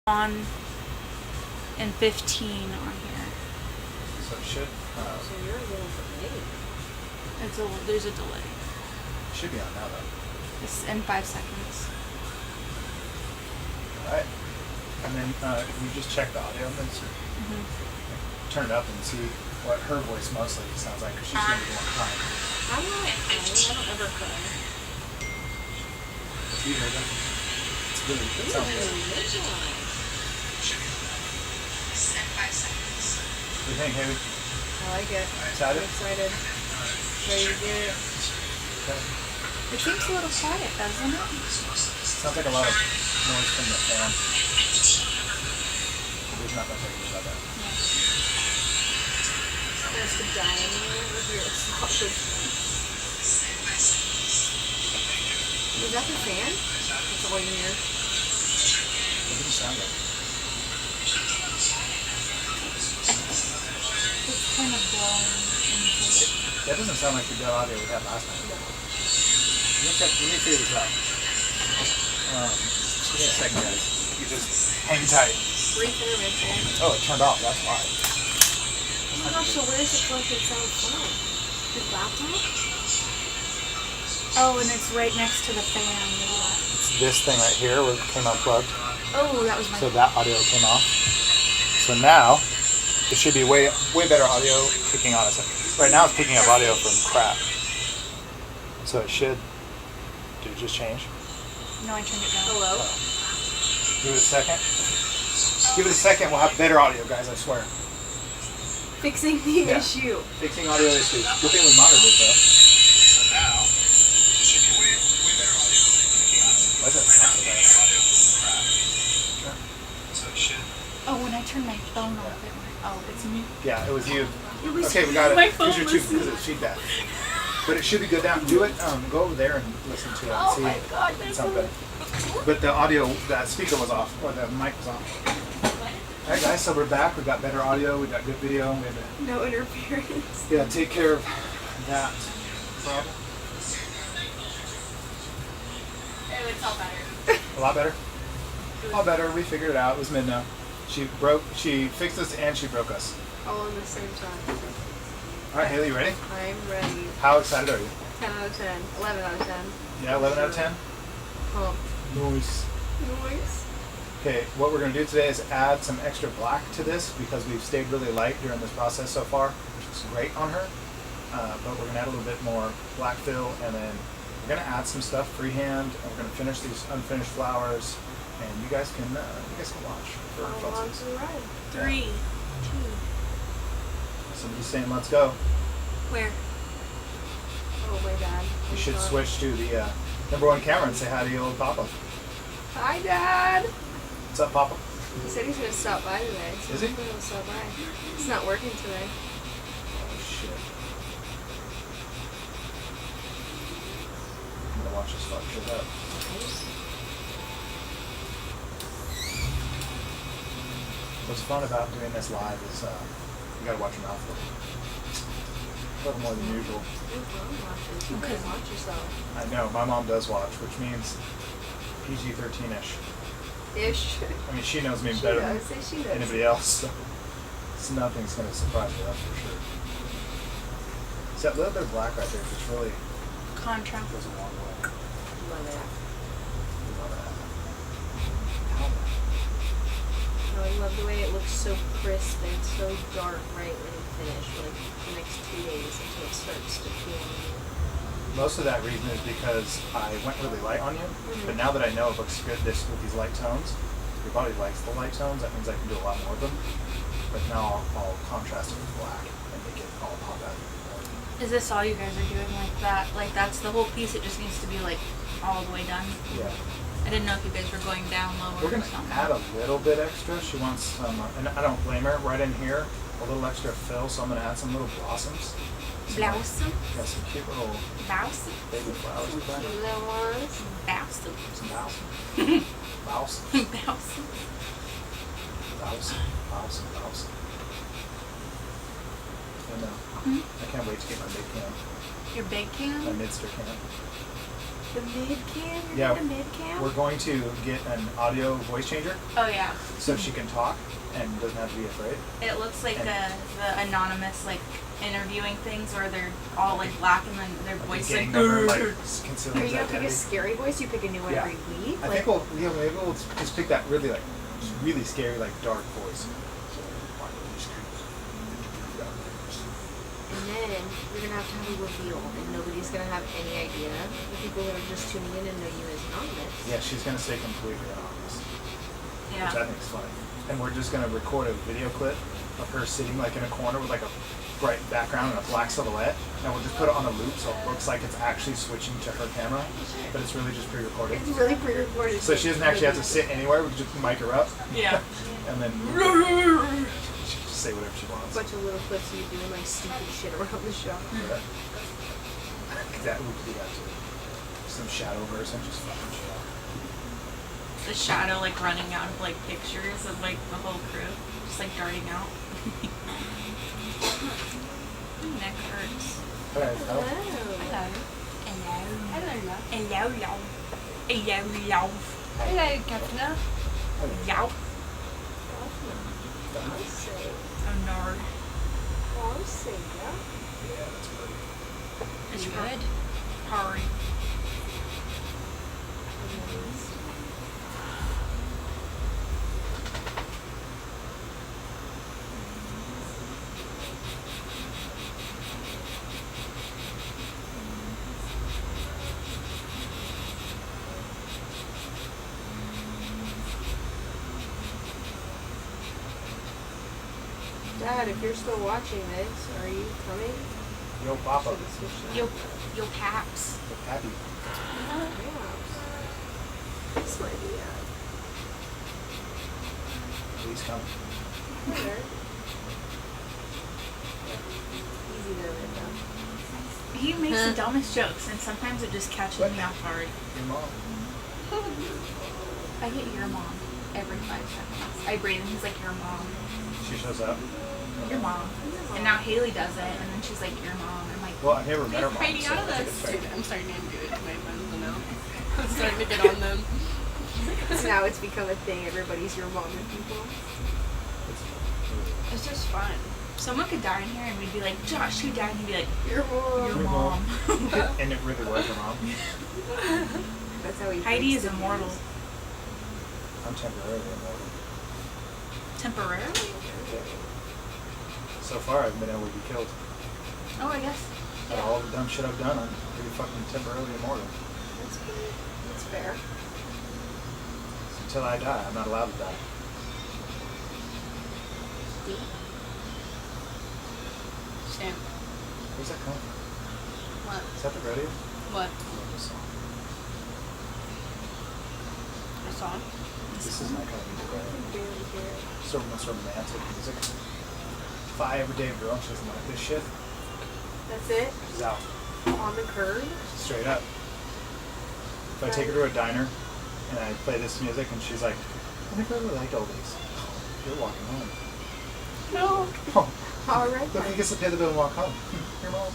on and 15 on here. So it should. So you're a little delayed. There's a delay. It should be on now though. It's in 5 seconds. All right. And then you just check the audio and then turn it up and see what her voice mostly sounds like, because she's going to be the one crying. I'm not crying. I don't ever cry. You heard that? It's really, it sounds good. What do you think, Haley? I like it. Excited? I'm excited. Ready to get it. Okay. It seems a little quiet, doesn't it? Sounds like a lot of noise from the fan. There's not much I can do about that. There's the dying over here. Is that the fan? That's all you hear. What does it sound like? It's kind of blowing into it. That doesn't sound like the good audio we had last time. Let me figure this out. Give me a second, guys. You just hang tight. Brief intervention. Oh, it turned off. That's why. Oh my gosh, so where's the collected sound from? The laptop? Oh, and it's right next to the fan. It's this thing right here where it came unplugged. Oh, that was my. So that audio came off. So now it should be way better audio picking on us. Right now it's picking up audio from crap. So it should. Did it just change? No, I turned it down. Hello? Give it a second. Give it a second. We'll have better audio, guys. I swear. Fixing the Yeah. issue. Fixing audio issues. Good thing we monitored it though. So now it should be way better audio picking on us. Why does that sound so bad? Sure. So it should. Oh, when I turned my phone off, it went. Oh, it's me. Yeah, it was you. It was Okay, we got it. my phone Because it's feedback. But it should be good now. Do it. Go over there and listen to it. And Oh see my God, it sounds better. But the audio, that speaker was off, or the mic was off. All right, guys. So we're back. We got better audio. We got good video. We had to, No interference. yeah, take care of that problem. Oh, it's all better. A lot better. A lot better. We figured it out. It was mid now. She fixed us and she broke us. All at the same time. All right, Haley, you ready? I'm ready. How excited are you? 10 out of 10. 11 out of 10. Yeah, 11 out of 10? Pump. Nice. Noise. Okay, what we're going to do today is add some extra black to this because we've stayed really light during this process so far, which is great on her. But we're going to add a little bit more black fill, and then we're going to add some stuff freehand, and we're going to finish these unfinished flowers, and you guys can watch. For How long's the ride? 3, 2. Somebody's saying, let's go. Where? Oh my God. You should switch to the #1 camera and say hi to your old Papa. Hi, Dad. What's up, Papa? He said he's going to stop by today. So Is he? he's going to stop by. It's not working today. Oh, shit. I'm gonna watch this fuck shit up. What's fun about doing this live is you gotta watch your mouth a little more than usual. Your mom watches. You better watch yourself. I know, my mom does watch, which means PG-13-ish. Ish. I mean, she knows me She better does. than Say she does. anybody else, so nothing's gonna surprise me, that's for sure. It's that little bit of black right there, which really Contrast. goes a long way. Love it. Love that. No, I love the way it looks so crisp and so dark right when you finish, like the next 2 days until it starts to feel. Most of that reason is because I went really light on you, but now that I know it looks good with these light tones, your body likes the light tones, that means I can do a lot more of them. But now I'll contrast it with black and make it all pop out. Is this all you guys are doing like that? Like that's the whole piece, it just needs to be like all the way done? Yeah. I didn't know if you guys were going down lower We're or going to something. add a little bit extra. She wants some, and I don't blame her, right in here, a little extra fill, so I'm going to add some little blossoms. Blossom? Yeah, some cute little Blossom? baby flowers. Cute little ones. Blossom. Some blossom. Blossom. Blossom. Blossom. And I can't wait to get my big can. Your big My can? midster can. The mid cam? You're Yeah, doing the mid cam? we're going to get an audio voice changer Oh yeah. so she can talk and doesn't have to be afraid. It looks like And- the anonymous like interviewing things where they're all like black and then their voice Gang like. member, like Are concealing his you gonna pick a identity. scary voice? You pick a new one Yeah. every week? I think maybe we'll just pick that really really scary dark voice. And then we're gonna have to have a reveal, and nobody's gonna have any idea. The people that are just tuning in and know you as anonymous. Yeah, she's gonna stay completely anonymous, which I Yeah. think is funny. And we're just gonna record a video clip of her sitting in a corner with a bright background and a black silhouette, and we'll just put it on a loop so it looks like it's actually switching to her camera, but it's really just pre-recorded. It's really pre-recorded. So she doesn't actually have to sit anywhere. We can just mic her up, Yeah. and then she can just say whatever she A wants. bunch of little clips of you doing stupid shit around the show. Yeah. That we could do that too. Some shadow version, just fucking shit. The shadow running out of pictures of the whole crew, just darting out. My neck hurts. Okay, Hello. Hello. Hello. Hello. Hello. Hello. Hello. Hello, Captain. Yow. I'll say. Oh no. I'll say, yeah. Yeah, that's pretty. It's You hard. good? Hard. Dad, if you're still watching this, are you coming? Yo, Papa. Should we switch that? Yo paps. Happy. Yeah. This might be Please come. better. Easy to read though. He makes the dumbest jokes, and sometimes it just catches me off guard. Your mom. I get your mom every 5 seconds. I breathe, and he's like, your mom. She shows up. Your mom. And now Haley does it, and then she's like, your mom. I'm like, Well, I've never met her mom, Hiding so out of I think this. it's fair. Dude, I'm starting to do it to my friends now. I'm starting to get on them. So now it's become a thing. Everybody's your mom and people. It's just fun. someone could die in here, and we'd be like, Josh, who died? And he'd be like, Your mom. your mom. And it really was her mom. That's how he. Heidi breaks is the immortal. news. I'm temporarily immortal. Temporarily? So far, I've been able to be killed. Oh, I guess. Out of all the dumb shit I've done, I'm pretty fucking temporarily immortal. That's fair. Until I die, I'm not allowed to die. Deep. Sam. Where's that come from? What? Is that the radio? What? I love this song. A song? This is my kind of music, I right? can barely hear it. Sort of most romantic music. If I ever date a girl and she doesn't like this shit, That's it. she's out. On the curb. Straight up. If I take her to a diner and I play this music and she's like, I never really liked all these. You're walking home. No. Oh, All right. look, he then. gets to pay the bill and walk home. Your mom.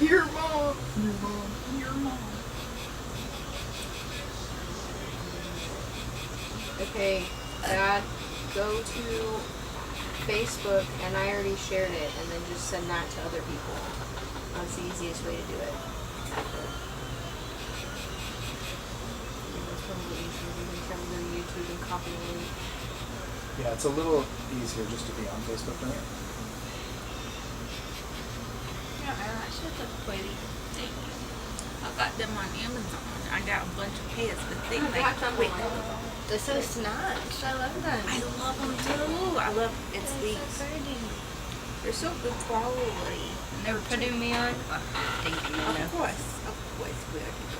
Your mom. Your mom. Your mom. Okay, Dad, go to Facebook, and I already shared it, and then just send that to other people. That's the easiest way to do it. That's probably easier than trying to go to YouTube and copy the link. Yeah, it's a little easier just to be on Facebook than it. Yeah, I should look pretty. Thank you. I got them on Amazon. I got a bunch of pants, but they I got them on wait. Amazon. They're so snatched. I love them. I love them too. I love it's They're these. so pretty. They're so good quality. And they were putting me on. Thank you, Nana. Of course, we have to go.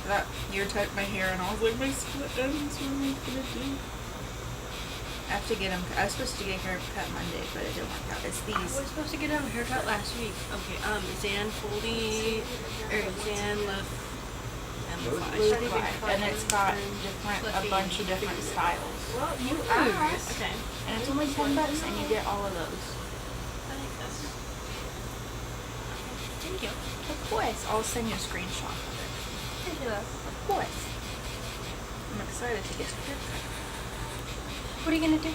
That you typed my hair, and I was like, my split ends. What am I gonna do? I have to get them. I was supposed to get hair cut Monday, but it didn't work out. It's I these. was supposed to get a haircut last week. Okay, Zan Foldy, or Zan Left, and Really? And it's got a bunch of different styles. Well, you Ooh, asked. okay. And it's only $10, and you get all of those. I like this. Thank you. Of course, I'll send you a screenshot of it. Ridiculous. Of course. I'm excited to get to haircut. What are you gonna do?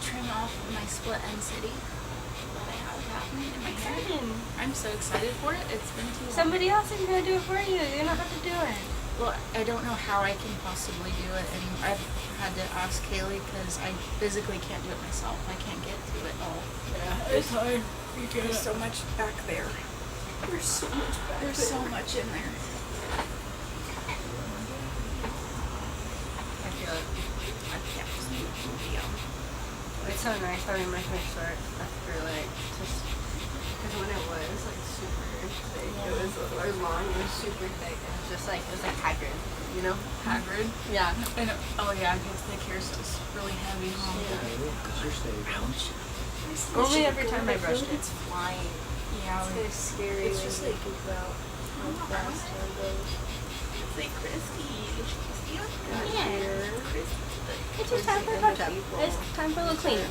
Trim off my split end city that I have happening in my hair. Exciting. I'm so excited for it. It's been too long. Somebody else is gonna do it for you. You don't have to do it. Well, I don't know how I can possibly do it, and I've had to ask Kaylee because I physically can't do it myself. I can't get to it all. Yeah, it's hard. There's so much back there. There's so much back There's so much in there. I feel like I can't just do It's so nice having my hair short after like just because when it was like super thick, it was or long, it was super thick. It was just like Hagrid, you know? Hagrid. Yeah. And oh yeah, his thick hair is really heavy, huh? It's your stage. Ouch. Only every time I brush it. It's flying. Yeah, It's kind of scary. It's just when like- you think about how fast time goes. it's like Christy. It's just time for a touch up. It's time for a little cleanup.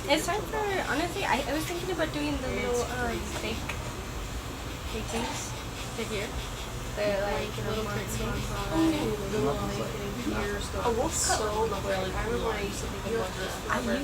It's time for, honestly, I was thinking about doing the little fake things to here. They're like little curtains. Oh, we'll cut So lovely. I remember when I used to think about this forever.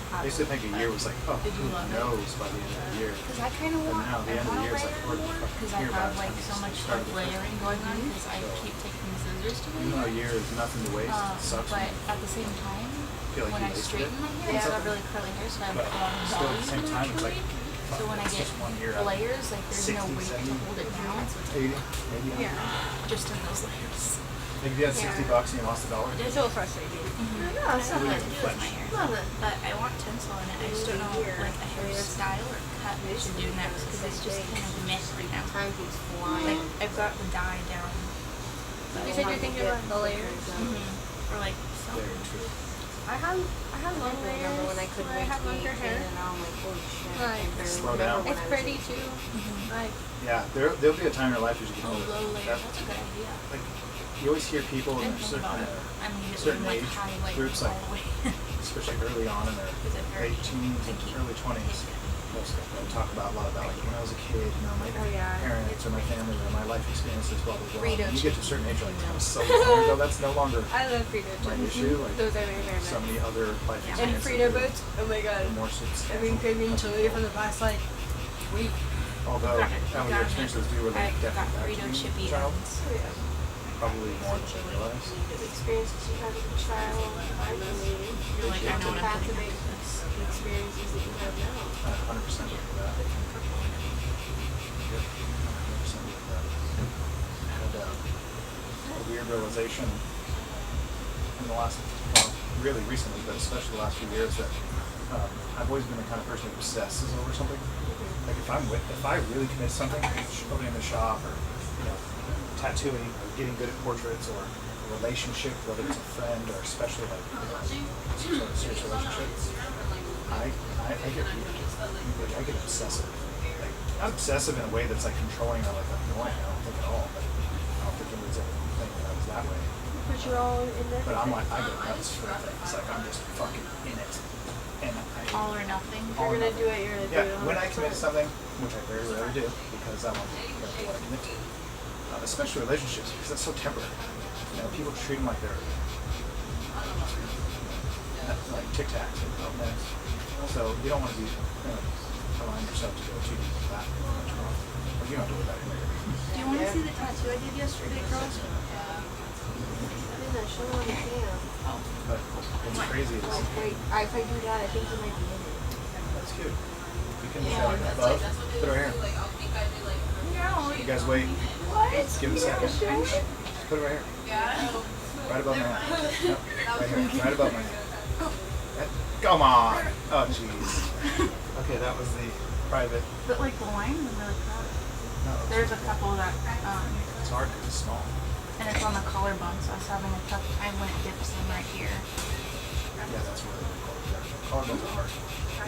I used to think a year was like, oh, Did you who love it? knows by the end of the year. Because I kind of And want now the end of the year is like, we're because I here by have the like time so it's much started. like layering going on because I keep taking the scissors to Even though a year is nothing to waste, it sucks. But at the same time, feel like when you I wasted straighten it. my hair, I still have really curly hair, so I have But a lot of still at the volume same time, it's like, naturally. So when I it's get just 1 year out of layers, like there's no 60, weight to 70, hold it down. 80, maybe. Yeah, just in those layers. Like if you had $60 and you lost $1. It's a little frustrating. No, it's not Really hard to do with my flesh. hair. But I want tinsel in it. I just don't know like a hairstyle or cut I should do next because it's just kind of meh right now. Time keeps flying. Like I've got the dye down. You said you're thinking about the layers. Or like silver. Very true. I have long I layers. remember when I couldn't where I wait have to be longer 18 hair. and now I'm like, holy shit. I Like, can barely slow remember down. when It's I was pretty 18. too. Like, Yeah, there'll be a time in your life as you get Oh, older. low layer. That, That's a good idea. like, you always hear people in And think certain, about it. I mean, it's certain like age highlight groups, all like the way. especially early on in their Is it very late teens and picky? early 20s, they'll talk about a lot about like when I was a kid, you know, my Oh, yeah. parents or my family or my life experiences, blah blah blah. Frito And you get to a certain age, you're like, that was so chips. long ago. That's no longer I love Frito my chips. issue. Like Those are my favorite. so many other life Yeah. And experiences. Frito that boots. Oh my god. are more substantial. I've been craving chili for the past like week. Although, Got it. how Got your it. experiences do relate I got definitely back Frito to chippy being a child, ends. probably more than you realize. The experiences you had as a child, I believe, You're like, I know what I'm have to thinking. make the experiences that you have now. 100% with that. Yep, 100% with that. I had a weird realization in the last, well, really recently, but especially the last few years that I've always been the kind of person who obsesses over something. Like if I really commit to something, opening a shop or, you know, tattooing or getting good at portraits or a relationship, whether it's a friend or especially like, you know, some sort of serious relationship, I get weird. Like, I get obsessive. Like not obsessive in a way that's like controlling or like annoying. I don't think at all. But I don't think anyone's ever think that I was that way. But you're all in there. But I'm like I go nuts for things. Like I'm just fucking in it. And All or nothing. If all you're or gonna do nothing. it, you're gonna do Yeah, it. when I commit to something, which I very rarely do, because I want to be careful what I commit to, especially relationships, because that's so temporary. You know, people treat them like they're like Tic Tacs and next. So you don't want to be allowing yourself to go too deep into that much more. Or you don't do it that way. Do you want to see the tattoo I did yesterday, girls? I did that show on the cam. But what's crazy is Like, wait, if I do that, I think you might be in it. that's cute. You can show it above. Put it right here. No. You guys wait. What? Give it a second. Put it right here. Right above my hand. Yep, right here. Right above my hand. Come on. Oh, jeez. Okay, that was the private. But like the line is really crowded. No, There's a couple that, it's hard because it's small. and it's on the collarbone, so I was having a tough time when it dips in right here. Yeah, that's really cool. Collarbones are hard.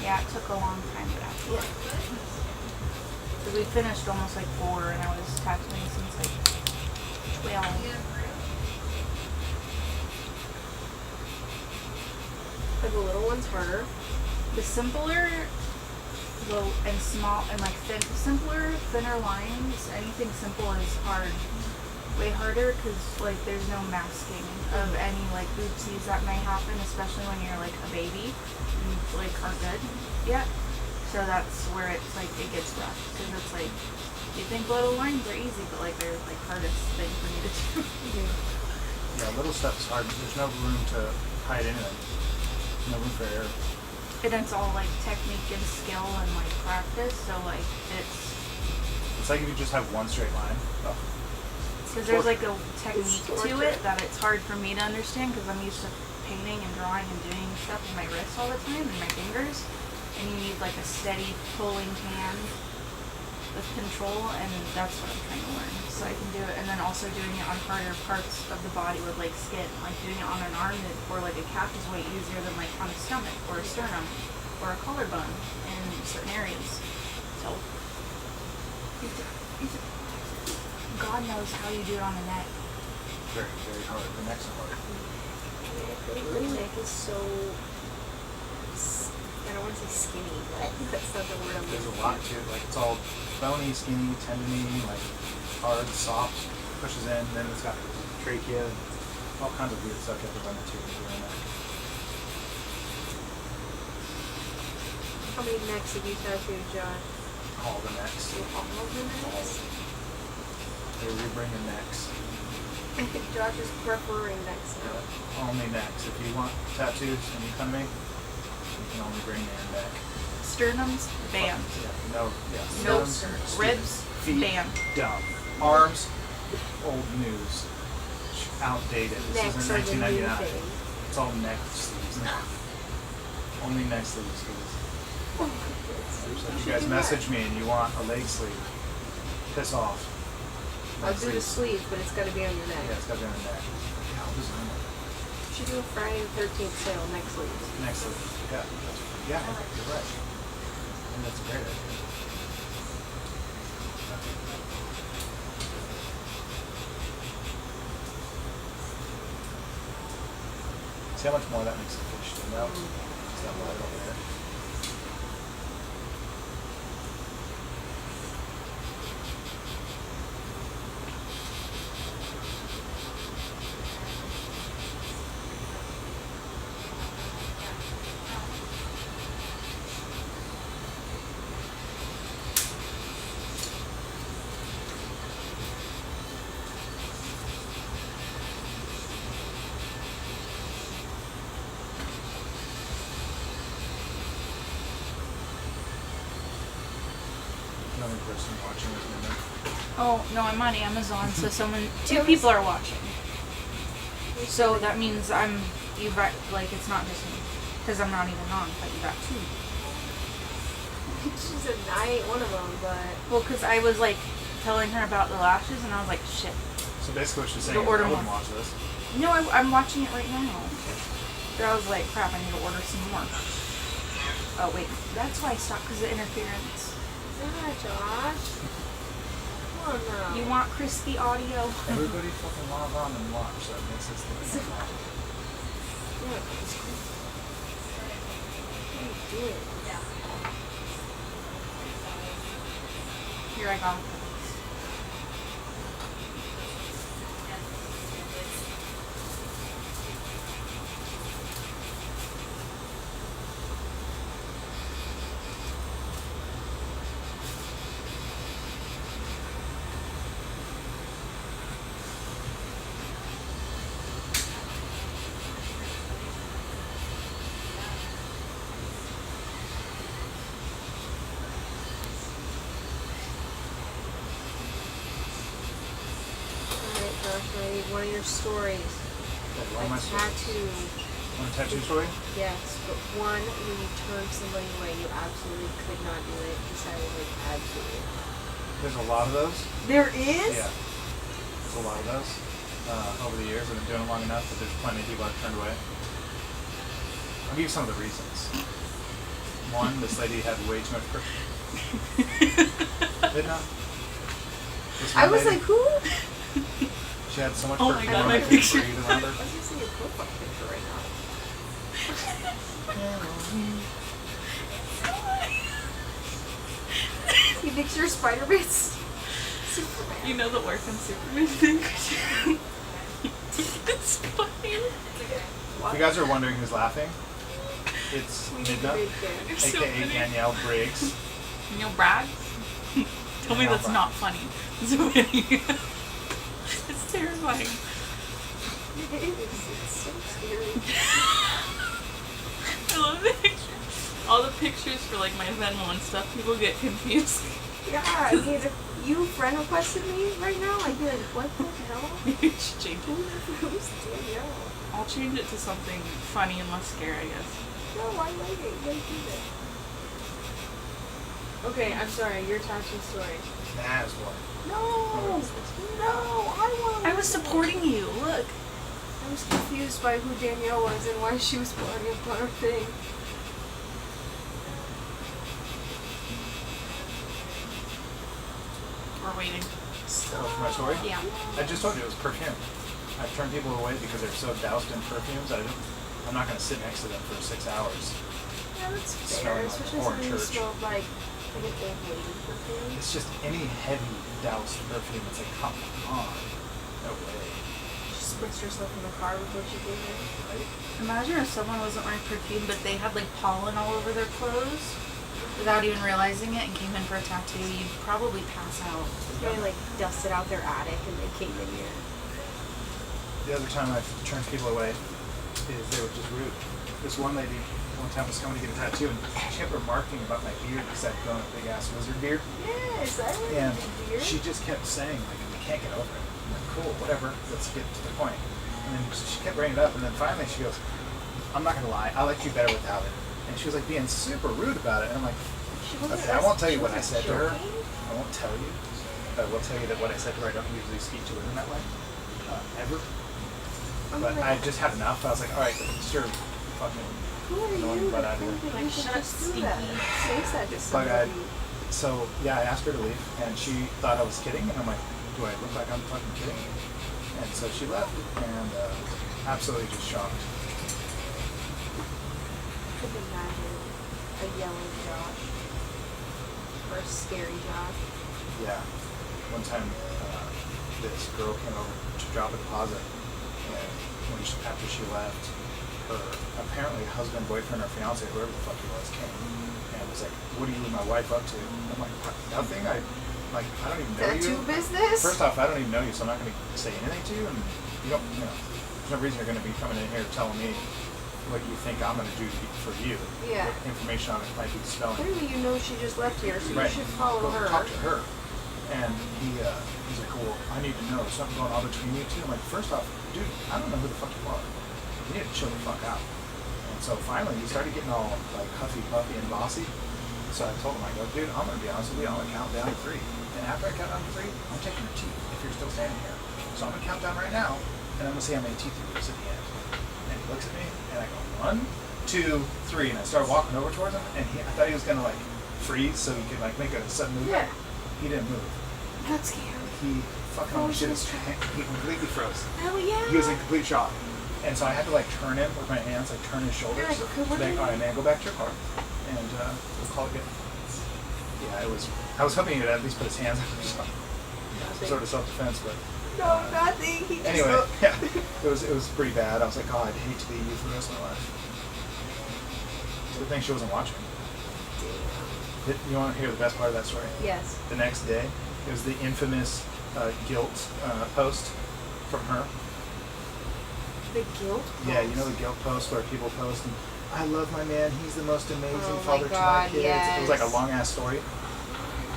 Yeah, it took a long time, but after that. Because we finished almost like 4, and I was tattooing since like 12. Are the little ones harder? The simpler, and small, and like simpler, thinner lines, anything simple is hard. way harder because like there's no masking of any like oopsies that may happen, especially when you're like a baby and like are good yet. So that's where it's like it gets rough because it's like you think little lines are easy, but like they're like hardest thing for me to do. Yeah, little stuff is hard. There's no room to hide anything. No room for error. And it's all like technique and skill and like practice. So like It's like if you just have one straight line. Oh. because there's like a technique to it that it's hard for me to understand because I'm used to painting and drawing and doing stuff with my wrists all the time and my fingers, and you need like a steady pulling hand with control, and that's what I'm trying to learn so I can do it. And then also doing it on harder parts of the body with like skin, like doing it on an arm or like a calf is way easier than like on a stomach or a sternum or a collarbone in certain areas. So God knows how you do it on the neck. Very, very hard. The neck's hard. The neck is so, I don't want to say skinny, but that's not the word I'm There's looking a lot to it. Like it's all bony, skinny, tendony, like hard, soft, pushes in. Then it's got trachea, all kinds of weird stuff you have to run into when you're doing that. How many necks have you tattooed, Josh? All the necks. All of the necks? They rebring the necks. Josh is preferring necks now. Only necks. If you want tattoos and you come to me, you can only bring your neck. Sternums, banned. Yeah, no, yeah. No Sternums, ribs, feet, banned. dumb. Arms, old news. Outdated. This Necks isn't are the new 1999. thing. It's all neck sleeves now. Only neck sleeves, please. So if you guys message me and you want a leg sleeve, piss off. I'll do the sleeve, but it's got to be on your neck. Yeah, it's got to be on the neck. Yeah, I'll design it. You should do a Friday the 13th sale, neck sleeves. Neck sleeve. Yeah, yeah, you're right. And that's a great idea. See how much more that makes the fish stand out? Is that light over there? Another person watching with me. Oh no, I'm on Amazon, so two people are watching. So that means you've got, like, it's not just me, because I'm not even on, but you got two. She said I ate one of them, but Well, because I was like telling her about the lashes, and I was like, shit. So basically what she's saying Go is order I wouldn't more. watch this. No, I'm watching it right now. But I was like, crap, I need to order some more. Oh wait, that's why I stopped, because of interference. yeah, Josh. Come on now. You want crispy audio? Everybody fucking log on and watch. That makes this thing live. Yeah, it's cool. What are you doing? Here I go. Alright, Josh, I need one of your stories. One of my stories. Tattoo. Want a tattoo story? Yes, but one when you turned somebody away, you absolutely could not do it. Decided like absolutely not. There's a lot of those. There is? Yeah. There's a lot of those. Over the years, I've been doing it long enough that there's plenty of people I've turned away. I'll give you some of the reasons. One, this lady had way too much Did not. This I one was lady, like, who? she had so much Oh my perfume God, on my I couldn't picture. breathe around her. I was just seeing your profile picture right now. You think you're spider bits? Superman. You know the orphan Superman thing? It's funny. If you guys are wondering who's laughing, it's Midna, It's so aka funny. Danielle Briggs. You know Brad? Tell me Danielle that's Bragg. not funny. It's funny. It's terrifying. It is. It's so scary. I love the pictures. All the pictures for like my Venmo and stuff, people get confused. Yeah, I mean, if you friend requested me right now, I'd be like, what the hell? You should change it. Who's Danielle? I'll change it to something funny and less scary, I guess. No, I like it. You gotta keep it. Okay, I'm sorry. Your tattoo story. That is one. No! No! I want. I was supporting you. Look. I was confused by who Danielle was and why she was part of our thing. We're waiting. Oh, for my story? Yeah. I just told you it was perfume. I turn people away because they're so doused in perfumes. I'm not going to sit next to them for 6 hours. Yeah, that's Smelling fair. like Especially porn something you church. smelled like an old lady perfume. It's just any heavy doused perfume. It's like, come on. No way. She spritzed herself in the car before she came in. Right? Imagine if someone wasn't wearing perfume, but they had like pollen all over their clothes without even realizing it and came in for a tattoo. You'd probably pass out. They like dusted out their attic and they came in here. The other time I've turned people away is they were just rude. This one lady one time was coming to get a tattoo and she kept remarking about my beard because I'd grown a big ass wizard beard. Yes, I remember And the beard. she just kept saying, like, we can't get over it. I'm like, cool, whatever, let's get to the point. And then she kept bringing it up, and then finally she goes, I'm not gonna lie, I like you better without it. And she was like being super rude about it, and I'm like, She wasn't okay, I won't tell you she what I wasn't said to her. joking? I won't tell you. But I will tell you that what I said to her, I don't usually speak to women that way. Ever. But I just had enough. I was like, alright, sure, fucking Who are annoying you butt to out of think here. that you should Shut up, just do that? Say that to Bug-eyed. somebody. So, yeah, I asked her to leave, and she thought I was kidding, and I'm like, do I look like I'm fucking kidding? And so she left, and absolutely just shocked. I could imagine a yelling Josh. Or a scary Josh. Yeah. One time, this girl came over to drop a deposit, and after she left, her apparently husband, boyfriend, or fiance, whoever the fuck he was, came and was like, "What are you and my wife up to?" I'm like, "Nothing. I don't even know you." Tattoo business? First off, I don't even know you, so I'm not going to say anything to you, and you don't, there's no reason you're going to be coming in here telling me what you think I'm going to do for you. Yeah. What information on it might be dispelling. Clearly you know she just left here, so Right. you should follow Go her. talk to her. And he's like, well, I need to know. There's something going on between you two. I'm like, first off, dude, I don't know who the fuck you are. You need to chill the fuck out. And so finally, he started getting all like huffy, puffy, and bossy. So I told him, I go, dude, I'm going to be honest with you. I'm going to count down to 3. And after I count down to 3, I'm taking your teeth if you're still standing here. So I'm going to count down right now, and I'm going to see how many teeth you lose at the end. And he looks at me, and I go, 1, 2, 3. And I started walking over towards him, and I thought he was going to like freeze so he could like make a sudden movement. Yeah. He didn't move. That's scary. He fucking Oh, shit. he's He completely froze. Hell yeah. He was in complete shock. And so I had to like turn him with my hands, like turn his shoulders. Yeah, like, okay, what Like, do you- all right, man, go back to your car, and we'll call it good. Yeah, it was. I was hoping he'd at least put his hands up or something. Some sort of self-defense, but No, nothing. He just anyway, looked. yeah, it was pretty bad. I was like, oh, I'd hate to be you for the rest of my life. Good thing she wasn't watching. You want to hear the best part of that story? Yes. The next day, it was the infamous guilt post from her. The guilt. Yeah, you know the guilt post where people post, and, I love my man, he's the most amazing Oh my father to my God, kids. It was like a yes. long ass story.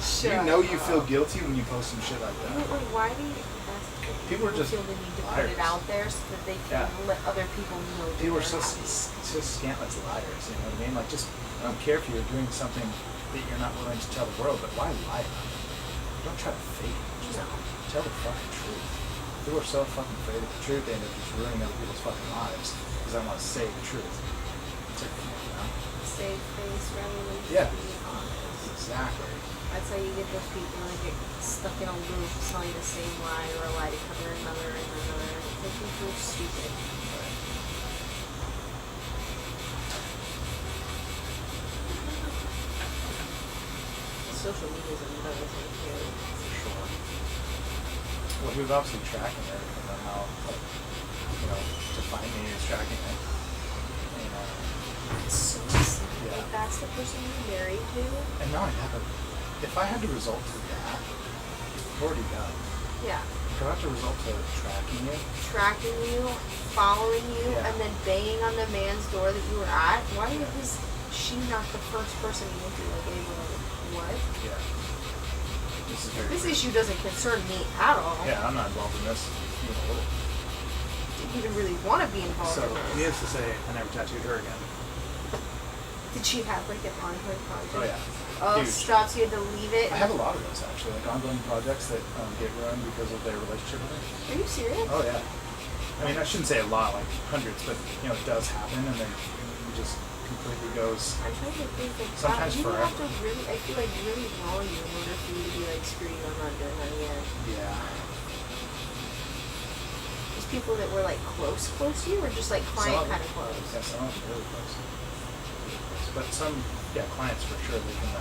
Shut You know you up. feel guilty when you post some shit like Wait, that. why do you? People are just feel the need to put liars. it out there so that they can Yeah. let other people know. That People are they're so happy. scantless liars, you know what I mean? Like, just, I don't care if you're doing something that you're not willing to tell the world, but why lie about it? Don't try to fake it. Just tell the fucking truth. People are so fucking afraid of the truth, they end up just ruining other people's fucking lives because I want to say the truth. It's like, you know? Save face rather than just Yeah. being honest. Exactly. That's how you get those people that get stuck in a loop telling the same lie or a lie to cover another and another. They think you're stupid. Social media is another thing too, for sure. Well, he was obviously tracking her. I don't know how, like, you know, to find me, he was tracking her. And, It's so sad. Yeah. Like, that's the person you're married to. and now I have a, if I had to result to that, it's already done. Yeah. If I have to result to tracking you, Tracking you, following you, Yeah. and then banging on the man's door that you were at. Why Yeah. was she not the first person you went to? Like, they were like, what? yeah. This is very This weird. issue doesn't concern me at all. Yeah, I'm not involved in this even a little. Didn't even really want to be involved So, in this. needless to say, I never tattooed her again. Did she have like an ongoing project? Oh, yeah. Oh, Huge. stop, so you had to leave it? I have a lot of those, actually, like ongoing projects that get ruined because of their relationship with me. Are you serious? Oh, yeah. I mean, I shouldn't say a lot, like hundreds, but, you know, it does happen, and then it just completely goes. I'm trying to think like Sometimes wow, you forever. have to really, I feel like really wrong you in order for you to be like, screw you, I'm not doing that again. Yeah. Just people that were like close to you, or just like client Some of kind them. of close? Yeah, some of them really close. Really close. But some, yeah, clients for sure, they can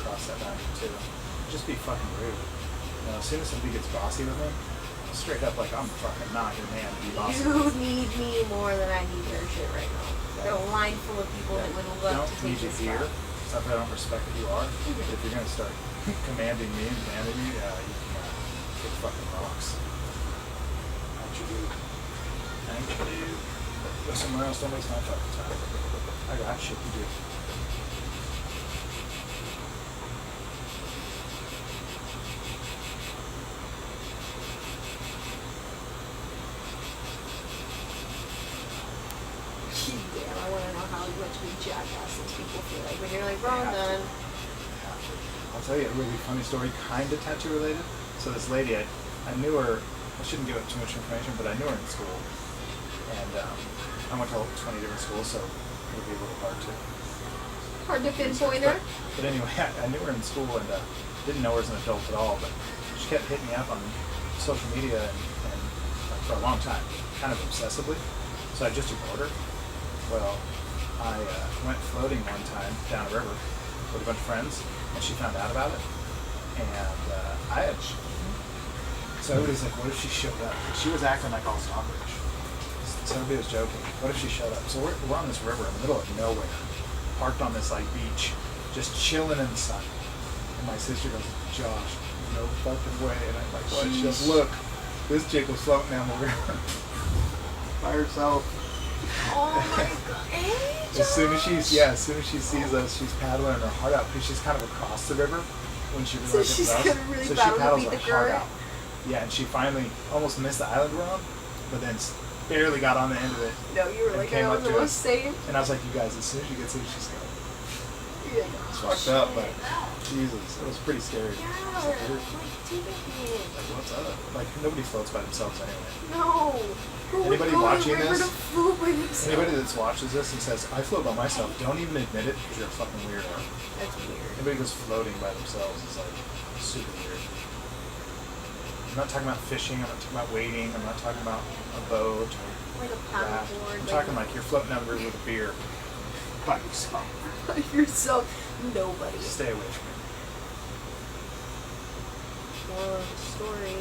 cross that boundary too. Just be fucking rude. You know, as soon as somebody gets bossy with me, straight up like, I'm fucking not your man to be bossy. You need me more than I need your shit right now. Yeah. Got a line full of people that would love Don't to take need you this here. spot. It's not that I don't respect who you are. But if you're gonna start commanding me and demanding me, you can kick fucking rocks. Actually, go somewhere else. Don't waste my fucking time. I got shit to do. Damn, I want to know how much of a jackass these people feel like when you're like, bro, I'm Have to. done. I'll tell you a really funny story, kind of tattoo related. So this lady, I knew her. I shouldn't give out too much information, but I knew her in school, and I went to 20 different schools, so it would be a little hard to. Hard to pinpoint her. But anyway, I knew her in school and didn't know her as an adult at all, but she kept hitting me up on social media and like, for a long time, kind of obsessively. So I just ignored her. Well, I went floating one time down a river with a bunch of friends, and she found out about it. And I had. So everybody's like, what if she showed up? She was acting like all stalkerish. So everybody was joking. What if she showed up? So we're on this river in the middle of nowhere, parked on this like beach, just chilling in the sun. And my sister goes, Josh, no fucking way. And I'm like, what? She goes, look, this chick was floating down the river by herself. Oh my god. Hey, As soon as Josh. as soon as she sees us, she's paddling her heart out because she's kind of across the river when she So really she's gets us. gonna really So she battle to paddles beat her the heart current? out. Yeah, and she finally almost missed the island we're on, but then barely got on the end of it. No, you were and like, came I up was to almost us. safe. And I was like, you guys, as soon as you get to it, she's going. Yeah. It's fucked up, but Jesus, it was pretty scary. Yeah, It's like, we're- like, take it. like, what's up? Like, nobody floats by themselves anyway. No. Who would Anybody go to the watching river this? to float by themselves? Anybody that watches this and says, I float by myself, don't even admit it because you're a fucking weirdo. That's weird. Anybody who's floating by themselves is like super weird. I'm not talking about fishing, I'm not talking about wading, I'm not talking about a boat or Like a raft. paddleboard. I'm talking like you're floating down the river with a beer by yourself. yourself. Nobody. Stay away from me. Moral of the story: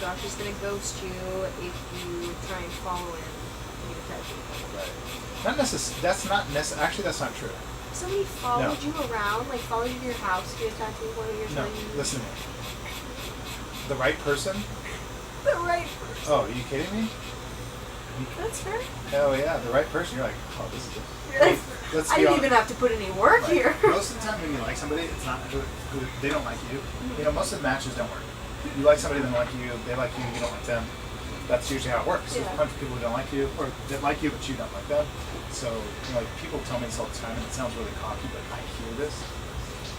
Josh is gonna ghost you if you try and follow him and get a tattoo. Right. Not necessarily. That's not necessarily. Actually, that's not true. If somebody followed you around, like followed you to your house to get a tattoo, what are you No, telling me? listen to me. The right person? The right person. Oh, are you kidding me? That's fair. Hell yeah, the right person. You're like, oh, this is it. You're like, Let's I be didn't honest. even have to put any work Like, here. most of the time when you like somebody, it's not who they don't like you. You know, most of the matches don't work. You like somebody, they don't like you. They like you, you don't like them. That's usually how it works. There's a Yeah. bunch of people who don't like you, or that like you, but you don't like them. So, you know, like, people tell me this all the time, and it sounds really cocky, but I hear this.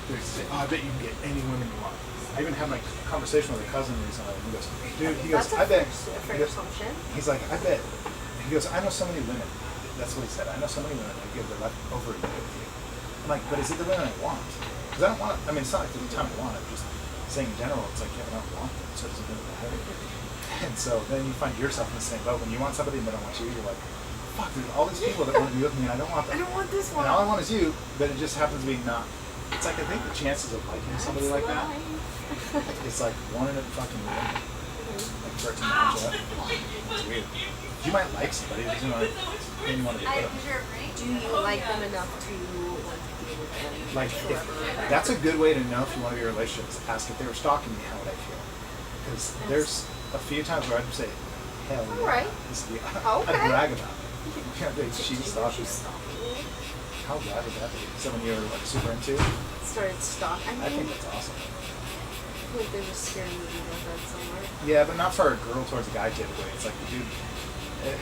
They say, oh, I bet you can get any woman you want. I even had my conversation with a cousin recently, and he goes, dude, he goes, That's a I bet. fair, he fair goes, assumption. He's like, I bet. He goes, I know so many women. That's what he said. I know so many women that give their life over a year with you. I'm like, but is it the women I want? Because I don't want. I mean, it's not like there's a time I want it. I'm just saying in general, it's like, yeah, I don't want it, so it doesn't really matter. And so then you find yourself in the same boat. When you want somebody and they don't want you, you're like, fuck, there's all these people that want to be with me, and I don't want them. I don't want this And one. all I want is you, but it just happens to be not. It's like I think the chances of liking somebody like that, it's like 1 in a fucking million. like for it to match up. It's weird. You might like somebody, but you know, then you want to be with them. Do you like them enough to want to be with them? Like, if, that's a good way to know if you want to be in a relationship. Is ask if they were stalking me, how would I feel? Because there's a few times where I'd say, hell yeah, Alright. this is the, Okay. I'd brag about it. Yeah, they, she's stalking me. stalking you. How bad would that be? Someone you're like super into? Started stalking. I think that's awesome. I feel like there's a scary movie about that somewhere. Yeah, but not for a girl towards a guy typically. It's like the dude,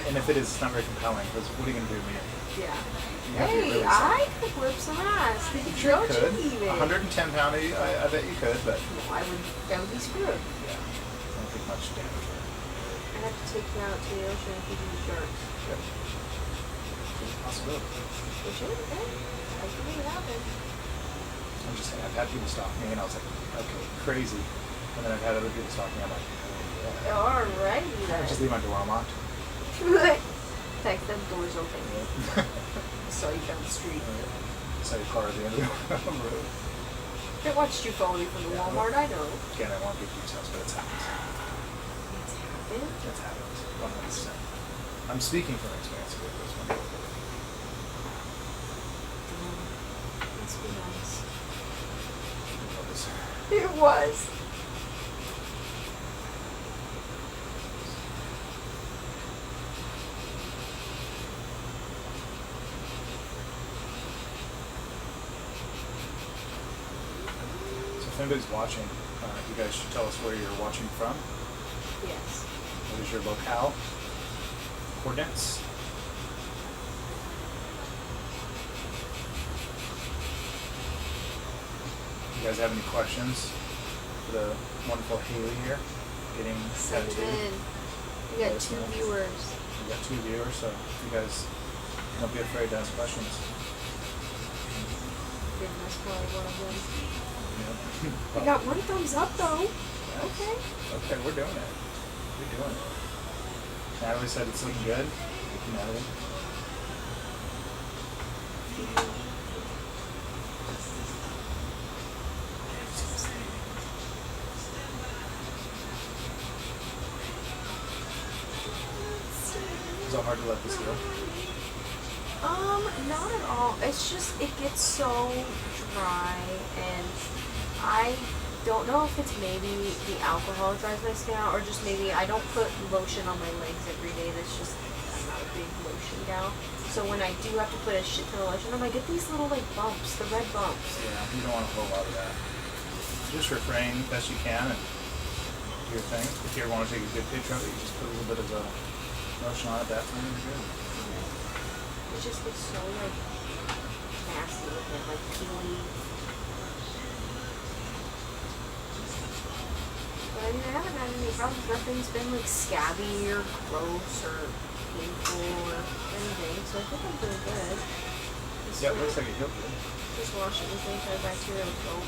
and if it is, it's not very compelling. Because what are you gonna do to me? Yeah. You have to be Hey, really I could whip some ass. sure Don't could. you even? 110 pound, I bet you could, but No, I would. That would be screwed. yeah, I don't think much damage. I'd have to take you out to the ocean and feed you the sharks. Good. It's a possibility. We should. Okay. I can make it happen. I'm just saying, I've had people stalk me, and I was like, okay, crazy. And then I've had other people stalk me. I'm like, oh, yeah. Alrighty I then. just leave my door unlocked. Text them, doors open. Saw you down the street. Saw your car at the end of the road. I watched you follow me from the Walmart, I know. Again, I won't give details, but it's happened. It's happened. It's happened. 100%. I'm speaking from experience with this one. Must be nice. It was- It was. So if anybody's watching, you guys should tell us where you're watching from. Yes. What is your locale? Coordinates? You guys have any questions for the wonderful Haley here? Getting Send it tattooed. in. We got 2 viewers. We got 2 viewers, so you guys don't be afraid to ask questions. That's probably one of them. Yeah. We got 1 thumbs up though. Yes. Okay. Okay, we're doing it. We're doing it. Natalie said it's looking good. Thank you, Natalie. Is it hard to let this go? Not at all. It's just, it gets so dry, and I don't know if it's maybe the alcohol dries my skin out, or just maybe I don't put lotion on my legs every day. That's just, I'm not a big lotion gal. So when I do have to put a shit ton of lotion on, I get these little like bumps, the red bumps. Yeah, you don't want a whole lot of that. Just refrain best you can and do your thing. If you ever want to take a good picture of it, you just put a little bit of lotion on it. That's when you're good. It just gets so like nasty looking, like peely. But I mean, I haven't had any problems. Nothing's been like scabby or gross or painful or anything. So I think I'm doing good. Yeah, it looks like it healed good. Just wash it with antibacterial soap.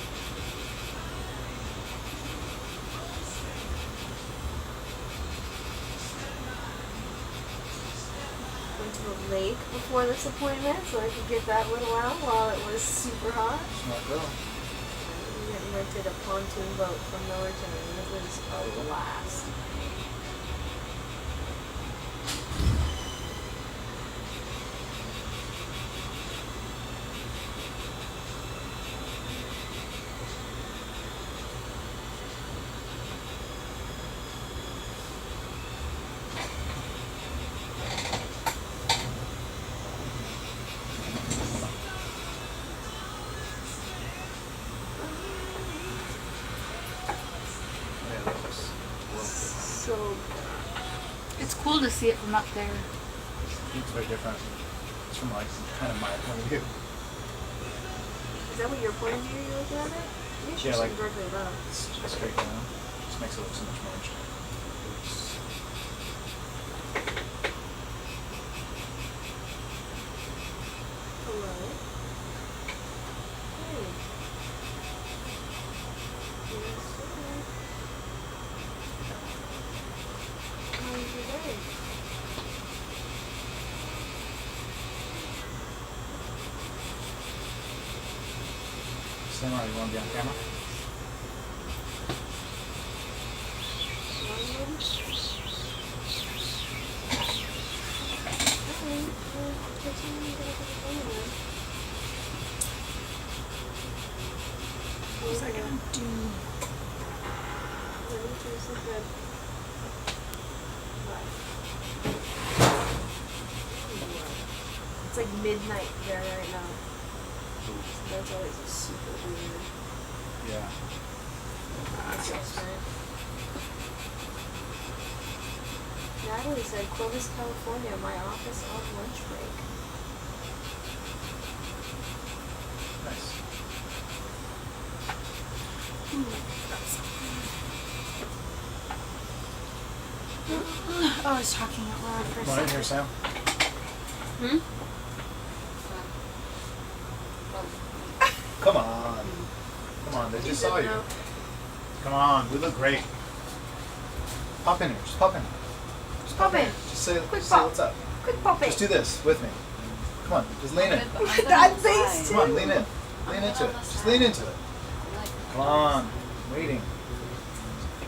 Went to the lake before this appointment so I could get that little out while it was super hot. Smart girl. We went and rented a pontoon boat from Millerton and it was a blast. Yeah, that looks world So It's cool to see it from up there. good. It's very different. It's from like kind of my point of view. is that what your point of view you're looking at it? You should Yeah, like- sit directly above. It's just straight down. Just makes it look so much more interesting. Hello. Hey. Yes, sir. How's your day? Samurai, you want to be on camera? One What was I gonna do? It's like midnight there right now. That's always super weird. Yeah. Adjustment. Natalie said, Clovis, California, my office on lunch break. Nice. Oh, I was talking out loud for a Come on in here, second. Sam. Hmm? Come on. Come on, they just saw you. Come on, we look great. Pop in here, just pop in. Just Pop in. Just say, Quick just say pop. what's up. Quick pop it. Just do this with me. Come on, just lean in. That face Come on, lean in. Lean into it. Just lean into it. Come on, waiting.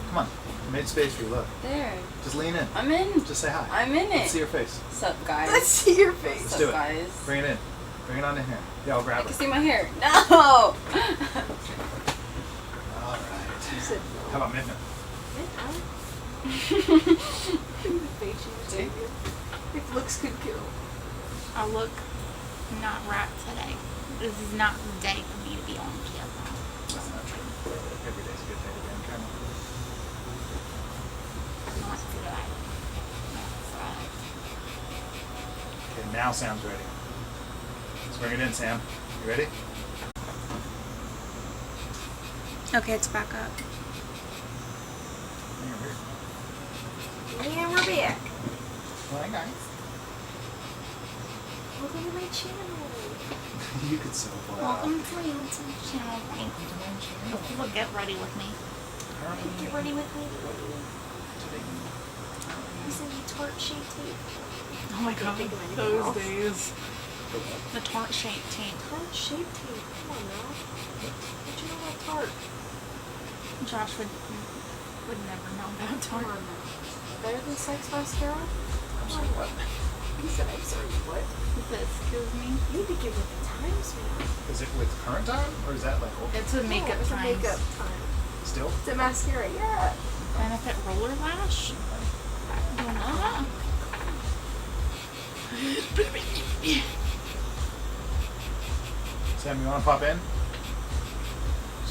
Come on, I made space for you, look. There. Just lean in. I'm in. Just say hi. I'm in Let's it. see your face. What's up, guys? Let's see your face. Let's What's do up, it. guys? Bring it in. Bring it on in here. Yeah, I'll I grab can it. see my hair. No! All You right. said How about midnight? the face you were taking. If looks could kill. I look not right today. This is not the day for me to be on camera. That's not true. Every day's a good day to be on camera. Not today. Not today. Okay, now Sam's ready. Let's bring it in, Sam. You ready? Okay, it's back up. Bring it here. And we're back. Hi, guys. Welcome to my channel. You could so far Welcome to my YouTube channel. Look, get ready with me. Get ready with me. You said you tart shaped tape. Oh my god, think of anything those else. days. The tart shaped tape. Tart shaped tape. Come on now. What you know about tart? Josh would never know about Come tart. on now. Better than sex mascara? I'm sorry, what? You said I'm sorry, what? Excuse me. You need to get with the times, man. Is it with current time or is that like old? It's with makeup it's a times. makeup time. Still? It's a mascara, yeah. Benefit roller lash. I don't know. Sam, you want to pop in?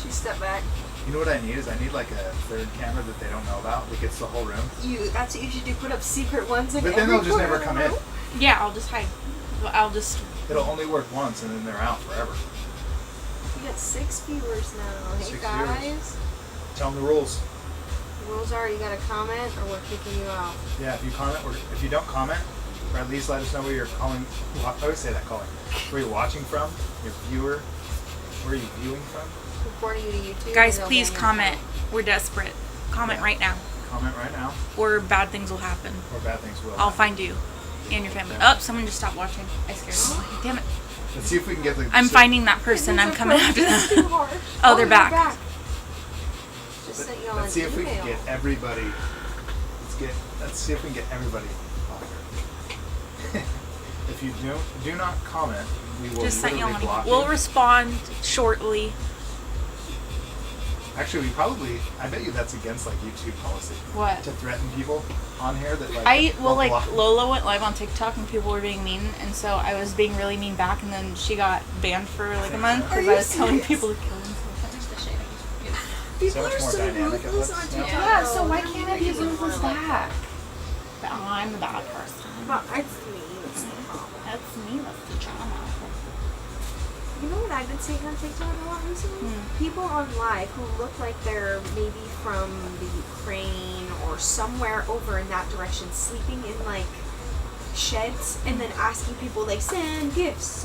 She stepped back. You know what I need is I need like a third camera that they don't know about that gets the whole room. That's what you should do. Put up secret ones in But then every they'll just corner never of the come in. room. Yeah, I'll just hide. I'll just. It'll only work once and then they're out forever. We got 6 viewers now. Hey 6 guys. viewers. Tell them the rules. The rules are you gotta comment or we're kicking you out. Yeah, if you comment or if you don't comment, or at least let us know where you're calling. I always say that calling. Where you're watching from, your viewer. Where are you viewing from? Reporting you to YouTube. Guys, and they'll please ban your comment. account. We're desperate. Comment Yeah. right now, Comment right now, or bad things will happen. or bad things will. I'll find you and your family. Yeah. Oh, someone just stopped watching. I scared them. Damn it. Let's see if we can get the. I'm finding that person. I'm coming after It's too them. hard. Oh, they're back. Just sent you all Let's an see if we email. can get everybody. Let's see if we can get everybody off here. If you do not comment, we will Just sent you literally on. block We'll you. respond shortly. Actually, I bet you that's against like YouTube policy. What? To threaten people on here that like. Well, they'll block- like Lola went live on TikTok and people were being mean, and so I was being really mean back, and then she got banned for like a month Are because you I was telling serious? people to kill themselves. People So much are more so dynamic at ruthless this. on Yeah. TikTok. Yeah, so why They're can't I be as really ruthless horrible. back? But I'm the bad person. But it's me. It's the problem. That's me. That's the drama. You know what I've been seeing on TikTok a lot recently? People on live who look like they're maybe from the Ukraine or somewhere over in that direction, sleeping in like sheds, and then asking people like, send gifts.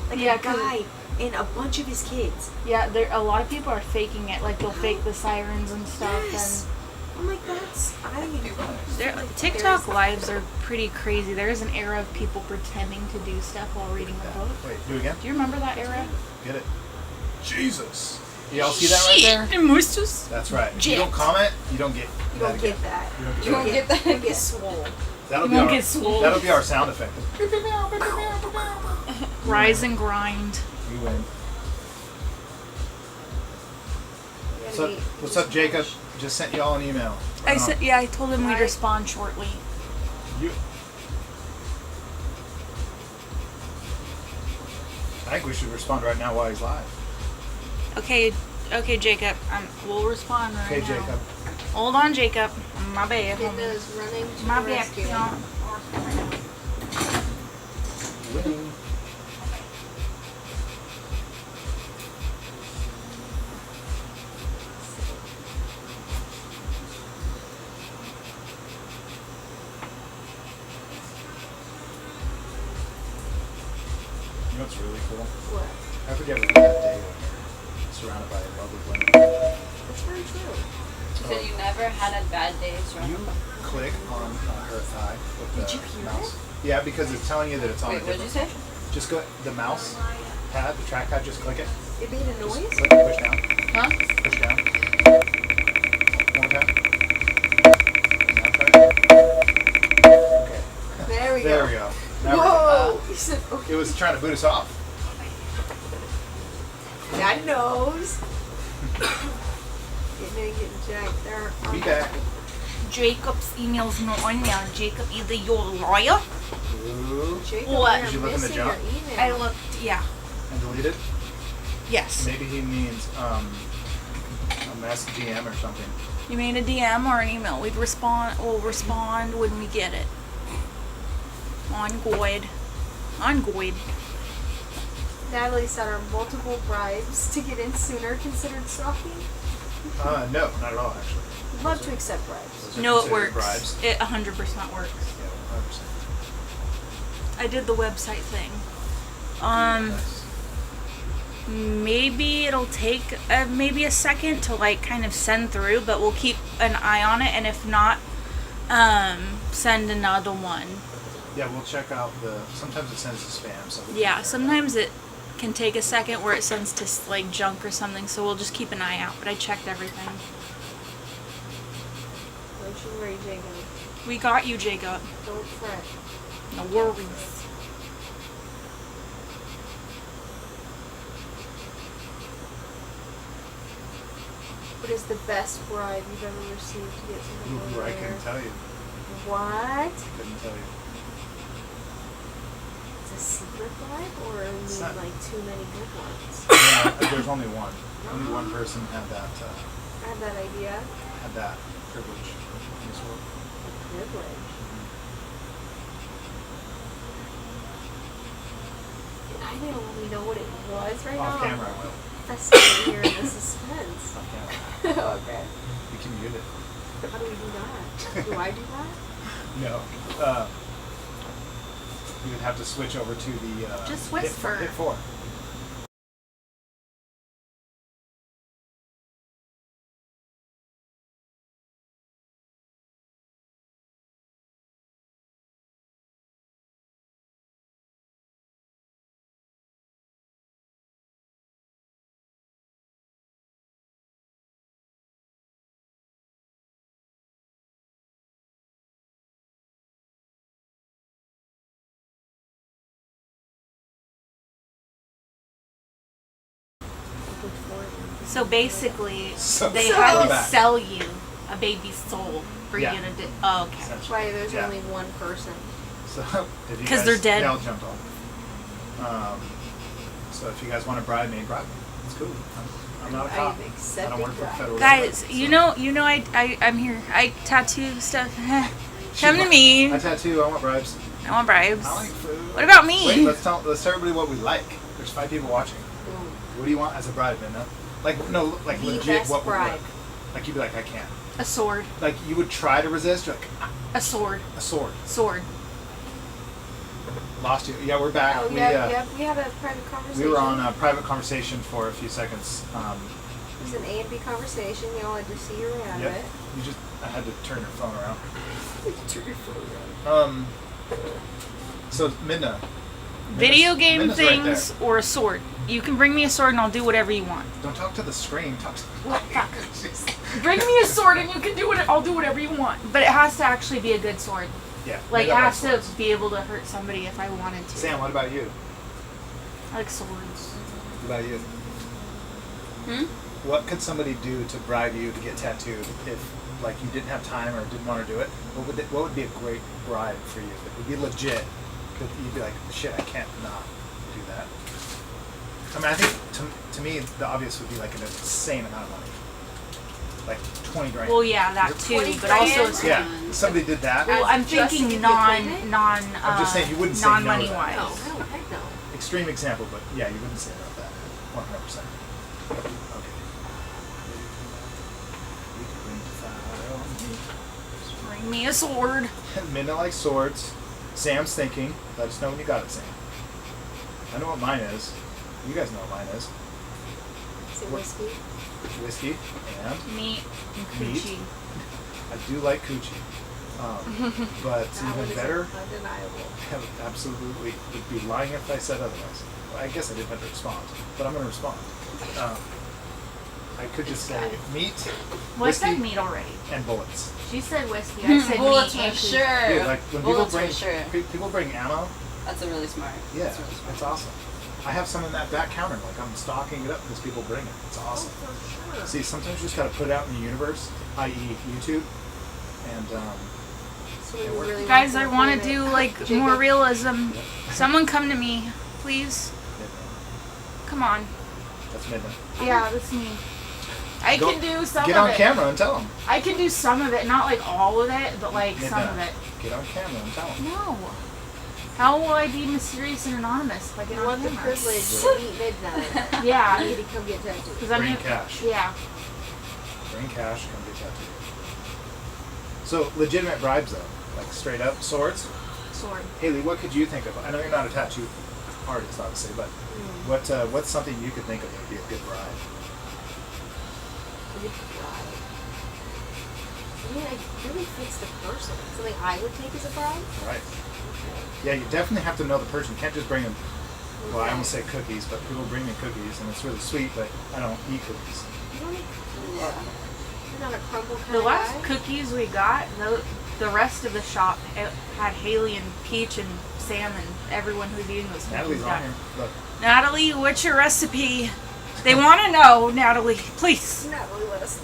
Like Yeah, a guy and a bunch of his kids. Yeah, a lot of people are faking it. Like they'll fake the sirens and stuff. Yes. I'm like, And TikTok lives are pretty crazy. There is an era of people pretending to do stuff while reading a book. Wait, do it again. Do you remember that era? Get it. Jesus. Y'all see that right there? Shit, Mustus. That's right. If you Jet. don't comment, you don't get. You don't get that. You don't You won't get that. You get swole. That'll You be won't our, get swole. that'll be our sound effect. Rise and grind. We win. You gotta So, be- what's up, Jacob? Just sent y'all an email. I said, yeah, I told him we'd Right. respond shortly. You. I think we should respond right now while he's live. Okay, Jacob. We'll respond right Okay, now. Jacob. Hold on, Jacob. My bad. Linda homie. is running to My the bad. rescue. Winning. You know what's really cool? What? I forget what that day when you're surrounded by lovely women. That's very true. So you never had a bad day You surrounded by. click on her thigh with the Did you hear mouse. Yeah, because it's telling you that it's on Wait, a what did you different. say? Just go the mouse pad, the trackpad. Just click it. It made a Just noise? click, push down, Huh? push down. One more time. Now try it. Okay. There we There go. we go. Now we're Whoa! You said, good. okay. It was trying to boot us off. That nose. Getting jacked there. Be back. Jacob's email's not on now. Jacob, either you're a liar. Ooh. Jacob, What? you're Did you look in the missing junk? your email. I looked, yeah. And delete it. Yes. Maybe he means a mess DM or something. You mean a DM or an email? We'll respond when we get it. On good. Natalie said, are multiple bribes to get in sooner considered stalking? No, not at all actually. We'd love to accept bribes. Those are No, it considered works. Bribes. It 100% works. Yeah, 100%. I did the website thing. Nice. Maybe it'll take maybe a second to like kind of send through, but we'll keep an eye on it, and if not, send another one. Yeah, we'll check out the. Sometimes it sends to spam. So we can Yeah, check sometimes it can take a second where it sends to like junk or something, so we'll just keep an eye out. But I checked everything. Don't you worry, Jacob. We got you, Jacob. Don't fret. No worries. What is the best bribe you've ever received to get out. something Ooh, over I there? couldn't tell you. What? Couldn't tell you. It's a secret bribe, or you It's mean not- like too many good ones? No, there's only one. Only one person had that I had that idea. privilege in this world. Privilege. I don't really know what it was right Off now. camera, I will. That's here in the suspense. Off camera. Okay. You can mute it. How do we do that? Do I do that? No. You would have to switch over to the. Just hit- whisper. Hit 4. So basically, So- they So- had to Back. sell you a baby's soul for Yeah. you to do. Oh, okay. That's why there's Yeah. only one person. So if you 'Cause guys- they're dead. They all jumped off. So if you guys want to bribe me, bribe me. It's cool. I'm not a cop. I'm I accepting don't work for the bribe. federal Guys, government, you know, I'm here. I tattoo stuff. so- Come to me. I tattoo. I want bribes. I want bribes. I like food. What about me? Wait, let's tell everybody what we like. There's 5 people watching. Ooh. What do you want as a bribe, Minna? Like no, like The legit. best What would bribe. work? Like you'd be like, I can't. A sword. Like you would try to resist. You're like, "Ah, A sword. a sword. Sword. Lost you. Yeah, we're back. Oh, we yeah, we had a private conversation. we were on a private conversation for a few seconds. It was an A and B conversation. You all had to see your way out Yep. of it. You just I had to turn your phone around. Turn your phone around. So Midna. Video game Minna's right things or a sword. You can bring me a sword and I'll do whatever you want. Don't talk to the screen. Talk to. Bring me a sword and you can do it. I'll do whatever you want. But it has to actually be a good sword. Yeah. Like, made I up have by to swords. be able to hurt somebody if I wanted to. Sam, what about you? I like swords. What about you? What could somebody do to bribe you to get tattooed if, like, you didn't have time or didn't want to do it? What would be a great bribe for you that would be legit? That you'd be like, shit, I can't not do that. I mean, I think to me the obvious would be like an insane amount of money, like 20 grand. Well, yeah, that too, 20 but also grand? it's Yeah, if somebody did that. Well, I'm Just to thinking get the appointment? I'm just saying you wouldn't say no to non-money that. wise. No, heck no. Extreme example, but yeah, you wouldn't say no to that. 100%. Okay. We could bring fire on me. Bring me a sword. Men like swords. Sam's thinking. Let us know when you got it, Sam. I know what mine is. You guys know what mine is. Is it whiskey? Whiskey and Meat and Meat. coochie. I do like coochie. But That one even is better, undeniable. absolutely would be lying if I said otherwise. Well, I guess I didn't have to respond, but I'm going to respond. I could just say meat, Well, I said whiskey, meat already. and bullets. She said whiskey. I said Bullets meat for and coochie. sure. Dude, like when people Bullets bring for sure. people bring ammo, That's a really smart. yeah, That's really smart. it's awesome. I have some in that back counter. Like I'm stocking it up because people bring it. It's awesome. Oh, for sure. See, sometimes you just got to put it out in the universe, i.e., YouTube, and So we it works. really Guys, I to want to avoid do it. like Jacob. more realism. Someone come to me, please. Come on. that's midnight. Yeah, that's me. I Go- can do some Get of on it. camera and tell them. I can do some of it, not like all of it, but like some of Midnight. it. Get on camera and tell them. No. How will I be mysterious and anonymous if I get You on want the camera? privilege to meet midnight. Yeah. You need to come get tattooed. Because I'm Bring gonna- cash. Yeah. Bring cash, come get tattooed. So legitimate bribes though, like straight up swords. Sword. Haley, what could you think of? I know you're not a tattoo artist, obviously, but what's something you could think of that would be a good bribe? Good bride. I mean, it really fits the person. Something I would take as a bride? Right. Yeah, you definitely have to know the person. You can't just bring them. Well, I almost say cookies, but people bring me cookies, and it's really sweet, but I don't eat cookies. You don't need cookies. Yeah. You're not a crumble kind The of last guy. cookies we got, the rest of the shop it had Haley and Peach and Sam and everyone who's eating those cookies. Natalie's on got. here. Look. Natalie, what's your recipe? They want to know, Natalie. Please. Natalie, let us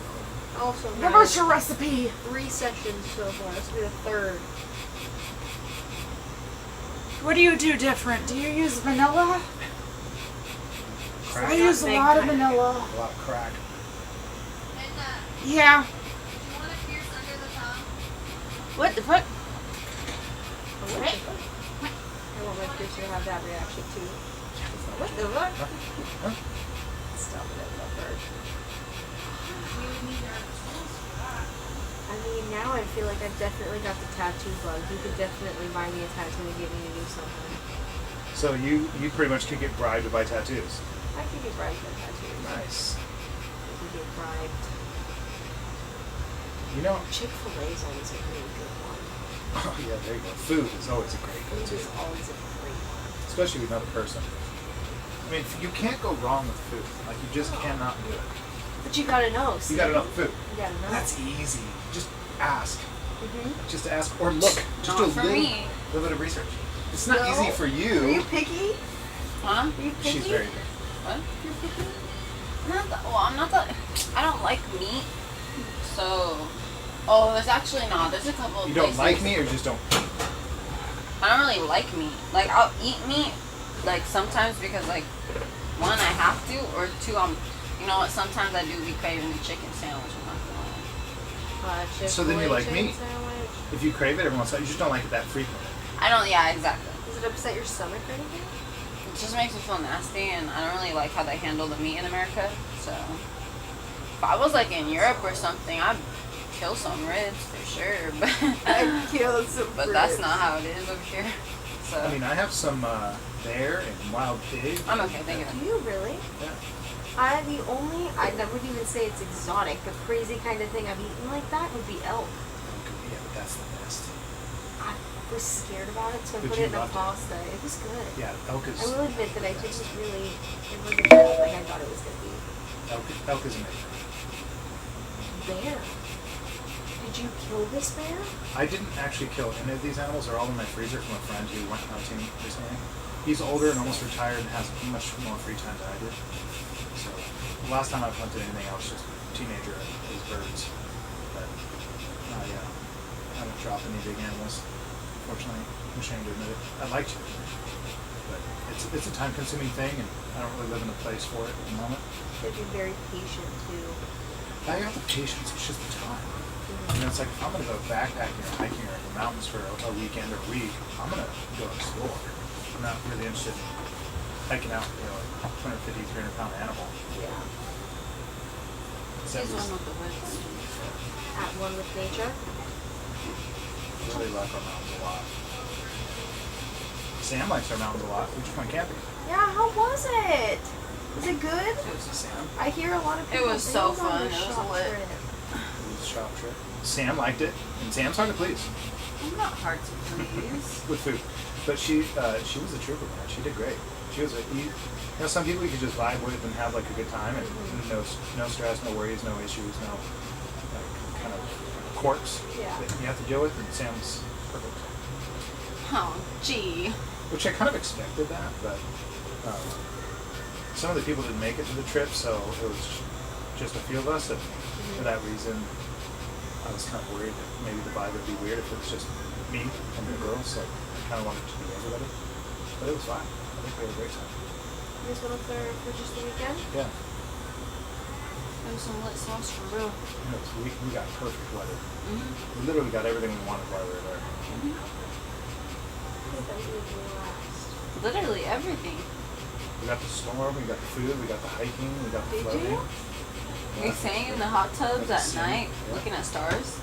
know. Also, Give us your recipe. 3 sessions so far. This will be the 3rd. What do you do different? Do you use vanilla? Crack. I use a big lot of kind. vanilla. A lot of crack. Yeah. You want to pierce under the tongue? What the fuck? What? I want my kids to have that reaction too. What the fuck? Huh? Stop it, I love her. You need our tools for that. I mean, now I feel like I've definitely got the tattoo bug. You could definitely buy me a tattoo and get me to do something. So you pretty much could get bribed to buy tattoos. I could get bribed for tattoos. Nice. I could get bribed. You know, Chick-fil-A's always a really good one. oh yeah, there you go. Food is always a great Food go-to, is always a great one. especially with another person. I mean, you can't go wrong with food. Like you just cannot do it. But you gotta know. You gotta know the food. You gotta know. That's easy. Just ask. Mm-hmm. Just ask or look. Just Not do a for little, me. little bit of research. It's not No. easy for Are you you. picky? Huh? Are you picky? She's very good. What? You're picky? I'm not the. I don't like meat. So. Oh, there's actually not. There's a couple of You don't places. like meat or just don't. I don't really like meat. Like, I'll eat meat, like, sometimes because, like, 1, I have to, or 2, you know what, sometimes I do be craving the chicken sandwich. I'm not gonna lie. So then you Chick-fil-A like chicken meat? sandwich? If you crave it every once in a while, you just don't like it that frequently. I don't, yeah, exactly. Does it upset your stomach or anything? It just makes me feel nasty, and I don't really like how they handle the meat in America, so. If I was, like, in Europe or something, I'd kill some ribs for sure, but. I killed some But that's ribs. not how it is over here. So. I mean, I have some bear and wild pig. I'm okay, thank you. Do you really? Yeah. I wouldn't even say it's exotic. The crazy kind of thing I've eaten like that would be elk. Yeah, but that's the best. I was scared about it, so I But put you it in a loved it. pasta. It was good. Yeah, elk is. I will admit that I didn't really. It wasn't bad like I thought it was gonna be. Elk is amazing. Bear. Did you kill this bear? I didn't actually kill any of these animals. They're all in my freezer from a friend who went hunting recently. He's older and almost retired and has much more free time than I do. So the last time I've hunted anything, I was just a teenager and his birds. But yeah, I haven't dropped any big animals. Unfortunately, I'm ashamed to admit it. I'd like to, but it's a time-consuming thing, and I don't really live in a place for it at the moment. They'd be very patient too. I got the patience. It's just the time. You know, it's like if I'm gonna go backpacking or hiking or in the mountains for a weekend or a week, I'm gonna go explore. I'm not really interested in hiking out, you know, a 250, 300-pound animal. Yeah. He's one with the woods. At one with nature. I really like our mountains a lot. Sam likes our mountains a lot. We just went camping. Yeah, how was it? Was it good? It was Sam. I hear a lot of It people was say so it's on fun. their It was shop lit. trip. It was a shop trip. Sam liked it, and Sam's hard to please I'm not hard to please. with food. But she was a trooper, man. She did great. She was you know, some people you can just vibe with and have like a good time, and no stress, no worries, no issues, no like kind of quirks Yeah. that you have to deal with. And Sam's perfect. Oh, gee. Which I kind of expected that, but some of the people didn't make it to the trip, so it was just a few of us, and for that reason, I was kind of worried that maybe the vibe would be weird if it was just me and the girls, so I kind of wanted it to be everybody. But it was fine. I think we had a great time. You guys went up there for just the weekend? Yeah. It was some lit sauce for real. You know, we got perfect weather. Mm-hmm. We literally got everything we wanted while we were there. I think that was really relaxed. Literally everything. We got the storm, we got the food, we got the hiking, we got the Did floating. you? We sang in the hot tubs at Sing, night, yeah. looking at stars.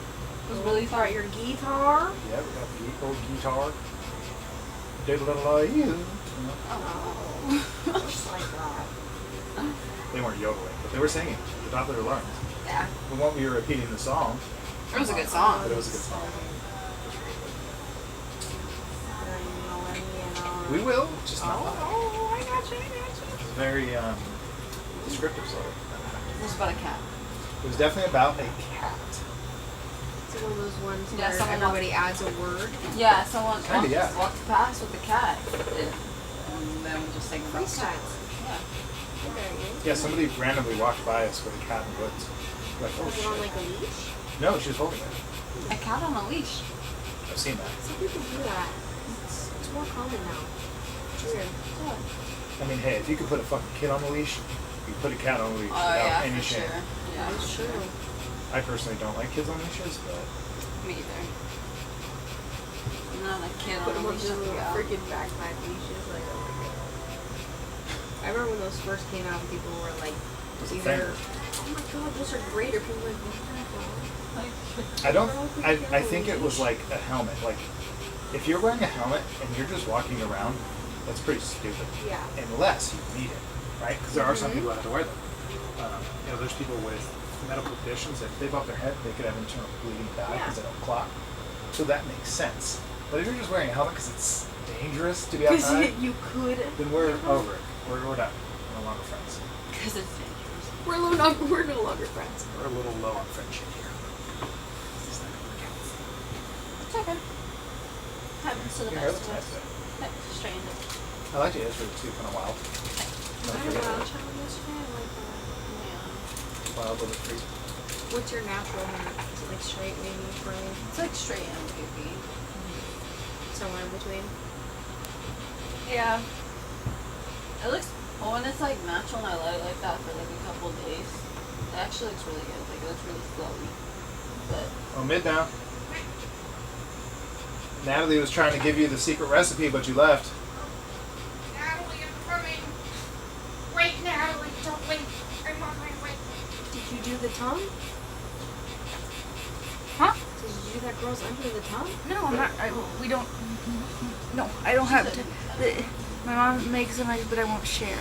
It was really Brought fun. your guitar. Yeah, we got the old guitar. Did a little you know. Oh. Just like that. They weren't yodeling, but they were singing at the top of their lungs. Yeah. We won't be repeating the song, It was a good song. but it was a good song. Oh, We will, just not live. oh, I got you, I got you. It's very descriptive sort of. It was about a cat. It was definitely about a cat. It's one of those ones Yeah, where someone everybody adds a word. Yeah, someone Kinda, yeah. walked past with the cat. And then we just sang about Freestyle. cats. Yeah. Okay. Yeah, somebody randomly walked by us with a cat in the woods. Like, oh Was it on shit. like a leash? No, she was holding it. A cat on a leash. I've seen that. Some people do that. It's more common now. It's weird. I mean, hey, if you could put a fucking kid on the leash, you could put a cat on the leash Oh without yeah, any for shame. sure. Yeah, That's for sure. true. I personally don't like kids on leashes, but Me either. I'm not a kid Put on them a on leash. those little Yeah. freaking backpack leashes. Like, oh my god. I remember when those first came out, people were like, it's a either, thing. oh my god, those are great, or people were like, what the hell? I don't. I think it was like a helmet. Like, if you're wearing a helmet and you're just walking around, that's pretty stupid. Yeah. Unless you need it, right? Because there are some Mhm. people that have to wear them. You know, there's people with medical conditions that if they bump their head, they could have internal bleeding bad because they don't clot. So that makes sense. But if you're just wearing a helmet because it's dangerous to be Because outside, you could. then we're over it. We're done. We're no longer friends. Because it's dangerous. We're no longer friends. We're a little low on friendship here. It's okay. Happens to the Your hair best looks of nice us. today. Hey, straightened it. I like your hair too, kind of wild. I had a wild child yesterday. I like that. Yeah. Wild, a little bit free. What's your natural hair? Is it like straight, wavy, curly? It's like straight and wavy. Somewhere in between? Yeah. It looks, well, when it's like natural and I let it like that for like a couple of days, it actually looks really good. Like it looks really flowy. But Oh, mid now. Natalie was trying to give you the secret recipe, but you left. Natalie, I'm coming. Wait, Natalie, don't wait. I'm on my way. Did you do the tongue? Huh? Did you do that girl's under the tongue? No, I'm not. We don't. No, I don't have to. My mom makes them, but I won't share.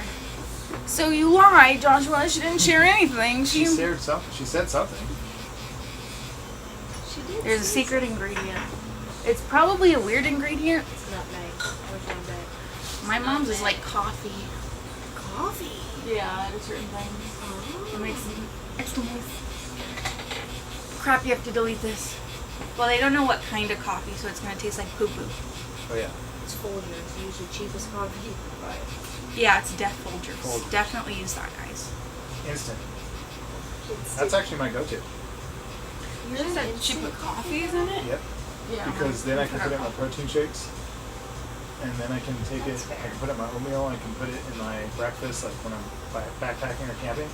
So you lied, Joshua. She didn't share anything. She said something. She said something. She did. There's a say secret ingredient. It's probably a weird ingredient. It's nutmeg. Which one? My mom's is like coffee. Coffee. Yeah, at certain things. Oh. It makes them extra nice. crap, you have to delete this. Well, they don't know what kind of coffee, so it's gonna taste like poo-poo. Oh yeah. It's Folgers, usually cheapest coffee. Right. Yeah, it's Death Folgers. Folgers. Definitely use that, guys. Instant. That's actually my go-to. You're She an said she instant put coffees in it? Yep. Yeah. Because then I can put it in my protein shakes, and then I can take That's it. fair. I can put it in my oatmeal. I can put it in my breakfast, like when I'm backpacking or camping.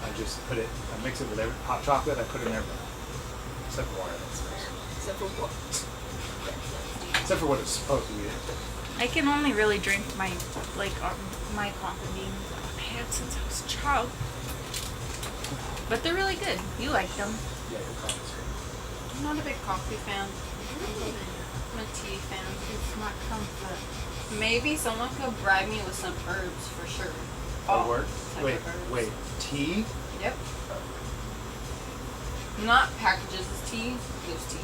I just put it. I mix it with hot chocolate. I put it in everything, except for water. That's nice. Except for what? Except for what it's supposed to be. I can only really drink my coffee beans that I've had since I was a child. But they're really good. You like them. Yeah, your coffee's good. I'm not a big coffee fan. I'm a tea fan. It's not comfort. Maybe someone could bribe me with some herbs for sure. That work? type Wait, of herbs. wait. Tea? Yep. Not packages of tea, loose tea.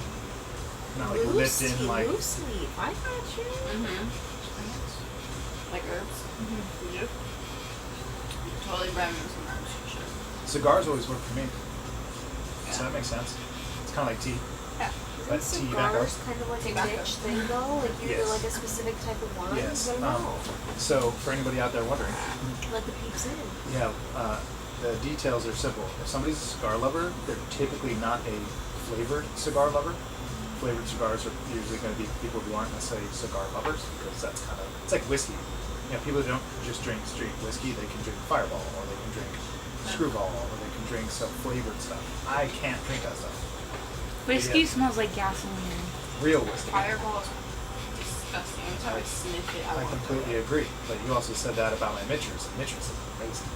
Not like Lipton, like. Loose leaf. I got you. Mm-hmm. Like herbs. Yep. Totally bribe me with some herbs for sure. Cigars always work for me. So that makes sense. It's kind of like tea. Yeah. But Isn't tea tobacco. cigars kind of like Tobacco. a niche thing though? Like you do Yes. like a specific type of wine? Yes. I don't know. So for anybody out there wondering, Let the peeps in. yeah, the details are simple. If somebody's a cigar lover, they're typically not a flavored cigar lover. Flavored cigars are usually going to be people who aren't necessarily cigar lovers because that's kind of, it's like whiskey. You know, people who don't just drink straight whiskey, they can drink Fireball or they can drink Screwball or they can drink some flavored stuff. I can't drink that stuff. Whiskey Yeah. smells like gasoline. Real whiskey. Fireball is disgusting. Every time I sniff it, I want to completely throw up. agree. But you also said that about my Mitchers. Mitchers is amazing.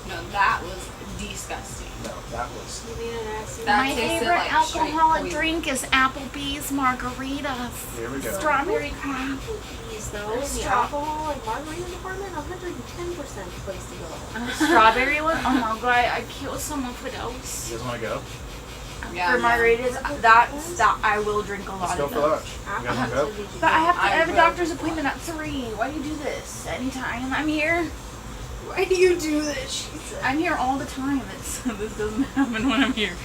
No, that was disgusting. No, that was. You mean an acid? That My tasted favorite like straight alcoholic poison. drink is Applebee's margaritas. Here we go. Strawberry cream. Applebee's though. There's In the straw- alcohol and margarita department, 110% place to go. Strawberry one? Oh my god, I'd kill someone for those. You guys want to go? Yeah, For yeah. margaritas, that I will drink a lot Let's go of for those. lunch. You guys want to go? But I have to I have a will. doctor's appointment at 3. Why do you do this? Anytime I'm here. Why do you do this? She said. I'm here all the time. This doesn't happen when I'm here. I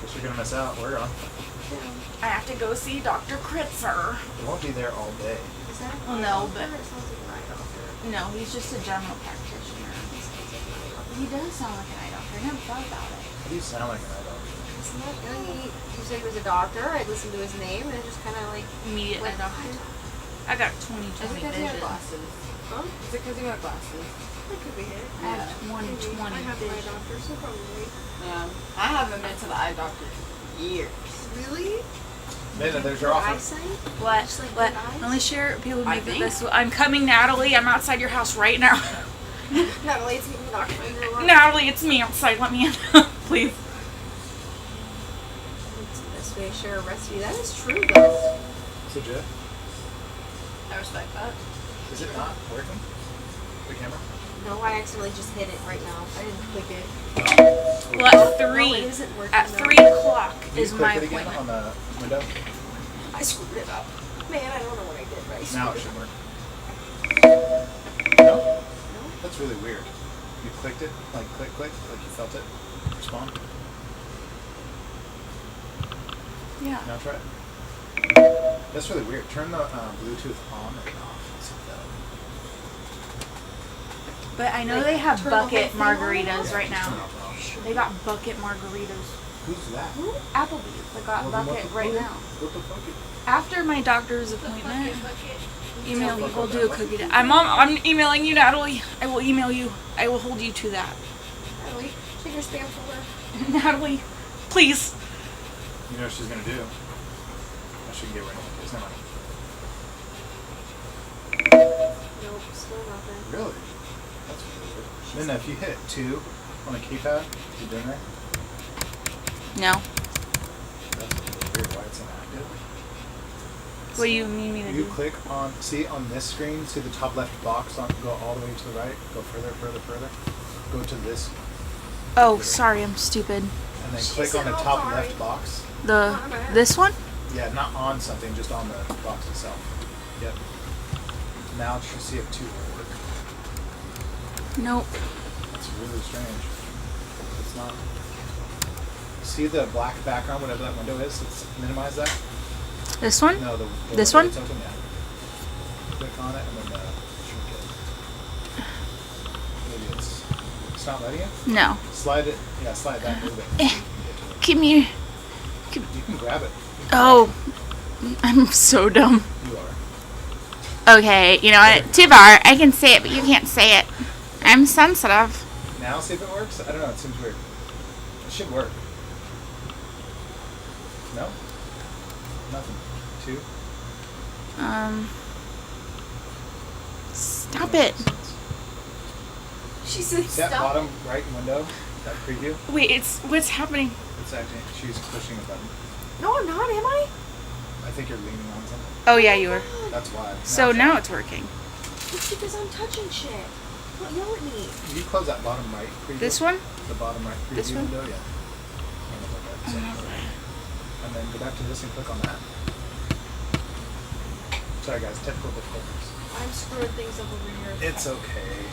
guess you're gonna miss out. We're on. I have to go see Dr. Kritzer. We won't be there all day. Is that Well, no, but- It sounds like an eye doctor. No, he's just a general practitioner. He sounds like an eye doctor. He does sound like an eye doctor. I never thought about it. How do you sound like an eye doctor? Isn't that great? You said he was a doctor. I listened to his name and it just kind of like. Immediate eye went, doctor. I got Is it 20/20 because you have vision. glasses? Huh? Is it because you have glasses? That could be it. I have Yeah. 20/20 I have an eye vision. doctor, so probably. Yeah. I haven't been to the eye doctor in years. Really? Then there's your offer. Eyesight? What? Just like What? good eyes? Let me share. People I make it think- this. I'm coming, Natalie. I'm outside your house right now. Natalie, it's me, Dr. Mandela. Natalie, it's me outside. Let me in, please. It's the best way to share a recipe. That is true, though. So Jeff, I respect that. is it not working? The camera? No, I accidentally just hit it right now. I didn't click it. Well, at No, 3. it isn't working. At no. 3 o'clock Can you is click my it again appointment. on the window? I screwed it up. Man, I don't know what I did, but I Now it screwed should up. work. No? No? That's really weird. You clicked it, like click, like you felt it respond. Yeah. Now try it. That's really weird. Turn the Bluetooth on and off. Let's see if that'll- But I know Like, they have turn the whole bucket thing on? margaritas right Turn now. it off and off. They got bucket margaritas. Who's that? Applebee's. They got Well, then bucket what the right fuck? now. What the fuck? After my doctor's appointment, email me. We'll do a cookie day. I'm emailing you, Natalie. I will email you. I will hold you to that. Natalie, check your spam folder. Natalie, please. You know what she's gonna do? I should get rid of this. Never mind. Nope, still nothing. Really? That's really weird. Then if you hit 2 on the keypad, you doing that? No. That's really weird. Why it's inactive? What do you need me to You do? click on, see on this screen, see the top left box, go all the way to the right, go further, further, further. Go to this, Oh, sorry, I'm stupid. and then She click on said, the "Oh, top sorry." left box. This one? Yeah, not on something, just on the box itself. Yep. Now it should see it 2. Nope. It's really strange. It's not. see the black background, whatever that window is. Let's minimize that. This one? No, the This window one? that's open, yeah. Click on it and then shrink it. Maybe it's not letting you? No. Slide it. Yeah, slide that a little bit. Give me. You can grab it. Oh, I'm so dumb. You are. Okay, you know what? Too far. I can say it, but you can't say it. I'm sensitive. Now see if it works? I don't know, it seems weird. It should work. No? Nothing. 2? Stop it. She said See that stop. bottom right window? That preview? Wait, what's happening? It's actually, she's pushing a button. No, I'm not, am I? I think you're leaning on something. Oh yeah, you were. That's why. So now it's working. It's because I'm touching shit. Don't yell at me. You close that bottom right preview. This one? The bottom right preview This one? window, yeah. And then go back to this and click on that. Sorry guys, technical difficulties. I'm screwing things up over here. It's okay.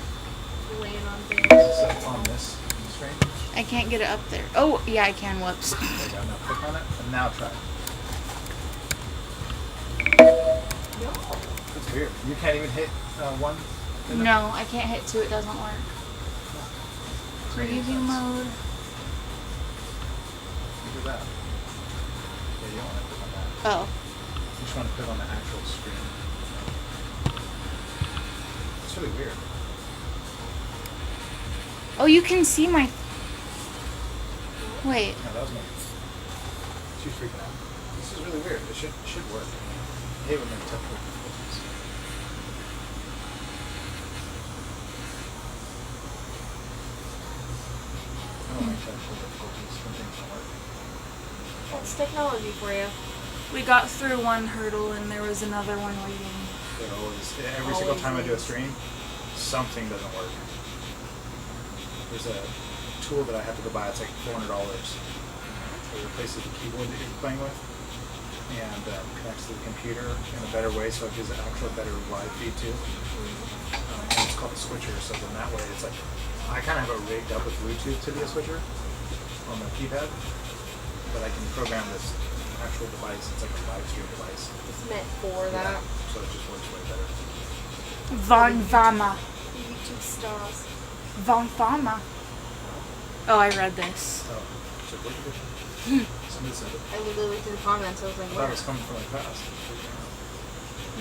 Laying on things. So on this screen. I can't get it up there. Oh yeah, I can. Whoops. There you go. Now click on it and now try it. No. That's weird. You can't even hit one. No, I can't hit 2. It doesn't work. Preview mode. Look at that. Yeah, you don't want to click on that. Oh. You just want to click on the actual screen. It's really weird. Oh, you can see my. Wait. No, that was me. She's freaking out. This is really weird. It should work. I hate when they're technical difficulties. I don't like technical difficulties when things don't work. That's technology for you. We got through one hurdle and there was another one waiting. They're always, every single time I do a stream, something doesn't work. There's a tool that I have to go buy. It's like $400. It replaces the keyboard that you're playing with and connects to the computer in a better way, so it gives an actual better live feed too. And it's called a switcher, so then that way it's like, I kind of have it rigged up with Bluetooth to be a switcher on the keypad, but I can program this actual device. It's like a live stream device. It's meant for that. So it just works way better. Von Vama. The YouTube stars. Von Vama. Oh, I read this. Oh, so what did somebody said it. I literally looked in the comments. I was like, I thought where? it was coming from like fast.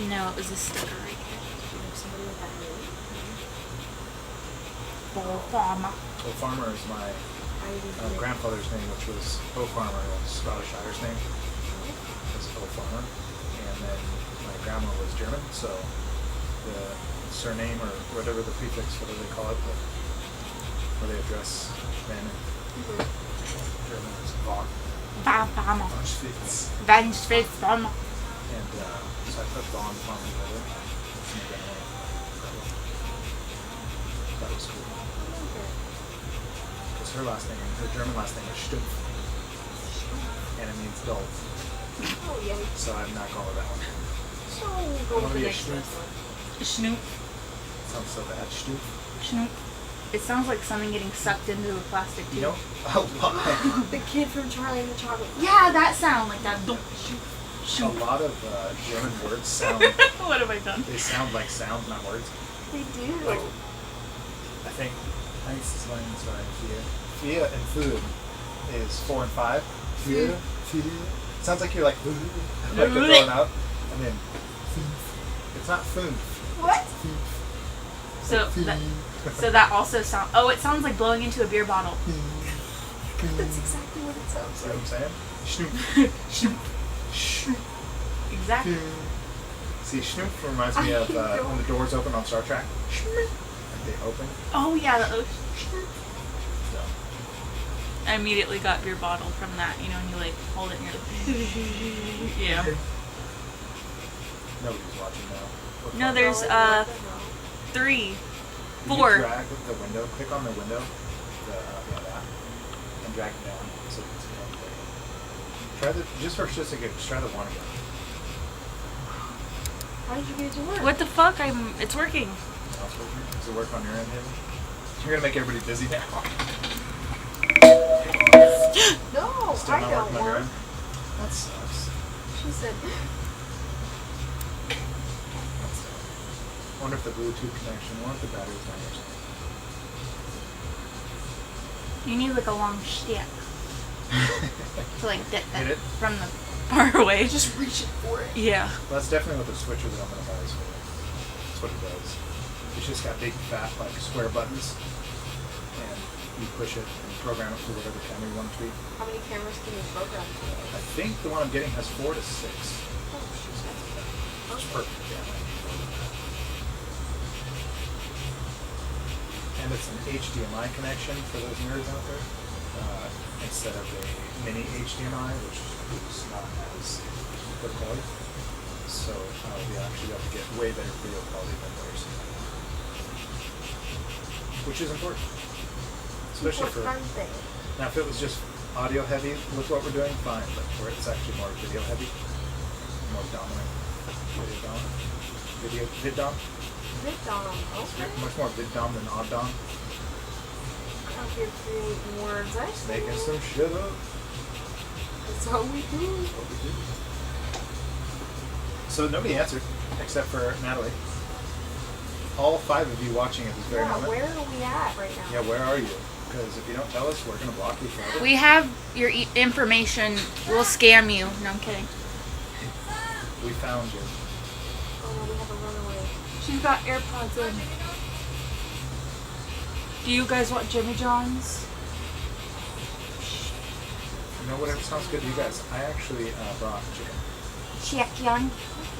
No, it was a sticker right here. You know somebody with that name? Von Vama. Old Farmer is my I didn't grandfather's name, which was Old Farmer, was Scottish Irish name. Was Old Farmer. And then my grandma was German, so the surname or whatever the prefix, whatever they call it, where they address men in German is Von. Von Vama. Von Schwitz. Von Schwitz Vama. And so I put Von Farmer together. That was cool. Because her last name, her German last name is Stumpf. And it means dull. Oh, yeah. So I'm not going with that one. So we'll go with Wanna the be a next schnoop? one. Snoop. Sounds so bad. Stumpf. Snoop. It sounds like something getting sucked into a plastic tube. You know? Oh, why? The kid from Charlie and the Chocolate. Yeah, that sound like that. Don't shoot. A Shoot. lot of German words sound, What have I done? they sound like sounds, not words. They do. Like, I think this is line, sorry, Fia and food is 4 and 5. Fia. It sounds like you're like you're throwing up. And then, it's not food. What? So that also sounds. Oh, it sounds like blowing into a beer bottle. That's exactly what it sounds See what like. I'm saying? Schnoop. Schnoop. Exactly. See, Schnoop reminds me of when the doors open on Star Trek. Like they open. Oh yeah. So, I immediately got beer bottle from that. You know, and you like hold it and you're like, yeah. nobody's watching now. No, there's 3, Did you 4. drag the window, click on the window, that, and drag it down so you can see it. Try the, just a good, just try the one again. How did you get it to work? What the fuck? It's working. Now it's working. Does it work on your end, Haley? You're gonna make everybody busy now. No, Still I not don't working on your work. end? That sucks. She said, I wonder if the Bluetooth connection, I wonder if the battery's not yours. You need like a long stick to like get that Hit it? from the far away. just reach it for it. Yeah. Well, that's definitely what the switcher that I'm going to buy is for. That's what it does. It's just got big, fat, like square buttons, and you push it and program it for whatever camera you want it to be. How many cameras can you program to? I think the one I'm getting has 4 to 6. Oh, shoot, that's good. That's perfect, yeah. And it's an HDMI connection for those nerds out there, instead of a mini HDMI, which is not as good quality. So we actually able to get way better video quality than theirs, which is important, especially for. Importante. Now, if it was just audio heavy with what we're doing, fine, but where it's actually more video heavy, more dominant, vid dom. VidDom, okay. Much more vid dom than odd dom. Out here creating words. I see. Making some shit up. That's how we do. What we do. So nobody answered except for Natalie. All 5 of you watching at this very Yeah, moment. where are we at right now? Yeah, where are you? Because if you don't tell us, we're gonna block you forever. We have your information. We'll scam you. No, I'm kidding. We found you. Oh no, we have a runaway. She's got AirPods in. Do you guys want Jimmy John's? You know, whatever sounds good to you guys. I actually brought chicken. Chicken.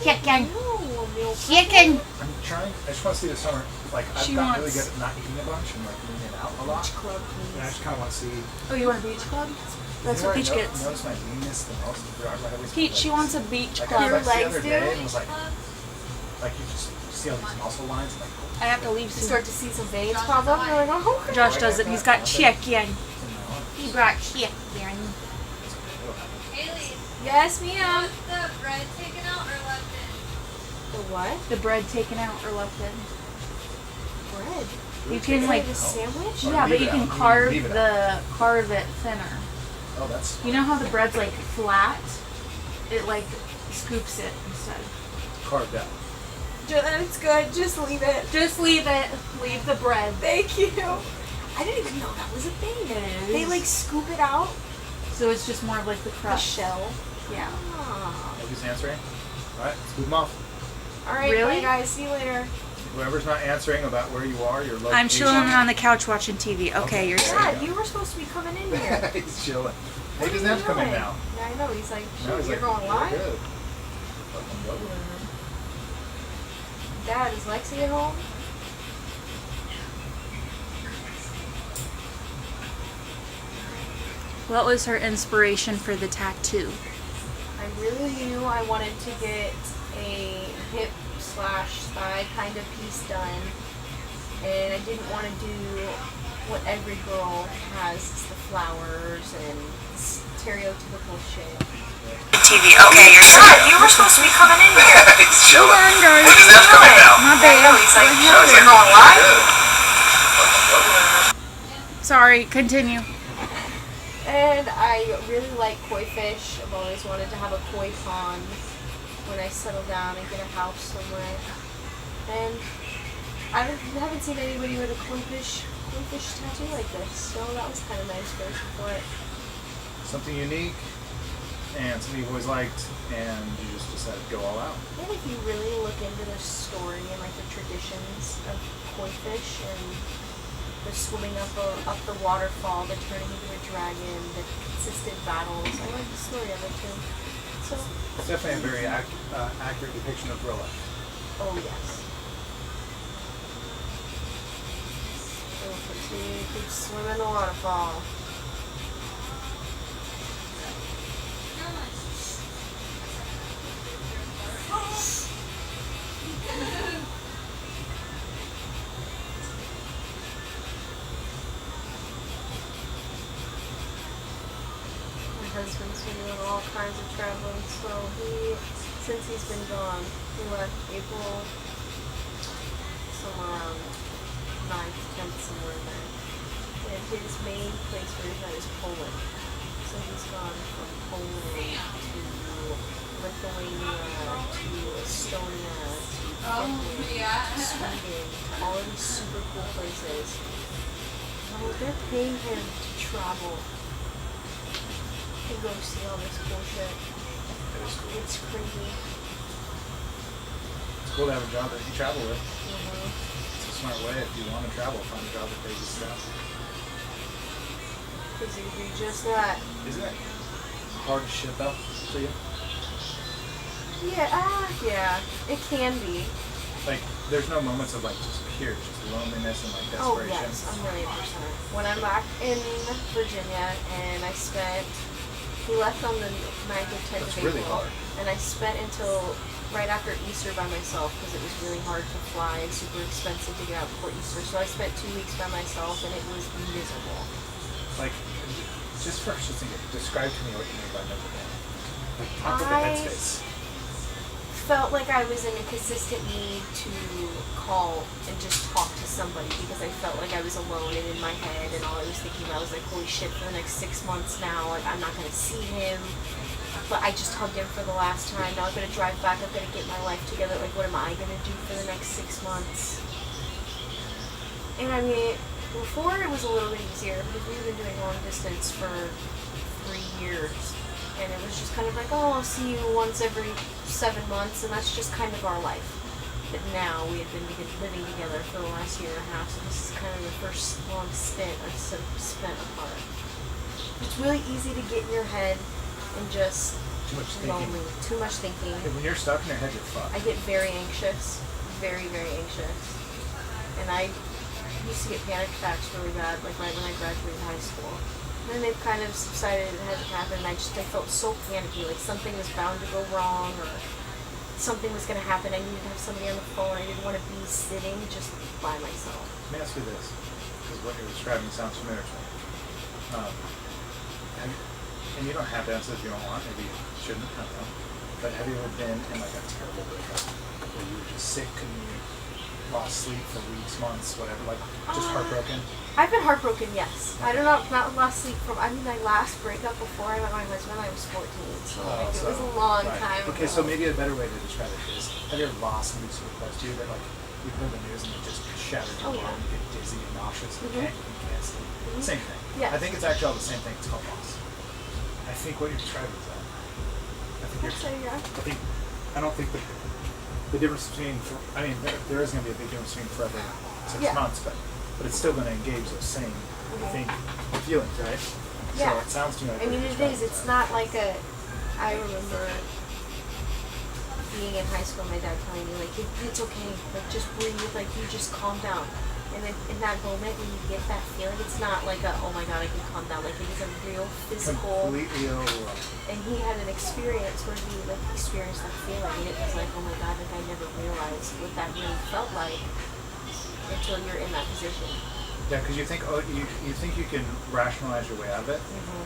Chicken. No, milk. Chicken. I'm trying. I just want to see this summer. Like I've She gotten really wants- good at not eating a bunch and like eating it out a lot. Beach club, And I please. just kind of want to see. Oh, you want a beach club? That's You know what Peach where I gets. Notice my leanness the most. Peach, she wants a beach Like club. I flexed the legs other do? day and was like you just see all these muscle lines and like. I have to leave You soon. start to see some veins pop up, and you're like, oh, okay. Josh does it. He's got chicken. In my He arms. brought chicken. Haley, Yes, ma'am. was the bread taken out or left in? The what? The bread taken out or left in. Bread. You can Is like, it a sandwich? Or yeah, but leave you it can out. carve Leave it out. carve it thinner. Oh, that's. You know how the bread's like flat? It like scoops it instead. Carved out. It's good. Just leave it. Just leave it. Leave the bread. Thank you. I didn't even know that was a thing. It They is. like scoop it out. So it's just more of like the The crust. shell. Yeah. Ah. Nobody's answering. All right, let's move them off. All right, Really? bye guys. See you later. Whoever's not answering about where you are, your location. I'm chilling on the couch watching TV. Okay, you're safe. Dad, you were supposed to be coming in here. He's chilling. What He doesn't are have you to come in doing? now. Yeah, I know. He's like, Now "Shit, he's you're like, going we're live? good. Fucking go there. Dad, is Lexi at home? What was her inspiration for the tattoo? I really knew I wanted to get a hip slash thigh kind of piece done. And I didn't want to do what every girl has, is the flowers and stereotypical shit. TV. Okay, you're Dad, you were supposed to be coming in here. He's chilling. Hold on, darling. He doesn't have to come in now. My I bad. know, he's like, What "Shit, you're happened? going live?" Sorry, continue. And I really like koi fish. I've always wanted to have a koi pond when I settle down and get a house somewhere. And I haven't seen anybody with a koi fish tattoo like this, so that was kind of my inspiration for it. Something unique and something you've always liked, and you just decided to go all out. And if you really look into the story and like the traditions of koi fish and the swimming up the waterfall, the turning into a dragon, the consistent battles, I like the story of it too. So, It's definitely a very accurate depiction of real life. oh yes. We'll continue to keep swimming the waterfall. My husband's been doing all kinds of traveling, so since he's been gone, he left April somewhere around 9th, 10th, somewhere in there. And his main place where he's at is Poland. So he's gone from Poland to Lithuania to Estonia to Finland, Sweden, to all of these super cool places. Oh, they're paying him to travel and go see all this cool shit. It is cool. It's crazy. It's cool to have a job that you travel with. Mm-hmm. It's a smart way if you want to travel, find a job that pays you stuff. Because you do just that. Isn't it hard as shit though for you? Yeah, it can be. Like, there's no moments of like just pure just loneliness and like Oh desperation. yes, a million percent. When I'm back in Virginia and he left on the 9th or 10th That's of really April, hard. and I spent until right after Easter by myself because it was really hard to fly and super expensive to get out before Easter. So I spent 2 weeks by myself and it was miserable. Like, just for just to describe to me what you mean by miserable. Like, talk with the I headspace. felt like I was in a consistent need to call and just talk to somebody because I felt like I was alone and in my head and all I was thinking about was like, holy shit, for the next 6 months now, like I'm not gonna see him. But I just hugged him for the last time. Now I'm gonna drive back, I'm gonna get my life together. Like what am I gonna do for the next 6 months? And I mean, before it was a little bit easier because we've been doing long distance for 3 years. And it was just kind of like, oh, I'll see you once every 7 months, and that's just kind of our life. But now we have been living together for the last year and a half, so this is kind of the first long stint I've spent apart. It's really easy to get in your head and just Too much thinking. lonely, too much thinking. Hey, when you're stuck in your head, you're fucked. I get very anxious, very, very anxious. And I used to get panic attacks really bad, like right when I graduated high school. And then they've kind of subsided, it hasn't happened, and I felt so panicky, like something was bound to go wrong, or something was going to happen, I needed to have somebody on the phone, I didn't want to be sitting just by myself. Let me ask you this, because what you're describing sounds familiar to me. And you don't have to answer if you don't want, maybe you shouldn't, I don't know. But have you ever been in like a terrible breakup where you were just sick and you lost sleep for weeks, months, whatever, like just heartbroken? I've been heartbroken, yes. I don't know, not lost sleep from, I mean, my last breakup before I met my husband, I was 14, so like, it was a long right. time Okay, ago. so maybe a better way to describe it is, have you ever lost somebody super close to you that like, you heard the news and it just shattered your Oh, world, yeah. you get dizzy and nauseous and Mhm. you can't sleep. Mhm. Same thing. Yeah. I think it's actually all the same thing, it's called loss. I think what you're describing is that. I think So, yeah. I don't think the difference between, I mean, there is going to be a big difference between forever and 6 Yeah. months, but it's still going to engage those same, I think, feelings, right? Yeah. So it sounds to me like I what mean, you're it describing is. It's that. not like a. I remember being in high school, my dad telling me like, it's okay, like just breathe, like you just calm down. And in that moment, when you get that feeling, it's not like a, oh my god, I can calm down. Like it is a real physical. Completely overwhelmed. And he had an experience where he like experienced that feeling, and it was like, oh my god, like I never realized what that really felt like until you're in that position. Yeah, because you think, you think you can rationalize your way out of it. Mm-hmm.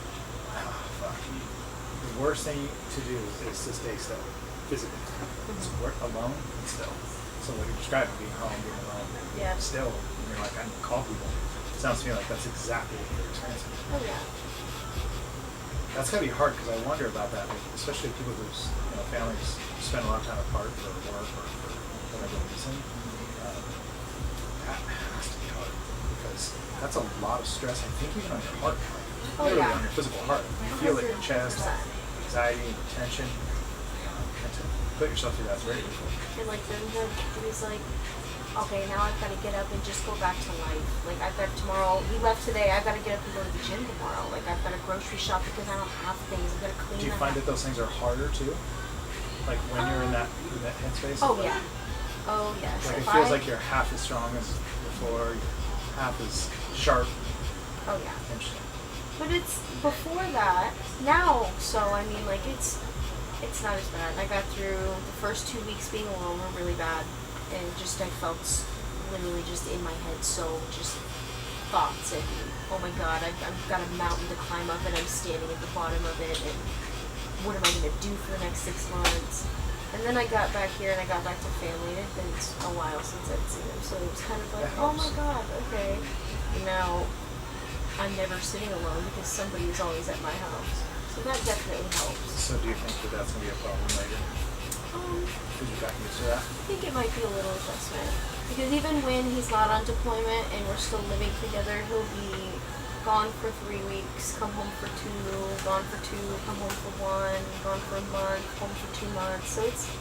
Oh, fuck. The worst thing to do is to stay still, physically. So work alone and still. So what you're describing, being home, being alone, Yeah. still, and you're like, I need to call people. It sounds to me like that's exactly what you're experiencing. Oh yeah. That's gotta be hard because I wonder about that, like, especially people whose families spend a lot of time apart for work or for whatever reason. That has to be hard because that's a lot of stress. I think even on your heart, Oh, literally yeah. on your physical heart. You feel it in your chest, 100%. anxiety and tension. And to put yourself through that's very difficult. And like then he was like, okay, now I've got to get up and just go back to life. Like I've got tomorrow. He left today. I've got to get up and go to the gym tomorrow. Like I've got to grocery shop because I don't have things. I've got to clean. Do you the find house. that those things are harder too? Like when you're in that headspace? Oh yeah. Oh yes. Like it If feels I- like you're half as strong as before, you're half as sharp. Oh yeah. Interesting. But it's before that now. So I mean, like it's not as bad. I got through the first 2 weeks being alone were really bad, and just I felt literally just in my head so just thoughts and oh my god, I've got a mountain to climb up and I'm standing at the bottom of it and what am I gonna do for the next 6 months? And then I got back here and I got back to family and it had been a while since I'd seen them, so it was kind of like, That oh my helps. god, okay. And now I'm never sitting alone because somebody is always at my house. So that definitely helps. So do you think that that's going to be a problem later? Because you've gotten used to that? I think it might be a little adjustment. Because even when he's not on deployment and we're still living together, he'll be gone for 3 weeks, come home for 2, gone for 2, come home for 1, gone for a month, home for 2 months. So it's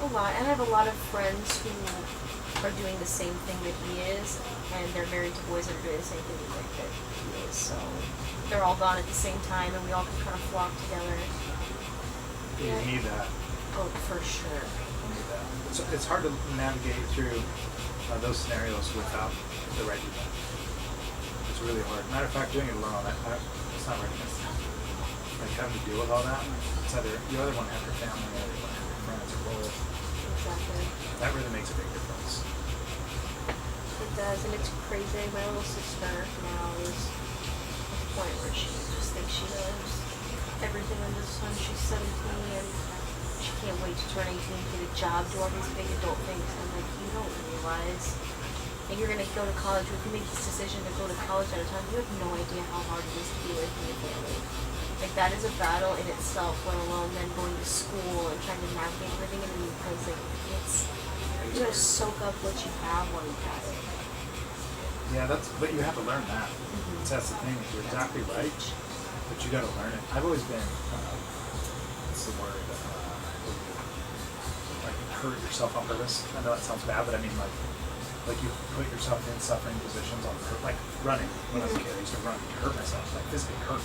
a lot. And I have a lot of friends who are doing the same thing that he is, and they're married to boys that are doing the same thing that he is. So they're all gone at the same time, and we all can kind of flock together. You need that. Oh, for sure. You need that. It's hard to navigate through those scenarios without the right people. It's really hard. Matter of fact, doing it alone, it's not recommended. Like having to deal with all that, it's either you either want to have your family or you want to have your friends or both. Exactly. That really makes a big difference. It does, and it's crazy. My little sister now is at the point where she just thinks she knows everything under the sun. She's 17 and she can't wait to turn 18 and get a job, do all these big adult things. I'm like, you don't realize. And you're going to go to college, or if you make this decision to go to college at a time, you have no idea how hard it is to be away from your family. Like, that is a battle in itself, let alone then going to school and trying to navigate living in a new place. Like, you gotta soak up what you have while you have it. Yeah, but you have to learn that. That's the thing. You're exactly right, but you got to learn it. I've always been, what's the word? Like hurt yourself on purpose. I know that sounds bad, but I mean like you put yourself in suffering positions on purpose. Like running. When I was a kid, I used to run to hurt myself, like physically hurt.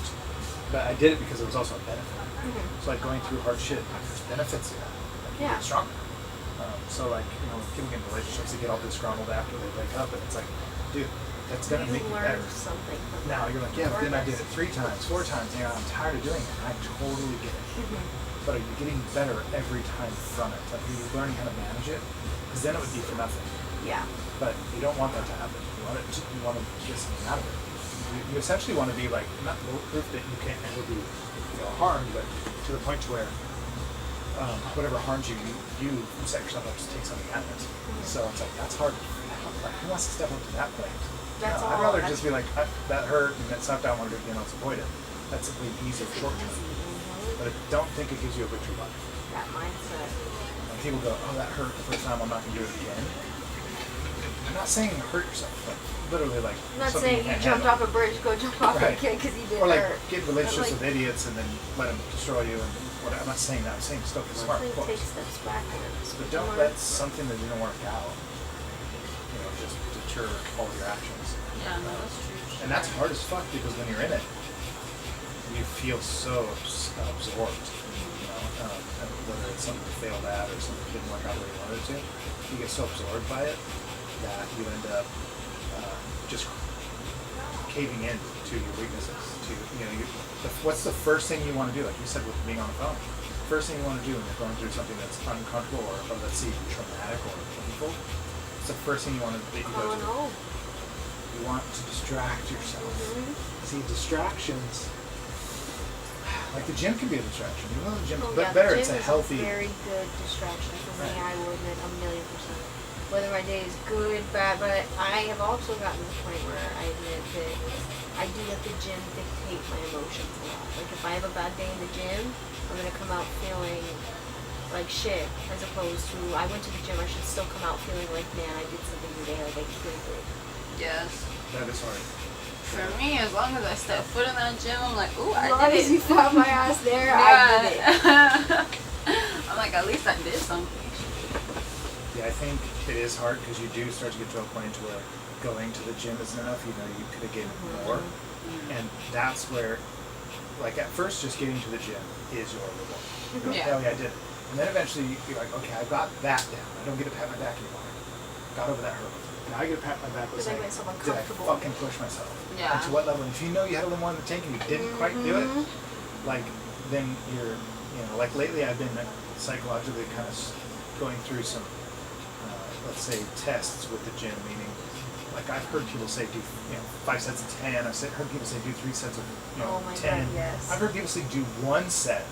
But I did it because it was also a benefit. So like going through hard shit, like there's benefits to that. Like you get stronger. So like, you know, people get in relationships, they get all disgruntled after they break up, and it's like, dude, that's gonna make you better. Something from Now you're like, yeah, but then I did it 3 times, 4 times, you know, I'm tired of doing it. I totally get it. But are you getting better every time from it? Like, are you learning how to manage it? Because then it would be for nothing. Yeah. But you don't want that to happen. You want to get something out of it. You essentially want to be like, not bulletproof that you can't ever be, you know, harmed, but to the point to where whatever harms you, you set yourself up to take something out of it. So it's like, that's hard. Like, who wants to step up to that point? That's all. I'd rather just be like, that hurt and that sucked, I want to do it again, let's avoid it. That's a easier short term. But I don't think it gives you a victory lap. That mindset. When people go, oh, that hurt the first time, I'm not going to do it again. I'm not saying hurt yourself, like literally like. I'm not saying you jumped off a bridge, go jump off right. again because you did Or like hurt. get in relationships like, with idiots and then let them destroy you and whatever. I'm not saying that. I'm saying still be smart, of take course. steps back and But don't let something that didn't work out, you know, just deter all your actions. Yeah, no, that's true. And that's hard as fuck because when you're in it, you feel so absorbed. You know, and whether it's something you failed at or something that didn't work out the way you wanted it to, you get so absorbed by it that you end up just caving in to your weaknesses. To what's the first thing you want to do? Like you said with being on the phone, first thing you want to do when you're going through something that's uncomfortable or let's say traumatic or painful, it's the first thing you want to that you go to. no. You want to distract yourself. See, distractions. Like the gym can be a distraction. You know, the gym, but better it's a healthy. Very good distraction for me. I will admit 1,000,000%. Whether my day is good, bad, but I have also gotten to the point where I admit that I do let the gym dictate my emotions a lot. Like if I have a bad day in the gym, I'm gonna come out feeling like shit, as opposed to I went to the gym, I should still come out feeling like, man, I did something today, like I killed it. Yes. That is hard. For me, as long as I step foot in that gym, I'm like, ooh, As I long did as it. you found my ass there, I did it. I'm like, at least I did something. Yeah, I think it is hard because you do start to get to a point where going to the gym isn't enough. You know, you could have given more, and that's where, like at first, just getting to the gym is your reward. You're like, hell yeah, I did it. And then eventually you're like, okay, I got that down. I don't get to pat my back anymore. Got over that hurdle. Now I get to pat my back with Because I saying, made myself did I uncomfortable. fucking push myself? Yeah. And to what level? And if you know you had a little more in the tank and you didn't quite do it, like then you're, you know, like lately I've been psychologically kind of going through some, let's say, tests with the gym, meaning like I've heard people say do 5 sets of 10. I've heard people say do 3 sets of 10. Oh my God, yes. I've heard people say do 1 set,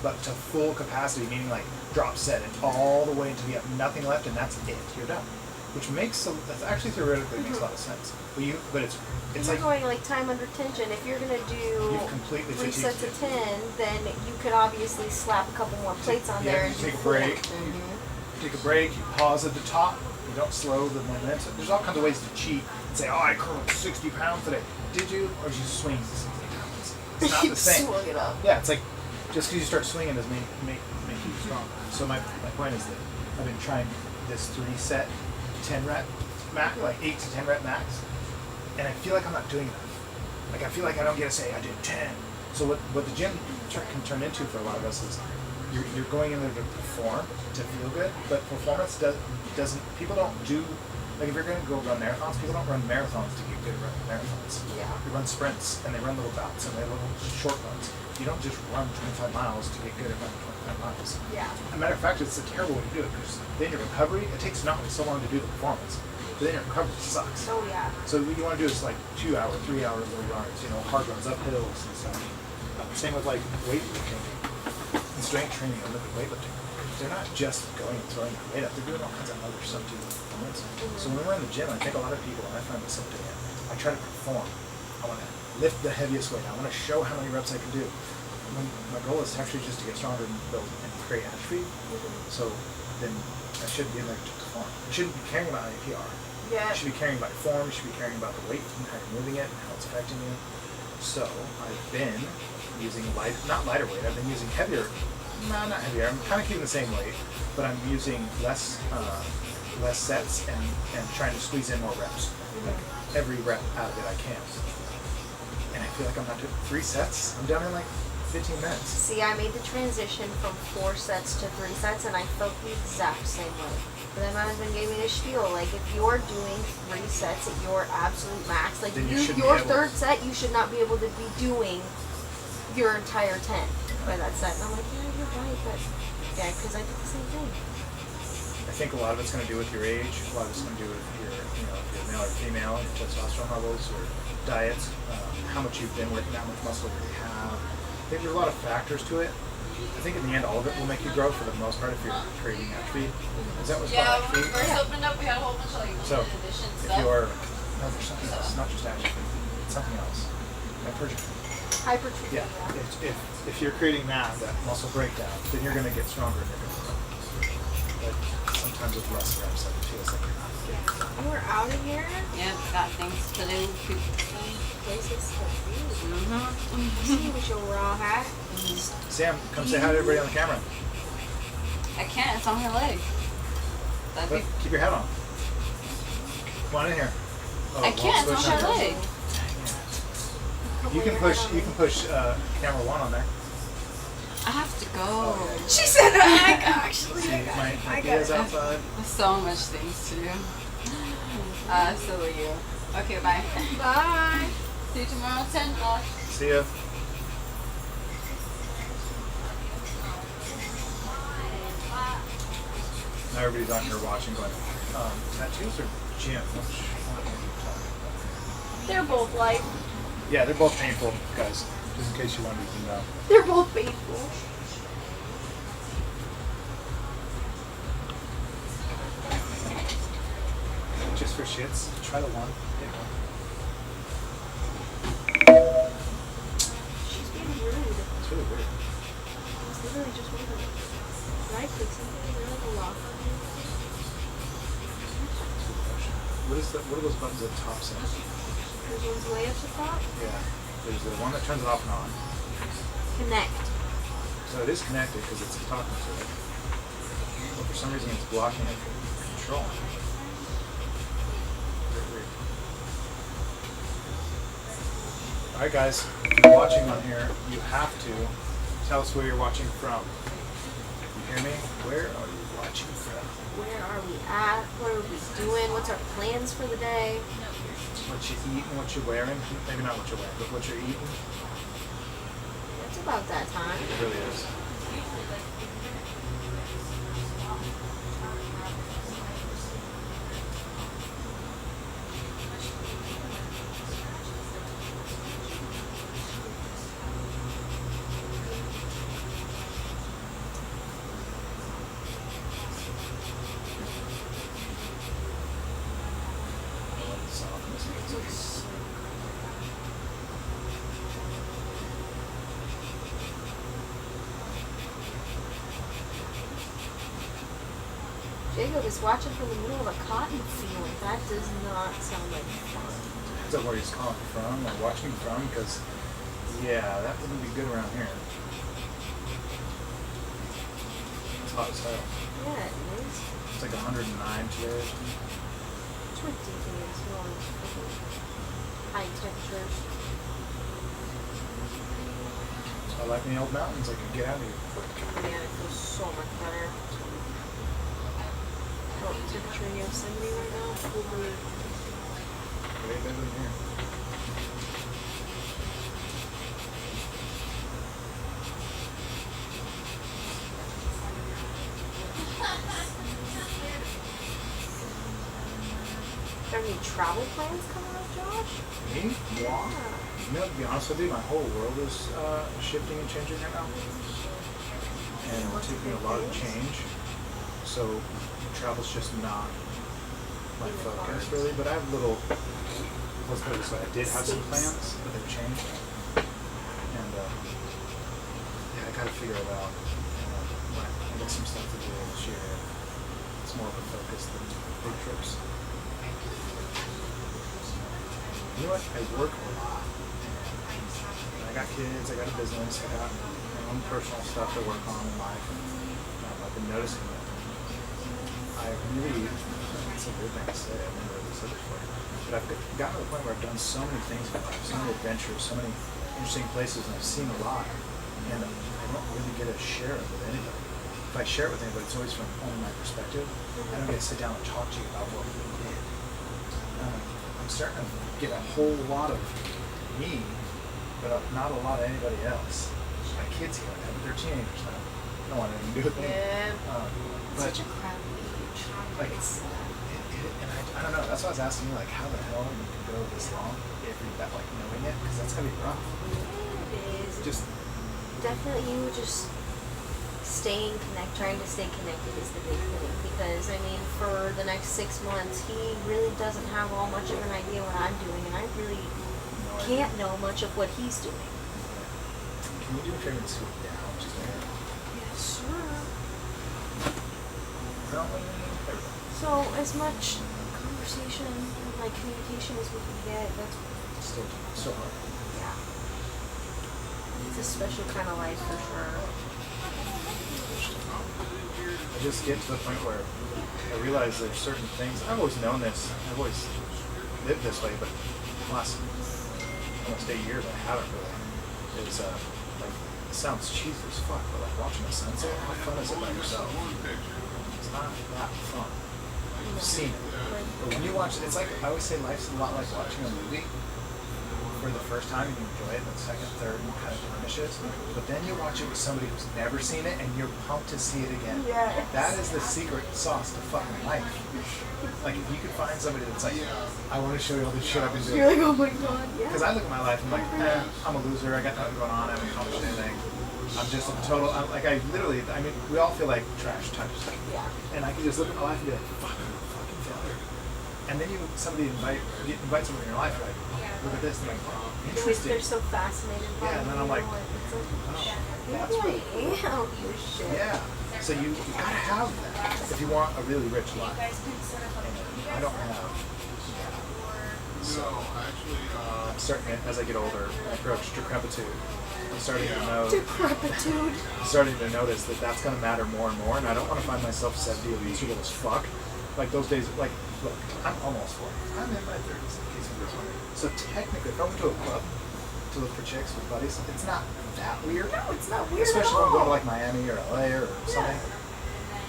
but to full capacity, meaning like drop set it all the way until you have nothing left and that's it. You're done. which makes that's actually theoretically makes a lot of sense. But it's You're like going like time under tension. If you're gonna do you've completely 3 fatigued sets of it. 10, then you could obviously slap a couple more plates on there and you take do a 4. break. Take a break. You pause at the top. You don't slow the momentum. There's all kinds of ways to cheat and say, "Oh, I curled 60 pounds today." Did you, or did you swing 60 pounds? It's not the same. Swung it up. Yeah, it's like just because you start swinging doesn't make you stronger. So my point is that I've been trying this 3-set 10 rep max, like 8 to 10 rep max, and I feel like I'm not doing enough. Like I feel like I don't get to say I did 10. So what the gym can turn into for a lot of us is you're going in there to perform, to feel good, but performance doesn't. People don't do. Like if you're going to go run marathons, people don't run marathons to get good at running marathons. Yeah. They run sprints and they run little bouts and they have little short runs. You don't just run 25 miles to get good at running 25 miles. Yeah. As a matter of fact, it's a terrible way to do it because then your recovery, it takes not so long to do the performance, but then your recovery sucks. Oh yeah. So what you want to do is like 2 hour, 3 hour little runs, hard runs up hills and stuff. Same with like weightlifting and strength training and weightlifting. They're not just going and throwing their weight up, they're doing all kinds of other stuff too. So when we're in the gym, I think a lot of people, and I find myself doing it, I try to perform. I want to lift the heaviest weight. I want to show how many reps I can do. My goal is actually just to get stronger and build and create atrophy. So then I shouldn't be in there to perform. I shouldn't be caring about IPR. Yeah. You should be caring about your form. You should be caring about the weight and how you're moving it and how it's affecting you. So I've been using not lighter weight. I've been using heavier. No, not heavier. I'm kind of keeping the same weight, but I'm using less sets and trying to squeeze in more reps. Like every rep out of it I can. And I feel like I'm not doing 3 sets. I'm done in like 15 minutes. See, I made the transition from 4 sets to 3 sets, and I felt the exact same way. But then my husband gave me the spiel, like if you're doing 3 sets at your absolute max, like Then you shouldn't your be able- third set, you should not be able to be doing your entire 10 by that set. And I'm like, yeah, you're right, but yeah, because I did the same thing. I think a lot of it's going to do with your age. A lot of it's going to do with your, if you're male or female, your testosterone levels, or diets, how much you've been working, how much muscle you have. I think there's a lot of factors to it. I think in the end, all of it will make you grow for the most part if you're creating atrophy. Is that what's Yeah, called when we atrophy? first opened up, we had a whole bunch of like So, limited edition if stuff. you're, no, there's something else, not just atrophy, it's something else. Hypertrophy. Hypertrophy. Yeah, if you're creating that muscle breakdown, then you're going to get stronger and you're going to grow. But sometimes with less reps, it feels like you're not getting And we're out of here. Yeah, got things to do. Places to be. Mm-hmm. See with your raw hat. Sam, come say hi to everybody on the camera. I can't. It's on her leg. That'd But be. keep your hat on. Come on in here. Oh, I can't. won't It's switch on her on. leg. You can push camera 1 on there. I have to go. She said, I actually. See, my Dia's outside. There's so much things to do. So will you. Okay, bye. Bye. See you tomorrow, 10 o'clock. See ya. Now everybody's on here watching going, tattoos or gym? Which one are you talking about? They're both life. Yeah, they're both painful, guys. Just in case you wanted to know. They're both painful. Just for shits, try the one. Get one. She's being rude. It's really weird. It's literally just rude. Did I click something? Is there like a lock on it? What are those buttons at the top say? There's one's way up the top. Yeah. There's the one that turns it off and on. Connect. So it is connected because it's talking to it. But for some reason it's blocking it from controlling. Very weird. Alright guys, if you're watching on here, you have to tell us where you're watching from. You hear me? Where are you watching from? Where are we at? What are we doing? What's our plans for the day? What you eating, what you're wearing. Maybe not what you're wearing, but what you're eating. It's about that time. It really is. Jacob is watching from the middle of a cotton field. That does not sound like fun. Depends on where he's calling from or watching from, because, yeah, that wouldn't be good around here. It's hot as hell. Yeah, it is. It's like 109 today or something. It's ridiculous. No, high temperatures. So I like the old mountains. I can get out of here. Man, it feels so much better. What temperature in Yosemite right now? Over. Way better than here. Are there any travel plans coming up, Josh? Me? Yeah. You know, to be honest with you, my whole world is shifting and changing right now. And I'm taking a lot of change. So travel's just not my focus really, but I have little, let's put it this way, I did have some plans, but they've changed. And yeah, I gotta figure it out. I got some stuff to do this year. It's more of a focus than big trips. You know what? I work a lot. I got kids, I got a business, I got my own personal stuff to work on in life. And I've been noticing that I really, it's a weird thing to say, I've never really said it before, but I've gotten to the point where I've done so many things in my life, so many adventures, so many interesting places, and I've seen a lot, and I don't really get to share it with anybody. If I share it with anybody, it's always from only my perspective. I don't get to sit down and talk to you about what we did. I'm starting to get a whole lot of me, but not a lot of anybody else. My kids here, they're teenagers now. I don't want anything to do with me. Yeah. But Such a crowded age. like, and I don't know. That's why I was asking you, like, how the hell you can go this long if you're that, like, knowing it, because that's gonna be rough. It is. Just Definitely, you just trying to stay connected is the big thing. Because, I mean, for the next 6 months, he really doesn't have all much of an idea what I'm doing, and I really can't know much of what he's doing. Can you do a favor and swoop down just there? Yeah, sure. So, as much conversation and, like, communication as we can get, that's Still so hard. yeah. It's a special kind of life for sure. I just get to the point where I realize there's certain things. I've always known this. I've always lived this way, but the last almost 8 years I haven't really. It's like, it sounds cheesy as fuck, but like watching a sunset, how fun is it by yourself? It's not that fun. You've seen it. But when you watch it, it's like, I always say life's a lot like watching a movie. For the first time and you enjoy it, and the second, third, and kind of diminishes. But then you watch it with somebody who's never seen it and you're pumped to see it again. Yes. That is the secret sauce to fucking life. Like, if you could find somebody that's like, I want to show you all this shit I've been doing. You're like, oh my god, yeah. Because I look at my life and I'm like, I'm a loser, I got nothing going on, I haven't accomplished anything. I'm just a total, I mean, we all feel like trash types. Yeah. And I can just look at my life and be like, fuck, I'm a fucking failure. And then somebody invite someone in your life, you're like, look at this, and like, interesting. They're so fascinated by Yeah, and then I'm like, it's like, oh, maybe that's really cool. I am you shit. Yeah. So you gotta have that if you want a really rich life. And I don't have. So I'm starting to, as I get older, I approach decrepitude. I'm starting to know. Decrepitude. I'm starting to notice that that's gonna matter more and more, and I don't want to find myself 70 or miserable as fuck. Like those days, like, look, I'm almost 40. I'm in my 30s in case you're wondering. So technically, if I went to a club to look for chicks with buddies, it's not that weird. No, it's not weird Especially at if I'm going to all. like Miami or LA or something.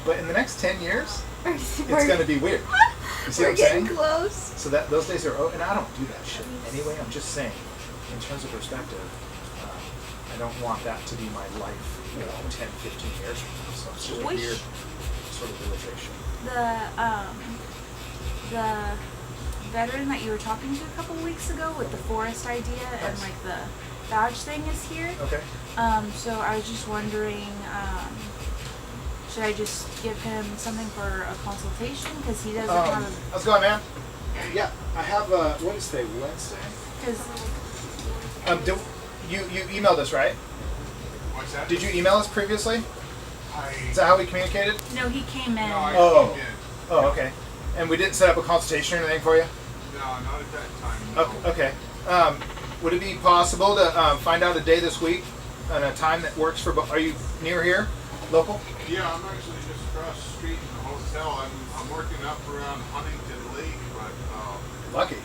But in the next 10 years, it's We're going to be weird. You see We're what I'm saying? getting close. So that those days are, and I don't do that shit anyway. I'm just saying, in terms of perspective, I don't want that to be my life, 10, 15 years from now. So it's just a weird sort of realization. The veteran that you were talking to a couple weeks ago with the forest idea and like the badge thing is here. Okay. So I was just wondering, should I just give him something for a consultation because he doesn't have. How's it going, man? Yeah. I have what is today? Wednesday. Because You emailed us, right? What's that? Did you email us previously? I, Is that how we communicated? No, he came in. no, I Oh. came in. Oh, okay. And we didn't set up a consultation or anything for you? No, not at that time. No. Okay. Would it be possible to find out a day this week and a time that works for both? Are you near here? Local? Yeah, I'm actually just across the street in the hotel. I'm working up around Huntington Lake, but Lucky.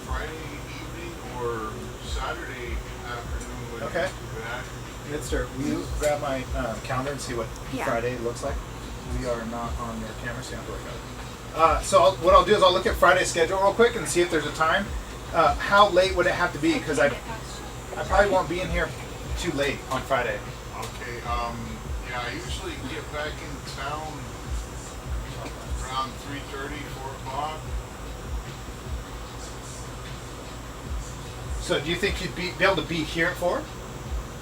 Friday evening or Saturday afternoon would Okay. be too bad. Mister, will you grab my calendar and see what Yeah. Friday looks like? We are not on your camera, so you have to look at it. So what I'll do is I'll look at Friday's schedule real quick and see if there's a time. How late would it have to be? Because I probably won't be in here too late on Friday. Okay, yeah, I usually get back in town around 3:30, 4 o'clock. So do you think you'd be able to be here at 4?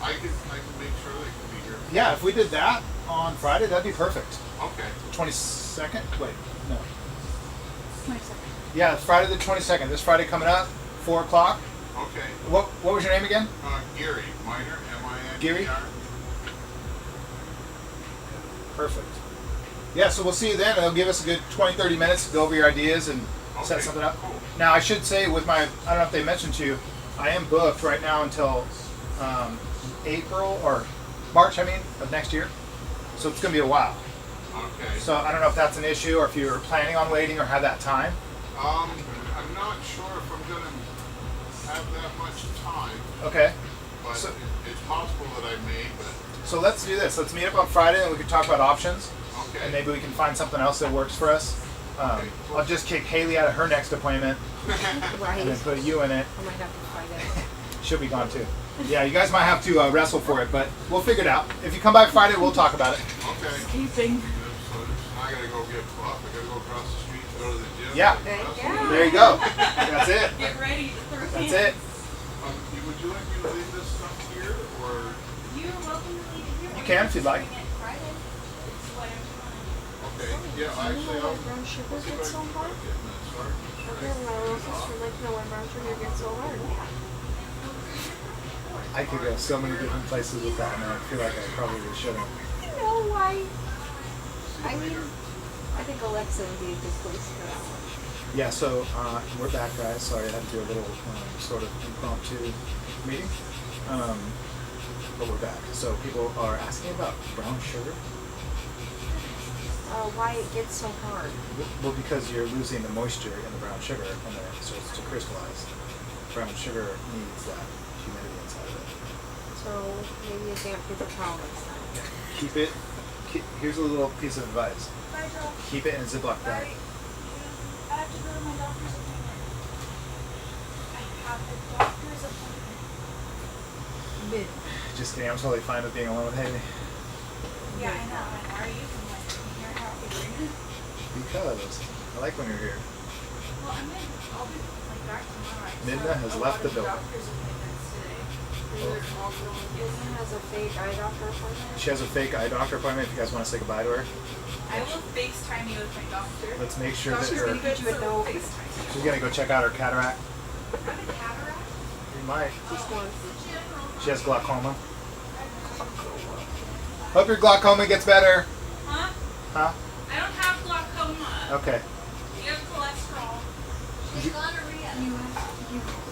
I can make sure they can be here. Yeah, if we did that on Friday, that'd be perfect. Okay. 22nd? Wait, no. Yeah, it's Friday the 22nd. This Friday coming up, 4 o'clock. Okay. What was your name again? Gary, minor, M-I-N-E-R. Gary? Perfect. Yeah, so we'll see you then. It'll give us a good 20, 30 minutes to go over your ideas and set Okay, something up. cool. Now, I should say with my, I don't know if they mentioned to you, I am booked right now until April or March, of next year. So it's going to be a while. Okay. So I don't know if that's an issue or if you're planning on waiting or have that time. I'm not sure if I'm gonna have that much time, Okay. but So- it's possible that I may, but, So let's do this. Let's meet up on Friday and we can talk about options. okay. And maybe we can find something else that works for us. Okay, cool. I'll just kick Haley out of her next appointment right. and then put you in it. I might have to find it. She'll be gone too. Yeah, you guys might have to wrestle for it, but we'll figure it out. If you come by Friday, we'll talk about it. Okay. Keeping. So I gotta go get fluff. I gotta go across the street to go to the gym. Yeah. Okay. That's Yeah. what- There you go. That's it. Get ready. That's it. Would you like me to leave this stuff here, or? You're welcome to leave it here. You can if you'd like. Okay, yeah, actually, I'll. Brown sugar see if I gets so can hard. get in that start. Okay, my little sister like to know when brown sugar gets so hard. I could go so many different places with that, and I feel like I probably shouldn't. You know why? I mean, I think Alexa would be a good place for that one. Yeah, so we're back, guys. Sorry, I had to do a little sort of impromptu meeting. But we're back. So people are asking about brown sugar. Why it gets so hard. Well, because you're losing the moisture in the brown sugar and then it starts to crystallize. Brown sugar needs that humidity inside of it. So maybe a damp paper towel next time. Keep it. Here's a little piece of advice. Bye, Joe. Keep it in a Ziploc Bye. bag. I have to go to my doctor's appointment. I have a doctor's appointment. Mid. Just kidding. I'm totally fine with being alone with Haley. Yeah, I know. And why are you from like here? How are you? Because I like when you're here. Well, I'll be like back tomorrow. I just Midna have has a left lot the of building. doctor's appointments today. Isn't has a fake eye doctor appointment? She has a fake eye doctor appointment. If you guys want to say goodbye to her, I will FaceTime you with my doctor. let's make sure that Doctor's her. gonna get you a No. FaceTime. She's gonna go check out her cataract. I have a cataract. You might. Just one. She has glaucoma. Hope your glaucoma gets better. Huh? Huh? I don't have glaucoma. Okay. You have cholesterol.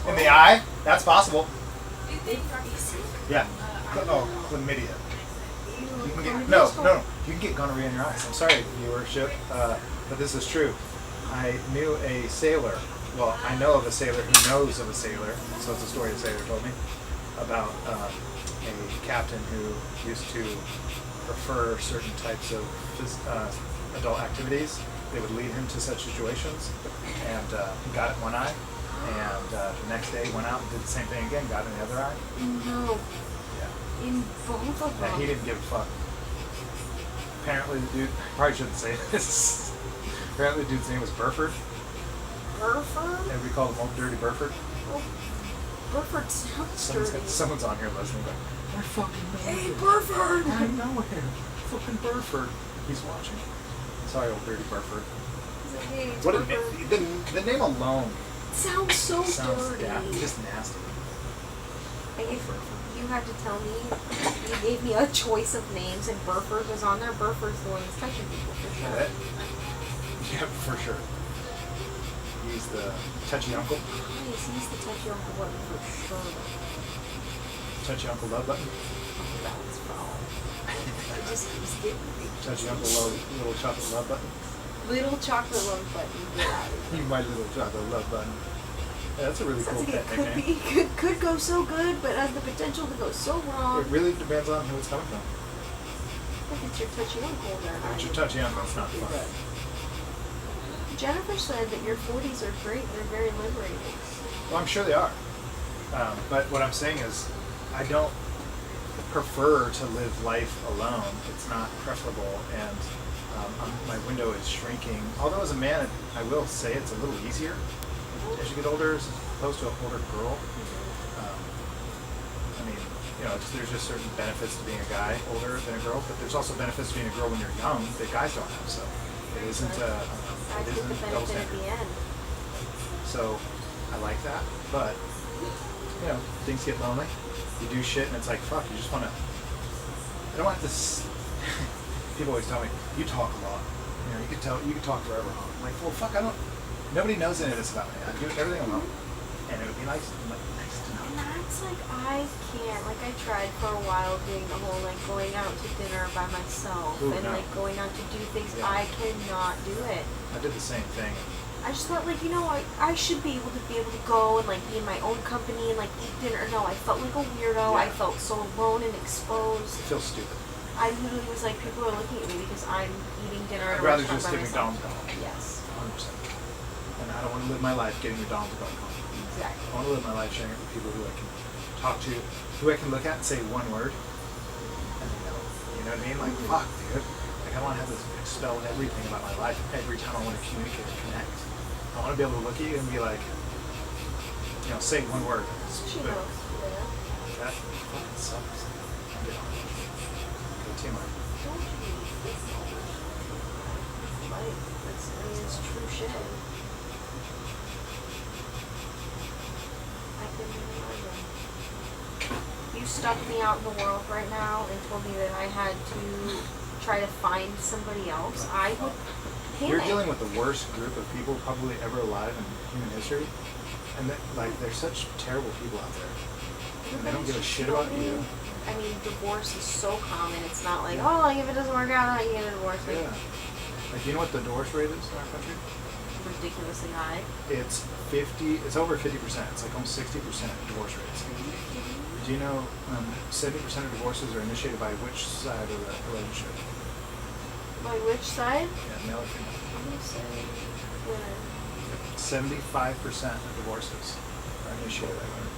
In the eye? That's possible. You think Yeah. Oh, chlamydia. You can get no. You can get gonorrhea in your eyes. I'm sorry, viewership, but this is true. I knew a sailor. Well, I know of a sailor who knows of a sailor. So it's a story a sailor told me about a captain who used to prefer certain types of adult activities. They would lead him to such situations, and he got it in one eye. And the next day went out and did the same thing again. Got it in the other eye. No. Yeah. In both of them. Yeah, he didn't give a fuck. Apparently the dude, probably shouldn't say this. Apparently the dude's name was Burford. Burford? And we call him Old Dirty Burford. Oh, Burford sounds dirty. Someone's on here listening, but I fucking know Hey, him. Burford! I know him. Fucking Burford. He's watching. Sorry, old dirty Burford. Hey, What a Burford. the name alone Sounds so sounds dirty. just nasty. Like if you had to tell me, you gave me a choice of names and Burford was on there, Burford's the one that's touching people for sure. That, yeah, for sure. He's the touchy uncle. Yes, he's the touchy uncle button for sure. Touchy uncle love button. That's wrong. It just keeps getting me. Touchy uncle little chocolate love button. Little chocolate love button. Get out of here. You my little chocolate love button. Yeah, that's a really Sounds cool like it pet could nickname. could go so good, but has the potential to go so wrong. It really depends on who it's coming from. If it's your touchy uncle, then If it's your touchy uncle, it's not fun. Jennifer said that your 40s are great. They're very liberating. Well, I'm sure they are. But what I'm saying is, I don't prefer to live life alone. It's not preferable, and my window is shrinking. Although as a man, I will say it's a little easier as you get older, as opposed to an older girl. I mean, there's just certain benefits to being a guy older than a girl, but there's also benefits to being a girl when you're young that guys don't have. So it isn't I it get the isn't double benefit at standard. the end. So I like that, but things get lonely. You do shit, and it's like fuck. You just want to. I don't want this. People always tell me you talk a lot. You could talk forever. I'm like, well, fuck. I don't. Nobody knows any of this about me. I do everything alone, and it would be nice to know. And that's like, I can't. Like, I tried for a while doing the whole, like, going out to dinner by myself. Ooh, and, no. like, going out to do things. Yeah. I cannot do it. I did the same thing. I just thought, like, I should be able to go and, like, be in my own company and, like, eat dinner. No, I felt like a weirdo. I Yeah. felt so alone and exposed. It feels stupid. I literally was like, people are looking at me because I'm eating dinner at I'd a rather restaurant just by get myself. McDonald's going. Yes, 100%. And I don't want to live my life getting McDonald's going. exactly. I want to live my life sharing it with people who I can talk to, who I can look at and say one word, and they know. You know what I mean? Like, fuck, dude. Like, I don't want to have to expel everything about my life every time I want to communicate and connect. I want to be able to look at you and be like, say one word. She But knows. Yeah. that fucking sucks. I'll get on it. Good teamwork. Don't you? Like, it's true shit. I couldn't imagine. You stuck me out in the world right now and told me that I had to try to find somebody else. I would panic. You're dealing with the worst group of people probably ever alive in human history. And they're such terrible people out there. And they don't give a shit about you. I mean, divorce is so common. It's not like, oh, if it doesn't work out, you get a divorce. Like, Yeah. Like, you know what the divorce rate is in our country? ridiculously high. It's over 50%. It's like almost 60% divorce rates. Do you know 70% of divorces are initiated by which side of the relationship? By which side? Yeah, male or female. I'm gonna say women. 75% of divorces are initiated by women.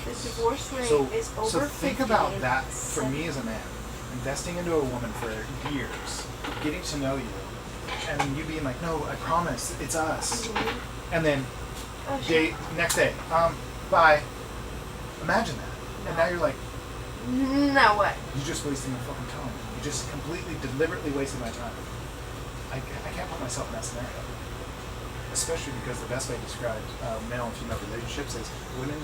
The divorce rate So, is over so 50. think about that for Seven- me as a man. Investing into a woman for years, getting to know you, and you being like, no, I promise, it's us. Mhm. And then Oh, shit. next day, bye. Imagine that. And now you're like, Now what? you're just wasting my fucking time. You just completely, deliberately wasting my time. I can't put myself in that scenario. Especially because the best way to describe male and female relationships is women,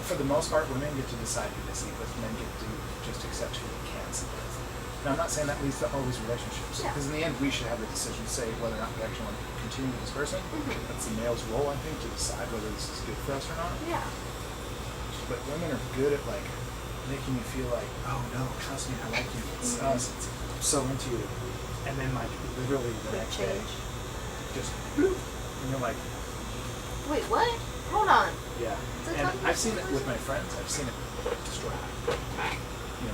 for the most part, women get to decide who they sleep with, men get to just accept who they can sleep with. Now, I'm not saying that leads to always relationships, Yeah. because in the end, we should have the decision to say whether or not we actually want to continue with this person. That's the male's role, I think, to decide whether this is good for us or not. Yeah. But women are good at like making you feel like, oh no, trust me, I like you. It's us. It's I'm so into you. And then like literally the Quick next day, change. just bloop, and you're like, Wait, what? Hold on. yeah. that And talking I've seen about it with my friends. I've seen it destroy.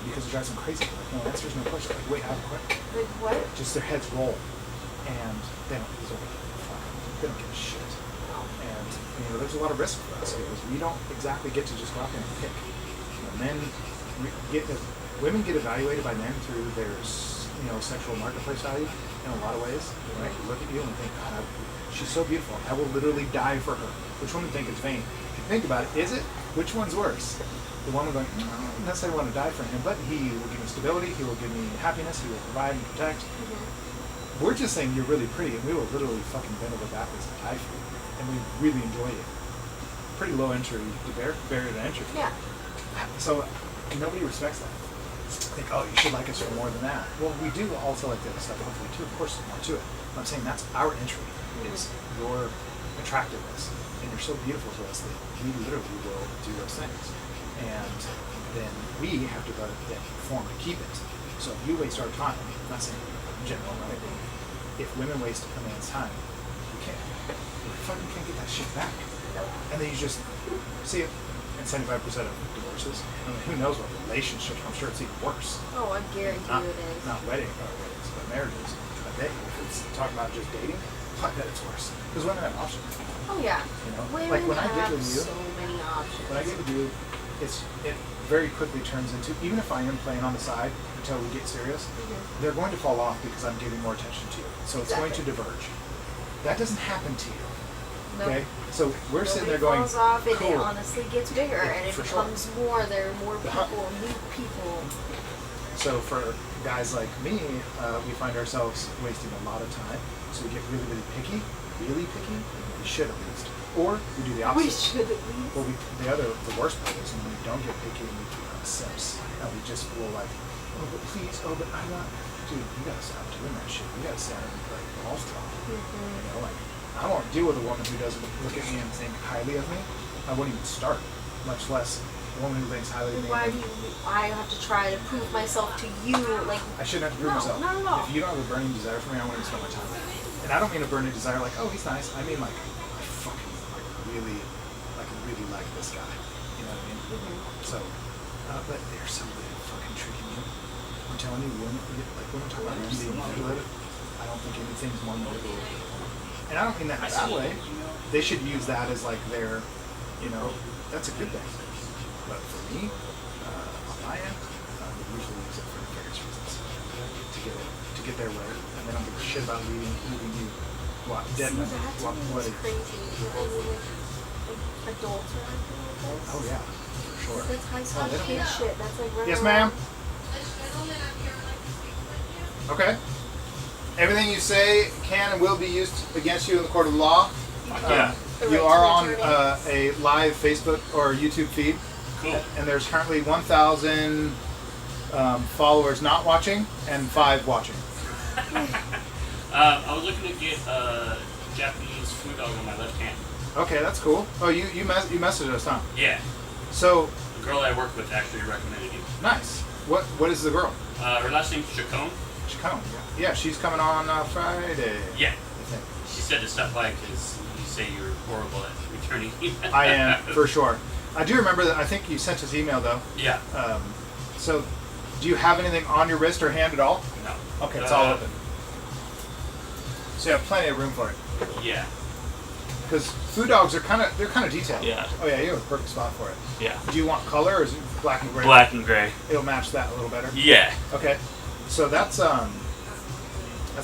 Because it drives them crazy. Like, no answers, no questions. Like, wait, I have a question. Like what? Just their heads roll, and they don't give a fuck. They don't give a shit. And there's a lot of risk for us because we don't exactly get to just go out there and pick. Women get evaluated by men through their sexual marketplace value in a lot of ways. Right? You look at you and think, God, she's so beautiful. I will literally die for her. Which women think is vain. If you think about it, is it? which one's worse? The one going, I don't necessarily want to die for him, but he will give me stability, he will give me happiness, he will provide and protect. We're just saying you're really pretty, and we will literally fucking bend over backwards and die for you. And we really enjoy it. Pretty low entry, barrier to entry. Yeah. So nobody respects that. Think, oh, you should like us for more than that. Well, we do also like the other stuff, hopefully too. Of course, there's more to it. But I'm saying that's our entry, is your attractiveness. And you're so beautiful to us that we literally will do those things. And then we have to go then perform to keep it. So if you waste our time, I'm not saying in general, right? If women waste a man's time, you can't. You fucking can't get that shit back. And then you just see it. And 75% of divorces, I mean, who knows what relationships, I'm sure it's even worse. Oh, I guarantee you it is. Not weddings, but marriages. But if it's talking about just dating, I bet it's worse. Because women have options. Oh yeah. You know? Women Like when I get have with you, so many options. when I get with you, it very quickly turns into, even if I am playing on the side until we get serious, they're going to fall off because I'm giving more attention to you. So it's going to diverge. That doesn't happen to you. Nope. Okay? So we're sitting there Nobody going, falls off, and cool. it honestly gets bigger, Yeah, and it for sure. becomes more. There are more Uh-huh. people, new people. So for guys like me, we find ourselves wasting a lot of time. So we get really, really picky. We should at least. Or we do the opposite. We should at least. Well, the worst part is when we don't get picky and we become simps. And we just will like, oh, but please, oh, but I want, dude, you gotta stop doing that shit. You gotta stand up and play balls drop. You know, like, I won't deal with a woman who doesn't look at me and think highly of me. I wouldn't even start, much less a woman who thinks highly of me. Why do I have to try to prove myself to you? Like, I shouldn't have to prove No, myself. not at all. If you don't have a burning desire for me, I won't even spend my time with you. And I don't mean a burning desire like, oh, he's nice. I mean like, I fucking really like this guy. You know what I mean? So, but they're so good at fucking tricking you. I'm telling you, when we're talking about men being manipulated, I don't think anything's more manipulative. And I don't mean that that way. They should use that as like their, you know, that's a good thing. But for me, on my end, we usually use it for nefarious reasons to get their way, and they don't give a shit about leaving you dead men. that's What? crazy. I mean, like adults or anything like this. Oh yeah, for sure. That's high school they don't- kid shit. That's like right Yes, around- ma'am. Okay. Everything you say can and will be used against you in the court of law. Yeah. You are on a live Facebook or YouTube feed. Cool. And there's currently 1,000 followers not watching and 5 watching. I was looking to get Japanese food dog on my left hand. Okay, that's cool. Oh, you messaged us, huh? Yeah. So The girl I work with actually recommended you. nice. What is the girl? Her last name's Chacon. Chacon. Yeah, she's coming on Friday. Yeah. I think. She said to stop by because you say you're horrible at returning emails. I am for sure. I do remember that. I think you sent us email though. Yeah. So, do you have anything on your wrist or hand at all? No. Okay, it's all open. So you have plenty of room for it. Yeah. Because food dogs are kind of detailed. Yeah. Oh yeah, you have a perfect spot for it. Yeah. Do you want color or is it black and gray? Black and gray. It'll match that a little better. Yeah. Okay. So that's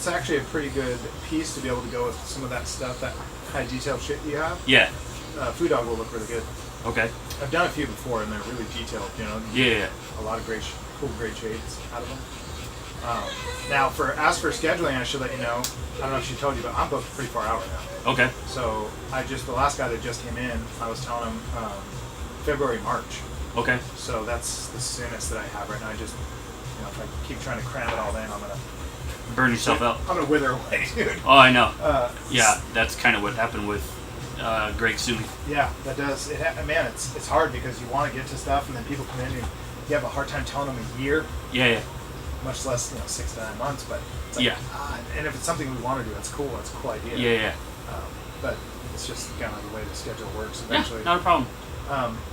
actually a pretty good piece to be able to go with some of that stuff, that high detailed shit you have. Yeah. Food dog will look really good. Okay. I've done a few before and they're really detailed. You know. Yeah. A lot of great, cool great shades out of them. Now, as for scheduling, I should let you know. I don't know if she told you, but I'm booked pretty far out right now. Okay. So the last guy that just came in, I was telling him February, March. Okay. So that's the soonest that I have right now. I just, if I keep trying to cram it all in, I'm gonna Burn yourself out. I'm gonna wither away, dude. Oh, I know. Yeah, that's kind of what happened with Greg Sumi. yeah, that does. Man, it's hard because you want to get to stuff, and then people come in and you have a hard time telling them a year, Yeah. much less 6 to 9 months. But it's like, Yeah. and if it's something we want to do, that's cool. That's a cool idea. Yeah. But it's just kind of the way the schedule works Yeah. eventually. Not a problem.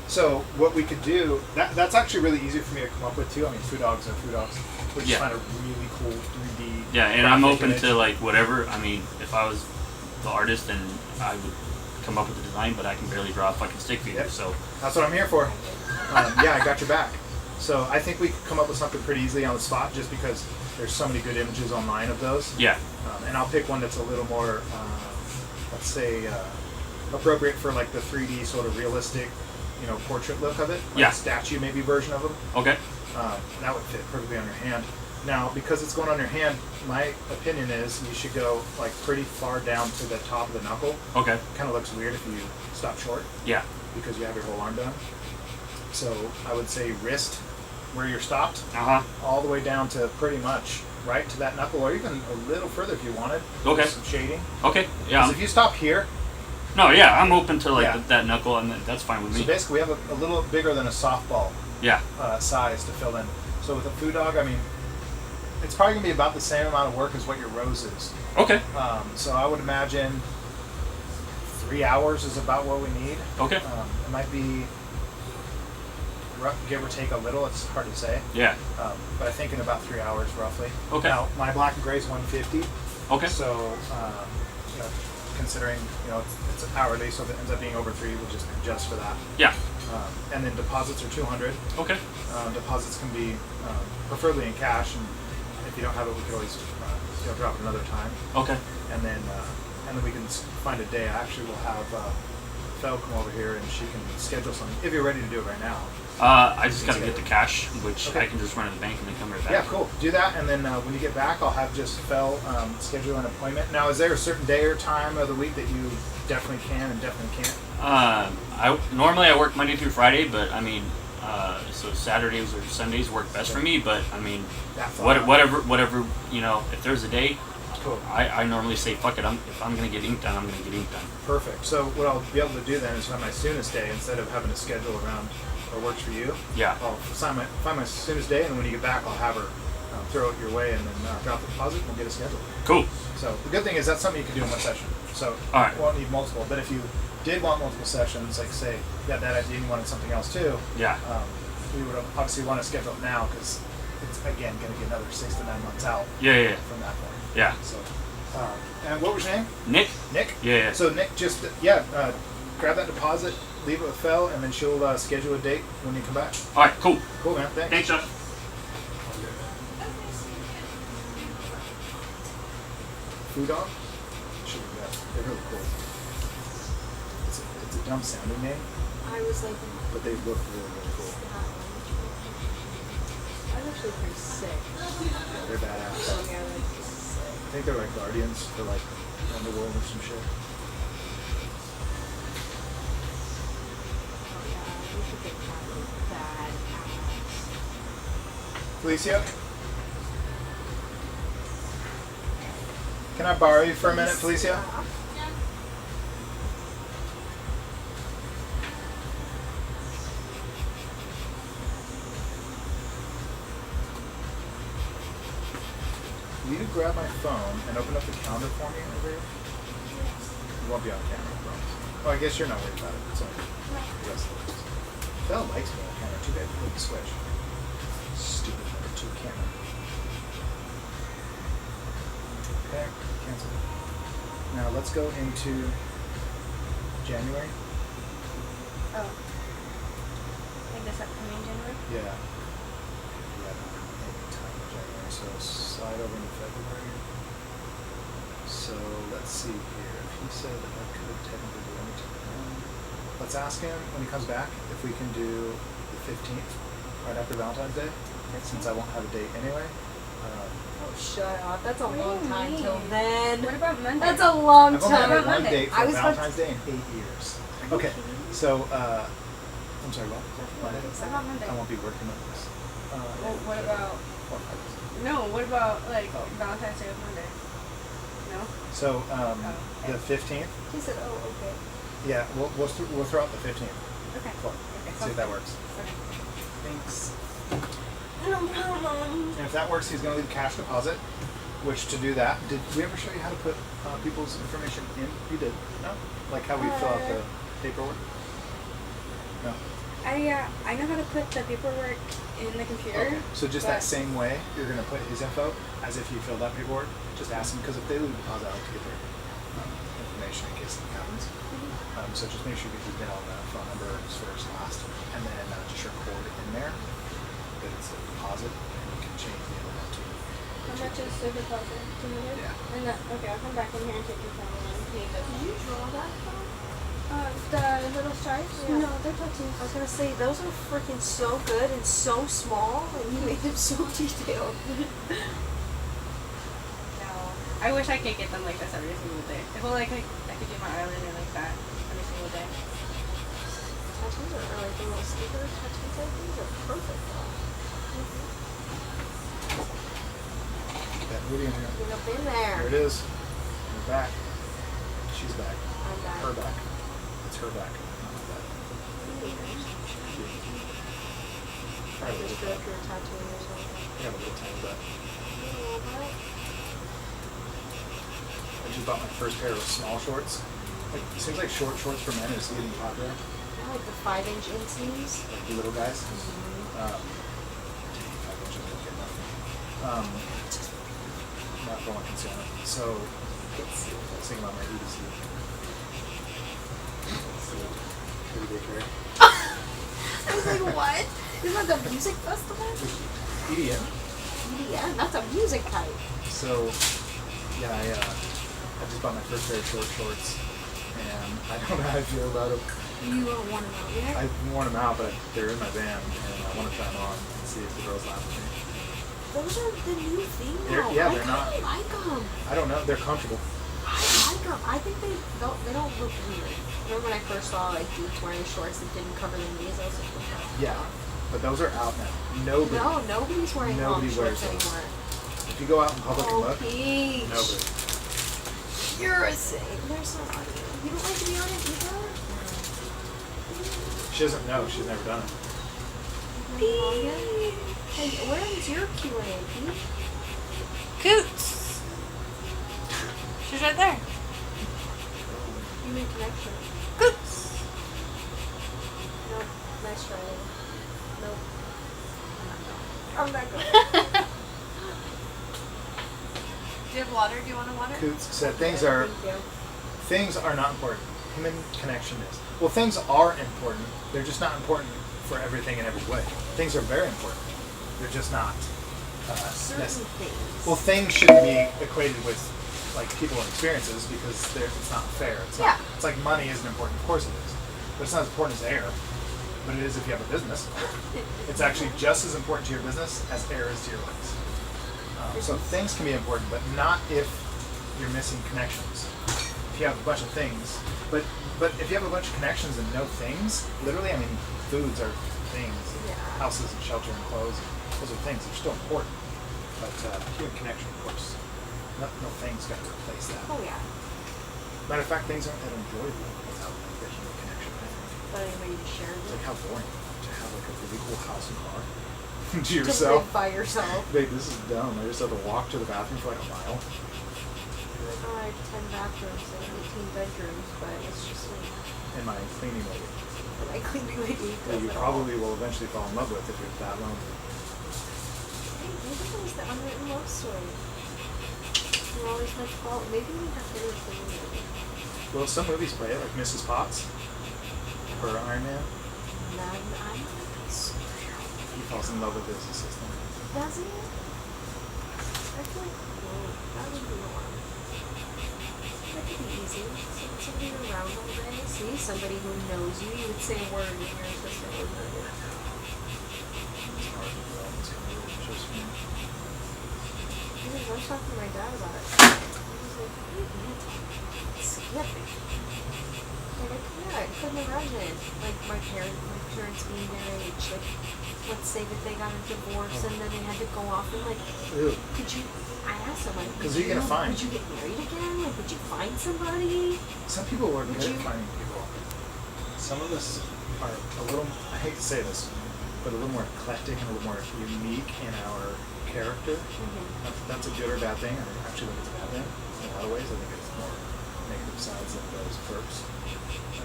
So what we could do, that's actually really easy for me to come up with too. I mean, food dogs are food dogs. We just Yeah. find a really cool 3D. Yeah, and I'm graphic open image. to like whatever. I mean, if I was the artist, then I would come up with the design, but I can barely draw a fucking stick figure. Yep. So That's what I'm here for. Yeah, I got your back. So I think we could come up with something pretty easily on the spot, just because there's so many good images online of those. yeah. And I'll pick one that's a little more, let's say, appropriate for like the 3D sort of realistic portrait look of it, like Yeah. a statue maybe version of them. Okay. That would fit perfectly on your hand. Now, because it's going on your hand, my opinion is you should go like pretty far down to the top of the knuckle. Okay. Kind of looks weird if you stop short Yeah. because you have your whole arm done. So I would say wrist where you're stopped, Uh huh. all the way down to pretty much right to that knuckle, or even a little further if you wanted. Okay. With some shading. Okay. Yeah. 'Cause if you stop here, No. Yeah. I'm open to like Yeah. that knuckle, and that's fine with so me. basically we have a little bigger than a softball Yeah. size to fill in. So with a food dog, I mean, it's probably gonna be about the same amount of work as what your rose is. Okay. So I would imagine 3 hours is about what we need. Okay. It might be give or take a little. It's hard to say. Yeah. But I think in about 3 hours roughly. Okay. Now my black and gray is 150. Okay. So considering it's hourly, so if it ends up being over 3, we'll just adjust for that. Yeah. And then deposits are 200. Okay. Deposits can be preferably in cash, and if you don't have it, we could always drop it another time. Okay. And then we can find a day. I actually will have Fel come over here, and she can schedule something if you're ready to do it right now. I just gotta get the cash, which Okay. I can just run to the bank and then come right back. Yeah, cool. Do that, and then when you get back, I'll have just Fel schedule an appointment. Now, is there a certain day or time of the week that you definitely can and definitely can't? Normally I work Monday through Friday, but I mean, so Saturdays or Sundays work best for me. But I mean, That's whatever if there's a day, Cool. I normally say fuck it. If I'm gonna get ink done, I'm gonna get ink done. Perfect. So what I'll be able to do then is find my soonest day instead of having to schedule around what works for you. Yeah. I'll find my soonest day, and then when you get back, I'll have her throw it your way, and then drop the deposit, and we'll get it scheduled. Cool. So the good thing is that's something you can do in one session. So All right. you won't need multiple. But if you did want multiple sessions, like say you got that idea and you wanted something else too, Yeah. we would obviously want to schedule it now because it's again going to be another 6 to 9 months out Yeah. from that point. Yeah. So, and what was your name? Nick. Nick. Yeah. So Nick, just grab that deposit, leave it with Fel, and then she'll schedule a date when you come back. All right. Cool. Cool, man. Thanks. Thanks, Josh. Food dog? Should be good. They're really cool. It's a dumb sounding name, I was like, but they look really, really cool. I'm actually pretty sick. They're badass. So yeah, like sick. I think they're like guardians for like Underworld or some shit. Oh yeah, we should get that badass. Felicia? Can I borrow you for a minute, Felicia? Will you grab my phone and open up the calendar for me over here? You won't be on camera, I promise. Oh, I guess you're not worried about it. It's only the rest of the ladies. Belle likes me on camera. Too bad you couldn't switch. Stupid number 2 camera. Okay, cancel. Now let's go into January. Oh. Like this upcoming January? Yeah. Any time in January. So slide over into February. So let's see here. If he said that I could technically do any time. Let's ask him when he comes back if we can do the 15th, right after Valentine's Day, since I won't have a date anyway. Oh, shut up. That's a What do long you time mean? till then. What about Monday? That's a long I've only time. had one Monday? date I for was about Valentine's Day in 8 years. Okay, so I'm sorry, what? Monday? What about Monday? I won't be working on this. Well, what about? 4 or 5 days. No, what about like Oh. Valentine's Day with Monday? No. So okay. the 15th, He said, oh, okay. yeah, we'll throw out the 15th. Okay. Cool. Okay. See if that works. Okay. Thanks. And if that works, he's going to leave cash deposit. Which to do that, did we ever show you how to put people's information in? You did, no? Like how we fill out the paperwork? No. I know how to put the paperwork in the computer. Okay. So just that but- same way, you're going to put his info as if you filled out paperwork. Just ask him because if they leave a deposit, I like to get their information in case something happens. So just make sure you get his email and phone number, first, last, and then just record in there that it's a deposit, and you can change the other one too. How much is the deposit? 200? Yeah. And that, okay, I'll come back in here and take your phone and pay the. Did you draw that phone? The little stars? Yeah. No, they're tattoos. I was gonna say those are freaking so good and so small, and you made them so detailed. No. I wish I could get them like this every single day. I feel like I could do my eyeliner like that every single day. Tattoos are like the little sticker tattoos. I think are perfect. That booty in here. Get up in there. There it is. We're back. She's back. I'm back. Her back. It's her back. Not my back. Probably Just a go little through a tattoo or something. I got a little tiny back. I just bought my first pair of small shorts. Like, it seems like short shorts for men is getting popular. I like the 5-inch inseams. Like the little guys. 5 inches don't get nothing. Not for one concern. So, I was thinking about my EDC. Pretty big hair. I was like, what? Isn't that the music festival? EDM. EDM? That's a music type. So, yeah, I just bought my first pair of short shorts, and I don't know how I feel about them. You don't want to know yet? I've worn them out, but they're in my van, and I want to try them on and see if the girls laugh at me. Those are the new thing They're- now. yeah, I they're not- kinda like them. I don't know, they're comfortable. I like them. I think they don't look weird. Remember when I first saw like dudes wearing shorts that didn't cover their knees? I was like, what the Yeah, fuck? but those are out now. Nobody. No, nobody's wearing Nobody long wears shorts those. anymore. If you go out in public and Oh, look, Peach. nobody. You're a saint. There's so on you. You don't like to be on it either? She doesn't know. She's never done it. Peach. Hey, where is your Q&A, Peach? Coots. She's right there. You mean connection? Coots. Nope. Nice try. Nope. I'm not going. Do you have water? Do you want a water? Coots said Thank you. things are not important. Human connection is. Well, things are important. They're just not important for everything in every way. Things are very important. They're just not. Certain things. Well, things shouldn't be equated with like people and experiences because it's not fair. It's not, Yeah. It's like money isn't important. Of course it is, but it's not as important as air. But it is if you have a business. It's actually just as important to your business as air is to your lungs. So things can be important, but not if you're missing connections. If you have a bunch of things, but if you have a bunch of connections and no things, literally, I mean, foods are things, Yeah. houses and shelter and clothes, those are things. They're still important, but human connection, of course, no things got to replace that. Oh yeah. Matter of fact, things aren't that enjoyable without like, the human connection. I think. But anybody to share It's with. like how boring to have like a really cool house and car to To yourself. live by yourself. Babe, this is dumb. I just have to walk to the bathroom for like a mile. Oh, I have 10 bathrooms and 18 bedrooms, but it's just me. And my cleaning lady, And I cleaning lady that does you it all. probably will eventually fall in love with if you're that lonely. Hey, maybe it was the unwritten love story. You're always much fault. Maybe we have to cleaning lady. Well, some movies play it, like Mrs. Potts or Iron Man. Man, I'm gonna be superhero. He falls in love with his assistant. Does he? I feel like, whoa, that would be warm. That could be easy. Somebody around all day. See, somebody who knows you. You would say a word and your assistant would know it. It's hard to do all this kind of relationships for me. I was talking to my dad about it. He was like, what do you mean? Skipping. Like, I couldn't imagine. Like, my parents being their age. Like, let's say that they got a divorce and then they had to go off and, like, Ew. could you, I asked him, like, 'Cause who you gonna find? Would you get married again? Like, would you find somebody? Some people are Would good you- at finding people. Some of us are a little, I hate to say this, but a little more eclectic and a little more unique in our character. That's a good or bad thing. I actually think it's a bad thing in a lot of ways. I think it's more negative sides than those perks,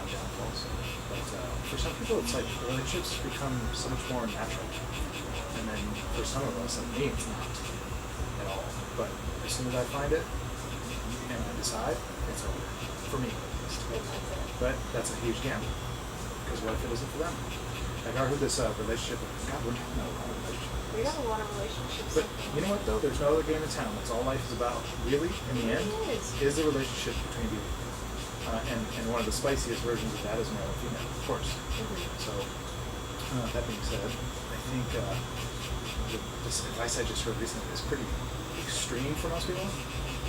downfalls. But for some people, it's like relationships become so much more natural. And then for some of us, like me, it's not at all. But as soon as I find it and I decide, it's over. For me, at least. But that's a huge gamble. Because what if it isn't for them? Like I heard this relationship. God, we're talking about a lot of relationships. We have a lot of relationships. But you know what though? There's no other game in town. That's all life is about. Really, in the end, It is. is the relationship between you. And one of the spiciest versions of that is male and female, of course. So, that being said, I think this advice I just heard recently is pretty extreme for most people,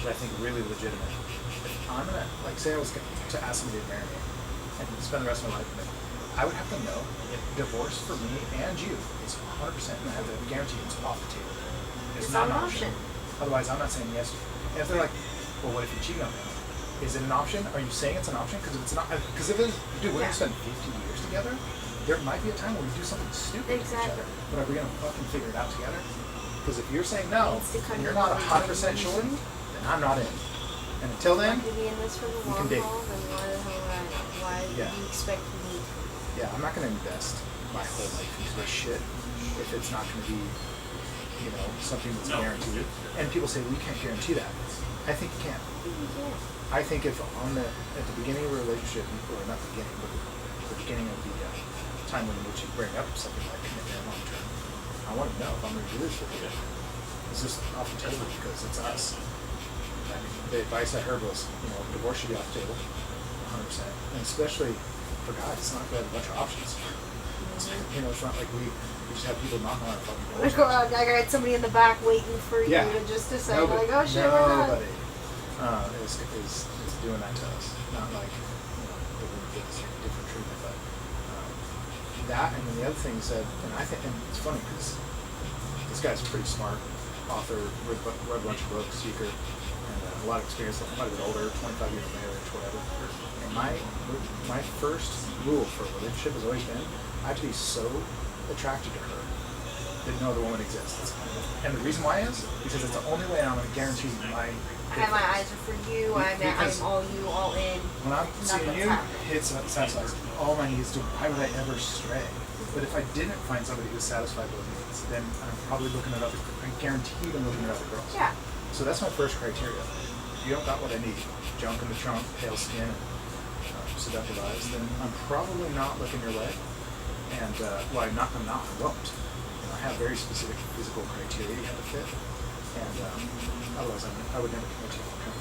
but I think really legitimate. If I'm gonna, like, say I was to ask somebody to marry me and spend the rest of my life with me, I would have to know if divorce for me and you is 100%, and I have to guarantee it's off the table. It's not an option. Otherwise, I'm not saying yes. And if they're like, well, what if you cheat on me? Is it an option? Are you saying it's an option? Because if it's not, because if it's, dude, we're gonna spend 50 years together, there might be a time where we do something stupid with each other. But are we gonna fucking figure it out together? Because if you're saying no, and you're not 100% sure, then I'm not in. And until then, If you're in this for the we long can date. haul, then why the hell would I know? Why do Yeah. you expect me? Yeah, I'm not gonna invest my whole life into this shit if it's not gonna be, you know, something that's guaranteed. And people say, well, you can't guarantee that. I think you can. I think if at the beginning of a relationship, or not the beginning, but the beginning of the time in which you bring up something like commitment long term, I want to know if I'm going to do this with you. Is this off the table because it's us? I mean, the advice I heard was, you know, divorce should be off the table, 100%. And especially for guys, it's not like we have a bunch of options. You know, it's not like we just have people knocking on our fucking doors. I got somebody in the back waiting for you to say, like, oh shit, we're done. Nobody is doing that to us. Not like, you know, the women get different treatment, but that, and then the other thing he said, and I think, and it's funny because this guy's a pretty smart author, read a bunch of books, speaker, and a lot of experience. He might have been older, 25 years of marriage, whatever. And my first rule for a relationship has always been, I have to be so attracted to her that no other woman exists. And the reason why is because it's the only way I'm going to guarantee my. I have my eyes are for you. I'm all you, all in. When I'm seeing you, happening. it's satisfies all my needs. Why would I ever stray? But if I didn't find somebody who's satisfied those needs, then I'm probably looking at other. I guarantee I'm looking at other girls. Yeah. So that's my first criteria. If you don't got what I need, junk in the trunk, pale skin, and seductive eyes, then I'm probably not looking your way. And well, I won't. You know, I have very specific physical criteria you have to fit, and otherwise I would never commit to you long term.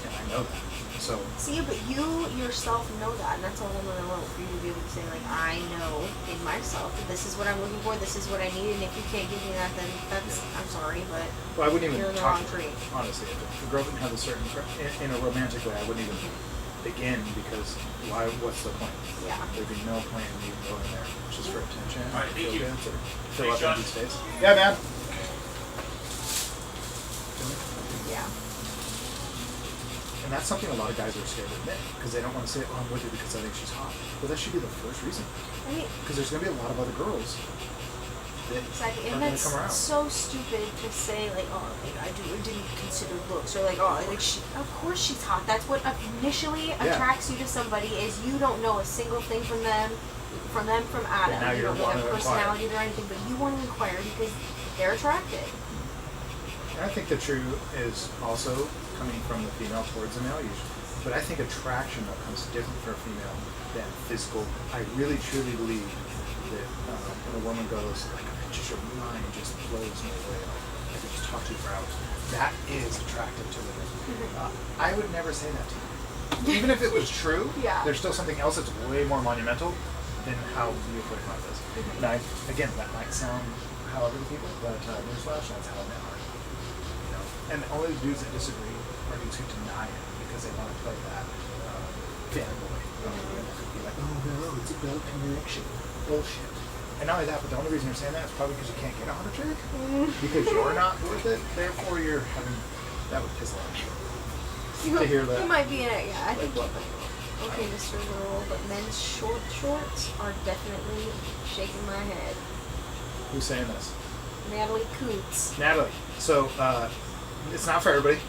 And I know that. So see, but you yourself know that, and that's all I want for you to be able to say, like, I know in myself that this is what I'm looking for, this is what I need, and if you can't give me that, then that's I'm sorry, but well, I wouldn't even you're in the talk wrong to her, tree. honestly. If a girl didn't have a certain in a romantic way, I wouldn't even begin because why? What's the point? Yeah. There'd be no point in even going there just for attention. All right, thank you. To fill up empty space. Yeah, man. Yeah. And that's something a lot of guys are scared to admit because they don't want to say, "Oh, I'm with her because I think she's hot." Well, that should be the first reason. I mean, Because there's going to be a lot of other girls that exactly, are and going to that's come around. so stupid to say, like, oh, like, I didn't consider looks, or like, oh, like of course she's hot. That's what initially attracts you to somebody is you don't know a single thing from them, from Adam. And now you you're don't know wanting their to inquire. personality or anything, but you want to inquire because they're attracted. And I think the true is also coming from the female towards the male usually. But I think attraction though comes different for a female than physical. I really truly believe that when a woman goes like, just your mind just blows me away. Like I could just talk to you for hours. That is attractive to women. I would never say that to you. Even if it was true, there's still something else that's way more monumental than how beautiful your mind is. Now, again, that might sound however to people, but newsflash, that's how men are. You know, and only the dudes that disagree are dudes who deny it because they want to play that fanboy. And be like, oh no, it's about connection. Bullshit. And not only that, but the only reason you're saying that is probably because you can't get a hot chick. Because you're not worth it. Therefore, you're having. That would piss a lot of people to hear that. You might be in it, yeah. I think. what? Okay, Mr. Little, but men's shorts are definitely shaking my head. Who's saying this? Natalie Coots. Natalie. So it's not for everybody,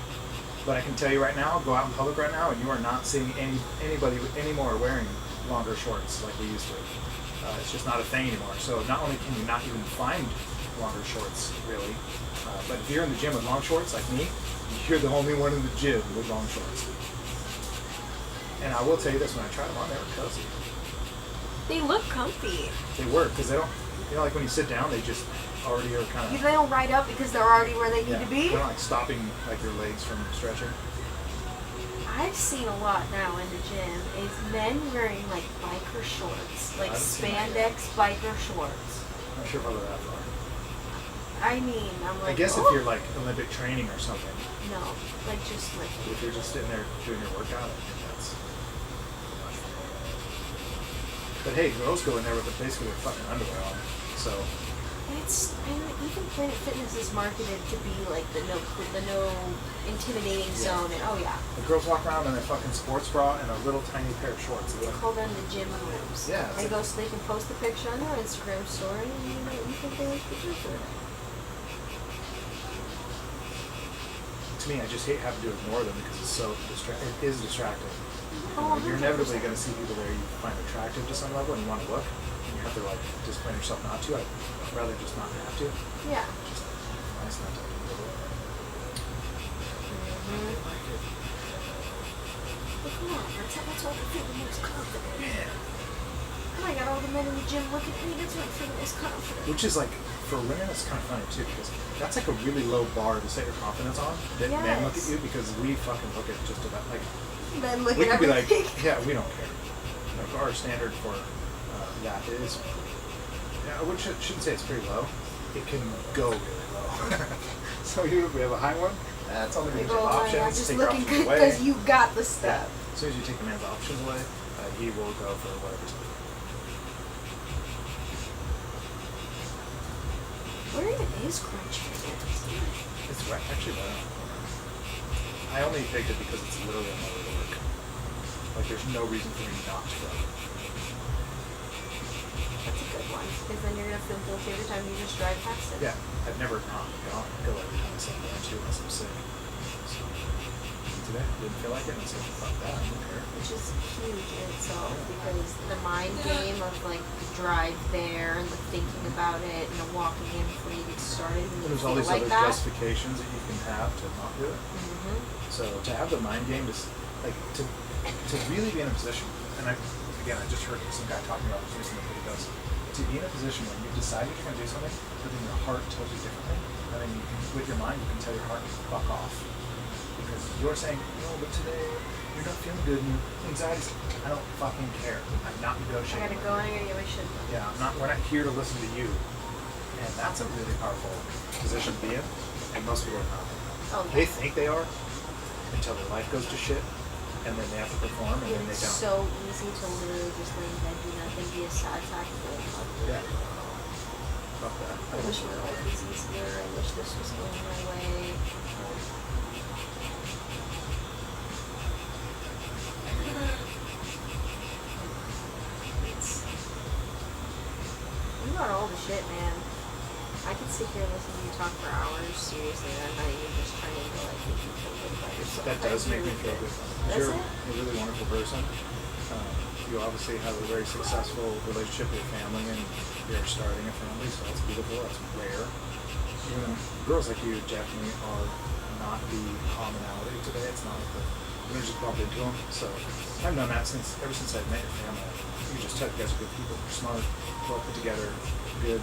but I can tell you right now, go out in public right now, and you are not seeing anybody anymore wearing longer shorts like we used to. It's just not a thing anymore. So not only can you not even find longer shorts, really, but if you're in the gym with long shorts like me, you're the only one in the gym with long shorts. And I will tell you this, when I tried them on, they were cozy. They look comfy. They were, because they don't, you know, like when you sit down, they just already are kind of... They don't ride up because they're already where they need to be? They're not like stopping like your legs from stretching. I've seen a lot now in the gym is men wearing like biker shorts, like I haven't seen that yet. spandex biker shorts. I'm not sure if I'll go that far. I mean, I'm like, I guess oh, if you're like Olympic training or something, no, like just like if you're just sitting there doing your workout, I think that's. But hey, girls go in there with basically their fucking underwear on, so. it's. I mean, even Planet Fitness is marketed to be like the no intimidating Yeah. zone, and oh yeah, The girls walk around in their fucking sports bra and a little tiny pair of shorts. they call them the gym rooms. Yeah, it's They like- go so they can post the picture on their Instagram story, and you think they like pictures for it. To me, I just hate having to ignore them because it's so it is distracting. Oh, You're inevitably 100%. going to see people there you find attractive to some level and you want to look, and you have to like discipline yourself not to. I'd rather just not have to. Yeah. Just nice not to do it. But come on, that's why I feel the most confident. Yeah. And I got all the men in the gym looking at me, that's why I feel the most confident. Which is like, for women, it's kind of funny too because that's like a really low bar to set your confidence on. That men look at Yes. you because we fucking look at just about like Men look we at could be like, everything. yeah, we don't care. Like our standard for that is, yeah, I shouldn't say it's pretty low. It can go really low. So we have a high one. That's only Like, because oh, options. yeah, just take your looking options good away. because you got the Yeah. stuff. As soon as you take a man's options away, he will go for whatever's good. Where even is Crunchfield? It's right, actually right on the corner. I only picked it because it's literally on my way to work. Like, there's no reason for me not to go. That's a good one. Because then you're going to feel guilty every time you just drive past it. Yeah, I've never not go every time I say I'm going to unless I'm sick. So, today, I didn't feel like it, and I said, fuck that, I don't care. Which is huge in itself because the mind game of like the drive there and the thinking about it and the walking in before you get started and you There's feel all these like other that. justifications that you can have to not do it. Mm-hmm. So to have the mind game, to really be in a position, and I just heard some guy talking about this recently, but he goes, to be in a position where you've decided you're going to do something, but then your heart tells you differently, and then you can, with your mind, you can tell your heart to fuck off. Because you're saying, no, but today you're not feeling good and your anxiety's, I don't fucking care. I'm not I negotiating. gotta go and I gotta get my shit done. Yeah, we're not here to listen to you. And that's a really powerful position to be in, and most people are not. Oh, They yeah. think they are until their life goes to shit, and then they have to perform, and then they It's don't. so easy to literally just lay in bed, do nothing, be a sad sack of bull. Yeah. Fuck that. I wish my life was easier. I wish this was going my way. It's, you got all the shit, man. I could sit here and listen to you talk for hours. Seriously, I'm not even just trying to like make you feel good about yourself. That does make me feel good. Does You're it? a really wonderful person. You obviously have a very successful relationship with your family, and you're starting a family, so that's beautiful. That's rare. Even girls like you definitely are not the commonality today. It's not like we don't just bump into them. So I've known that ever since I've met your family. You just tell you guys are good people. You're smart, well put together, good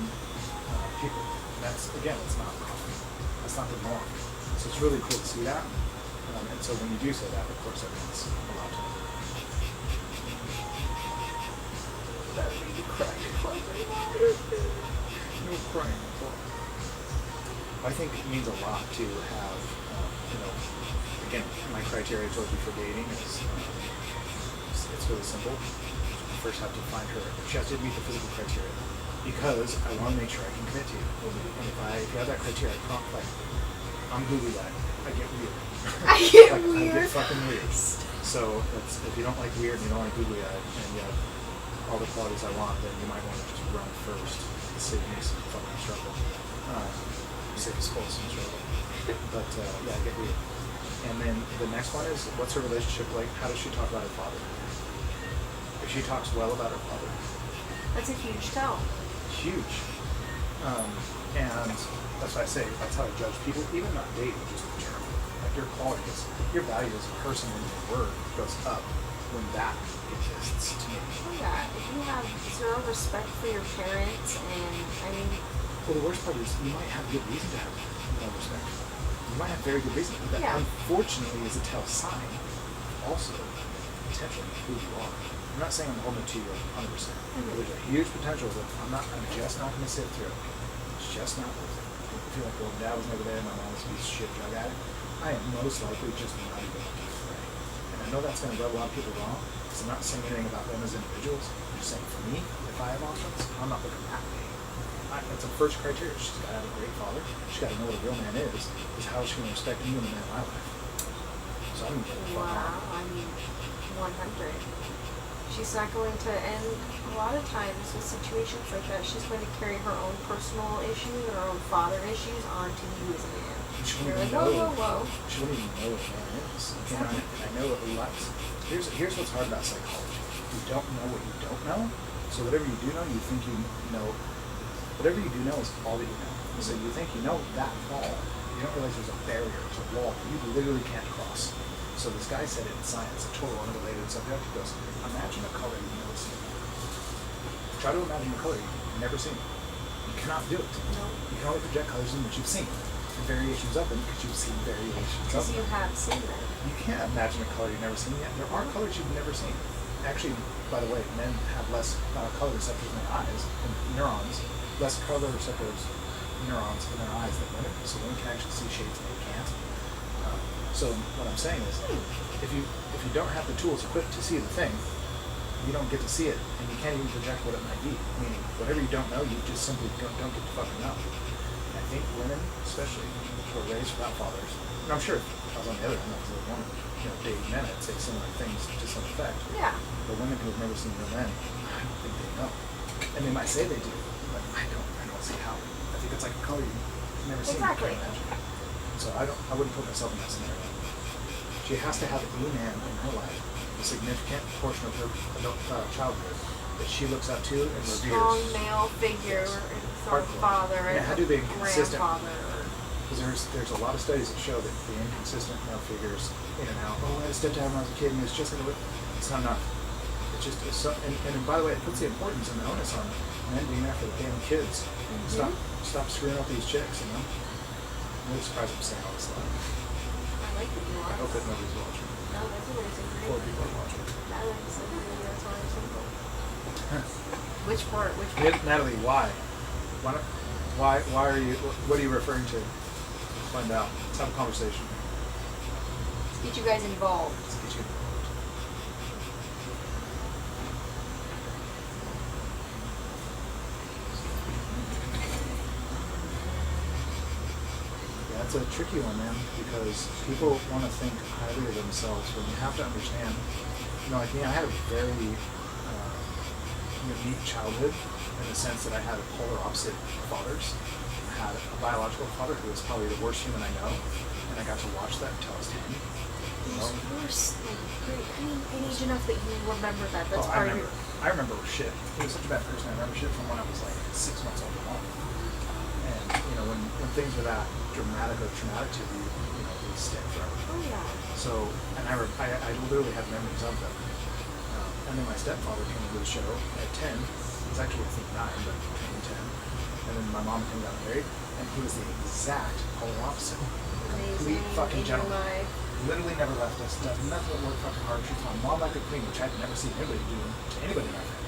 people. And that's, again, it's not common. That's not the norm. So it's really cool to see that. And so when you do say that, of course, that means a lot to me. That made you cry. No crying. I think it means a lot to have, again, my criteria I told you for dating is, it's really simple. You first have to find her, she has to meet the physical criteria. Because I want to make sure I can commit to you. And if you have that criteria, I prompt, like, I'm googly-eyed. I get weird. I get I weird. get fucking weird. So if you don't like weird and you don't like googly-eyed and you have all the qualities I want, then you might want to just run first to save me some fucking trouble. Save us both some trouble. But yeah, I get weird. And then the next one is, what's her relationship like? How does she talk about her father? If she talks well about her father, That's a huge tell. huge. And that's why I say, that's how I judge people, even not dating, just in general. Like your qualities, your value as a person and your word goes up when that exists to me. Oh yeah, if you have zero respect for your parents and, I mean, Well, the worst part is you might have good reason to have no respect. You might have very good reason. That Yeah. unfortunately is a tell sign also potentially who you are. I'm not saying I'm holding it to you 100%. There's a huge potential that I'm just not going to sit through. It's just not worth it. I feel like, well, Dad was never there, my mom was a piece of shit drug addict. I am most likely just not even looking for it. And I know that's going to rub a lot of people wrong, because I'm not saying anything about them as individuals. I'm just saying for me, if I have options, I'm not looking at me. That's a first criteria. She's got to have a great father. She's got to know what a real man is how is she going to respect me and the man in my life? So I'm going to get the fuck Wow, on. I mean, 100. She's not going to, and a lot of times with situations like that, she's going to carry her own personal issues and her own father issues onto you as a man. She You're won't like, even whoa, know. whoa, whoa. She won't even know what a man is. You know, and I know a lot. Here's what's hard about psychology. You don't know what you don't know. So whatever you do know, you think you know. Whatever you do know is all that you know. So you think you know that wall. You don't realize there's a barrier, there's a wall you literally can't cross. So this guy said it in science, a total unrelated subject. He goes, imagine a color you've never seen. Try to imagine a color you've never seen. You cannot do it. No. You can only project colors in which you've seen. And variations of them because you've seen variations of Because them. you have seen them. You can't imagine a color you've never seen yet. There are colors you've never seen. Actually, by the way, men have less color receptors in their eyes, and neurons, less color receptors neurons in their eyes than women, so women can actually see shades and they can't. So what I'm saying is, if you don't have the tools equipped to see the thing, you don't get to see it, and you can't even project what it might be. Meaning, whatever you don't know, you just simply don't get to fucking know. And I think women, especially, who are raised without fathers, and I'm sure if I was on the other end, I was a woman, dating men, I'd say similar things to some effect. Yeah. But women who have never seen real men, I don't think they know. And they might say they do, but I don't see how. I think it's like a color you've never seen. Exactly. You can't imagine. So I wouldn't put myself in that scenario. She has to have a man in her life, a significant portion of her adult childhood that she looks up to and reveres. Strong male figure, strong Hardcore. father, Yeah, how do they be consistent? grandfather. Because there's a lot of studies that show that the inconsistent male figures in and out. Oh, I had a stepdad when I was a kid, and it's just like it's not enough. It's just it's so, and by the way, it puts the importance and the onus on men being there for the damn kids. Stop screwing up these chicks, you know. I'm really surprised I'm saying all this stuff. I like the I hope that nobody's watching. No, that's what it's Four people are watching. That's why it's simple. Which part? Which part? Natalie, why? Why are you? What are you referring to? Let's find out. Let's have a conversation. Let's get you guys involved. Let's get you involved. Yeah, it's a tricky one, man, because people want to think highly of themselves when you have to understand. Like me, I had a very unique childhood in the sense that I had polar opposite fathers. I had a biological father who was probably the worst human I know, and I got to watch that until I was 10. You know? In age enough that you remember that. That's part of your... I remember shit. He was such a bad person. I remember shit from when I was like 6 months old and on. And when things were that dramatic or traumatic to you, they stick forever. Oh yeah. So, and I literally have memories of them. And then my stepfather came into the show at 10. He was actually, I think, 9, but turning 10. And then my mom came down married, and he was the exact polar opposite. Complete fucking gentleman. Literally never left us. Does nothing but work fucking hard. Treats my mom like a queen, which I've never seen anybody do to anybody in my family.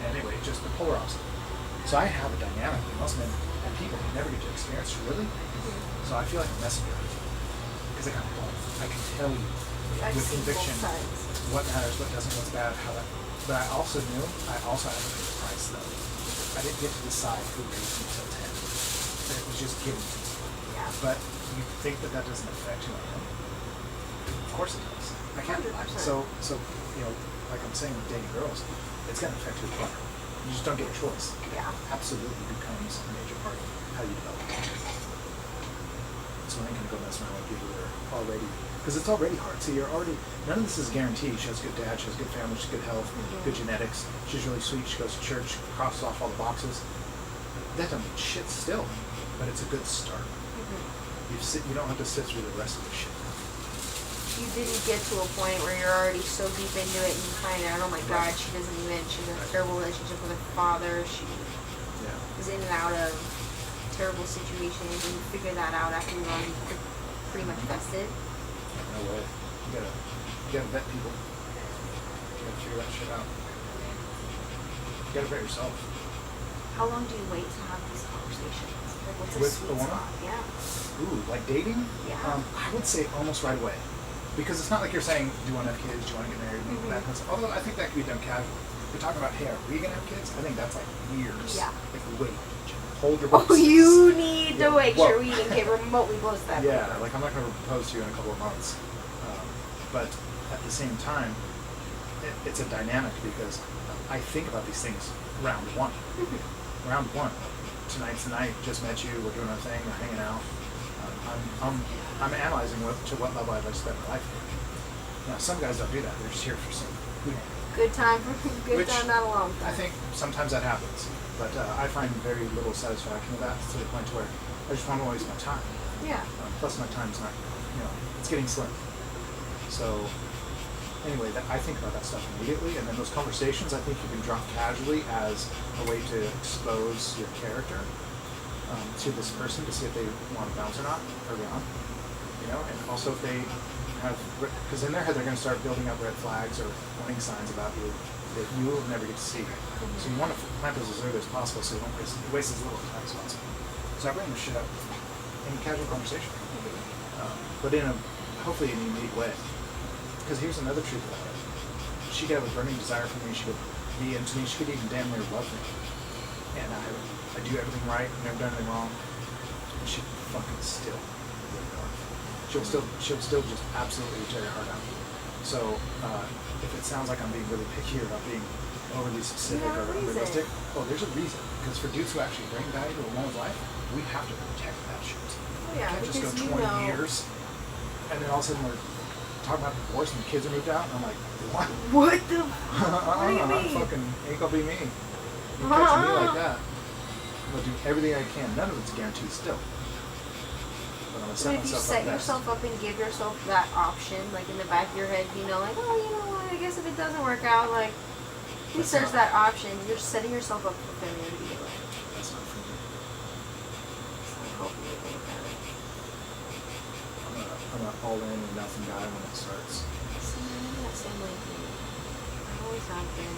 And anyway, just the polar opposite. So I have a dynamic that most men and people can never get to experience, really. So I feel like a messenger. Because I got both. I can tell you with conviction what matters, what doesn't, what's bad, how that. But I also knew I also had to pay the price, though. I didn't get to decide who raised me until 10. It was just given to me. Yeah. But you think that doesn't affect who I am? Of course it does. I can't. 100%. So like I'm saying with dating girls, it's gonna affect who you are. You just don't get a choice. Yeah. Absolutely becomes a major part of how you develop. So I ain't gonna go mess around with people that are already, because it's already hard. See, none of this is guaranteed. She has a good dad, she has good family, she has good health, good genetics. She's really sweet, she goes to church, crosses off all the boxes. That don't mean shit still, but it's a good start. You don't have to sit through the rest of the shit. You didn't get to a point where you're already so deep into it and you find out, oh my god, she has a terrible relationship with her father, she is in and out of terrible situations, and you figure that out after you're already pretty much vested. No way. You gotta vet people. You gotta figure that shit out. You gotta vet yourself. How long do you wait to have these conversations? Like, what's a With sweet the woman? spot? Yeah. Ooh, like dating? Yeah. I would say almost right away. Because it's not like you're saying, do you want to have kids? Do you want to get married? Mhm. That kind of stuff. Although I think that could be done casually. If you're talking about, hey, are we going to have kids? I think that's like years. Yeah. Like, wait. Hold your Oh, horses. you need to Yeah. make Well- sure we even get remotely close to that. Yeah, point. like I'm not going to propose to you in a couple of months. But at the same time, it's a dynamic because I think about these things round one. Round one. Tonight's the night, just met you, we're doing our thing, we're hanging out. I'm analyzing to what level I'd like to spend my life here. Now, some guys don't do that. They're just here for some Good time for good Which time, not a long I time. think sometimes that happens, but I find very little satisfaction with that to the point where I just want to waste my time. Yeah. Plus, my time's not, it's getting slim. So, anyway, I think about that stuff immediately, and then those conversations I think you can drop casually as a way to expose your character to this person to see if they want to bounce or not early on. And also if they have, because in their head they're going to start building up red flags or warning signs about you that you will never get to see. So you want to plant those as early as possible so you don't waste as little time as possible. So I bring this shit up in casual conversation, but in a hopefully an unique way. Because here's another truth about it. She could have a burning desire for me. She could be into me. She could even damn near love me. And I do everything right. I've never done anything wrong. And she fucking still rip it off. She'll still just absolutely tear your heart out. So if it sounds like I'm being really picky or not being overly specific or unrealistic, there's a reason. Because for dudes who actually bring value to a woman's life, we have to protect that shit. Oh, yeah, We can't just go because 20 years and then all of a sudden we're talking about divorce and the kids are moved out and I'm like, what? What the? What do you I mean? fucking ain't gonna be me. You catch me like that. I'm gonna do everything I can. None of it's guaranteed still. But I'm gonna So set if you myself set up best. yourself up and give yourself that option, like in the back of your head, like, oh, you know what? I guess if it doesn't work out, like, That's research not- that option. You're setting yourself up for failure to begin with. That's not for me. So I hope you think about it. I'm an all in or nothing guy when it starts. See, I'm that same way as you. I always have been.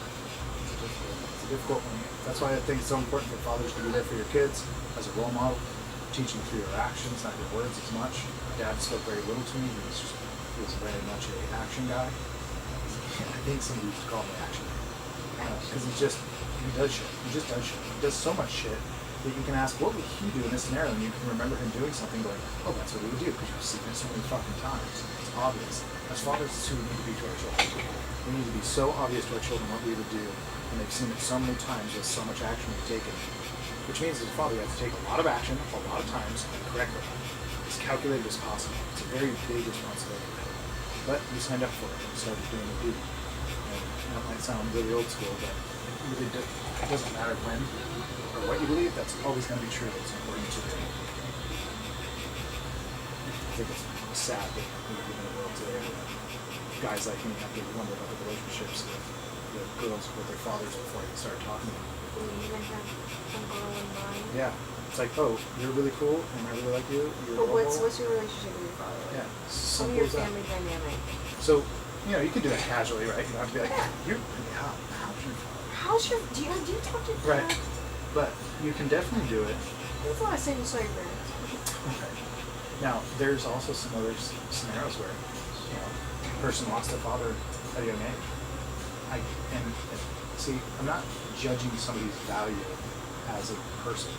It's a difficult one. That's why I think it's so important for fathers to be there for your kids as a role model, teaching through your actions, not your words as much. Dad spoke very little to me. He was very much an action guy. I think somebody used to call me action because he does shit. He just does shit. He does so much shit that you can ask, what would he do in this scenario? And you can remember him doing something going, oh, that's what he would do because you've seen it so many fucking times. It's obvious. As fathers, it's who we need to be to our children. We need to be so obvious to our children what we would do, and they've seen it so many times with so much action we've taken. Which means as a father, you have to take a lot of action, a lot of times, and correctly. As calculated as possible. It's a very big responsibility. But you signed up for it and started doing the duty. And that might sound really old school, but it really it doesn't matter when or what you believe, that's always going to be true. It's important to do. I think it's sad that we live in a world today where guys like me have to wonder about the relationships with the girls with their fathers before they start talking to them. You even have some girl in mind. Yeah. It's like, oh, you're really cool and I really like you. You're But what's normal. your relationship with your father like? Yeah. Tell Simple me your as that. family dynamic. So, you can do that casually, right? You don't have to be like, you're pretty hot. How's your father? Do you talk to your Right. dad? But you can definitely do it. When's the last time you saw your parents? Okay. Now, there's also some other scenarios where, a person lost their father at a young age. See, I'm not judging somebody's value as a person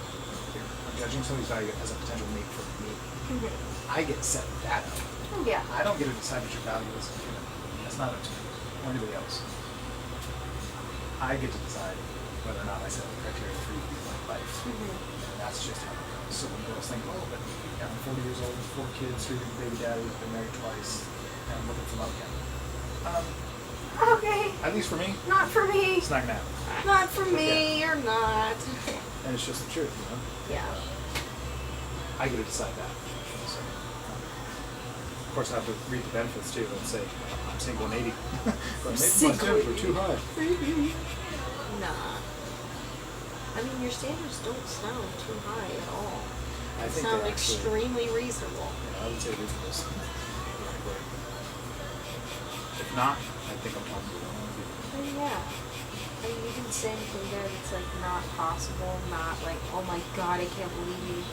here. I'm judging somebody's value as a potential mate for me. I get to set that up. Yeah. I don't get to decide what your value is. That's not up to me or anybody else. I get to decide whether or not I set the criteria for you to be in my life. And that's just how it goes. So when girls think, oh, but I'm 40 years old, 4 kids, 3 baby daddies, been married twice, and I'm looking for love again. Okay. At least for me, Not for me. it's not gonna happen. Not for me. You're not. And it's just the truth, Yeah. I get to decide that. So, of course, I have to reap the benefits too and say, I'm single and 80. But maybe my standards were too high. Nah. I mean, your standards don't sound too high at all. I think Sounds they actually, extremely reasonable. yeah, I would say reasonable. If not, I think I'm talking to one of you. And yeah. And you can say anything there that's like not possible, not like, oh my god, I can't believe you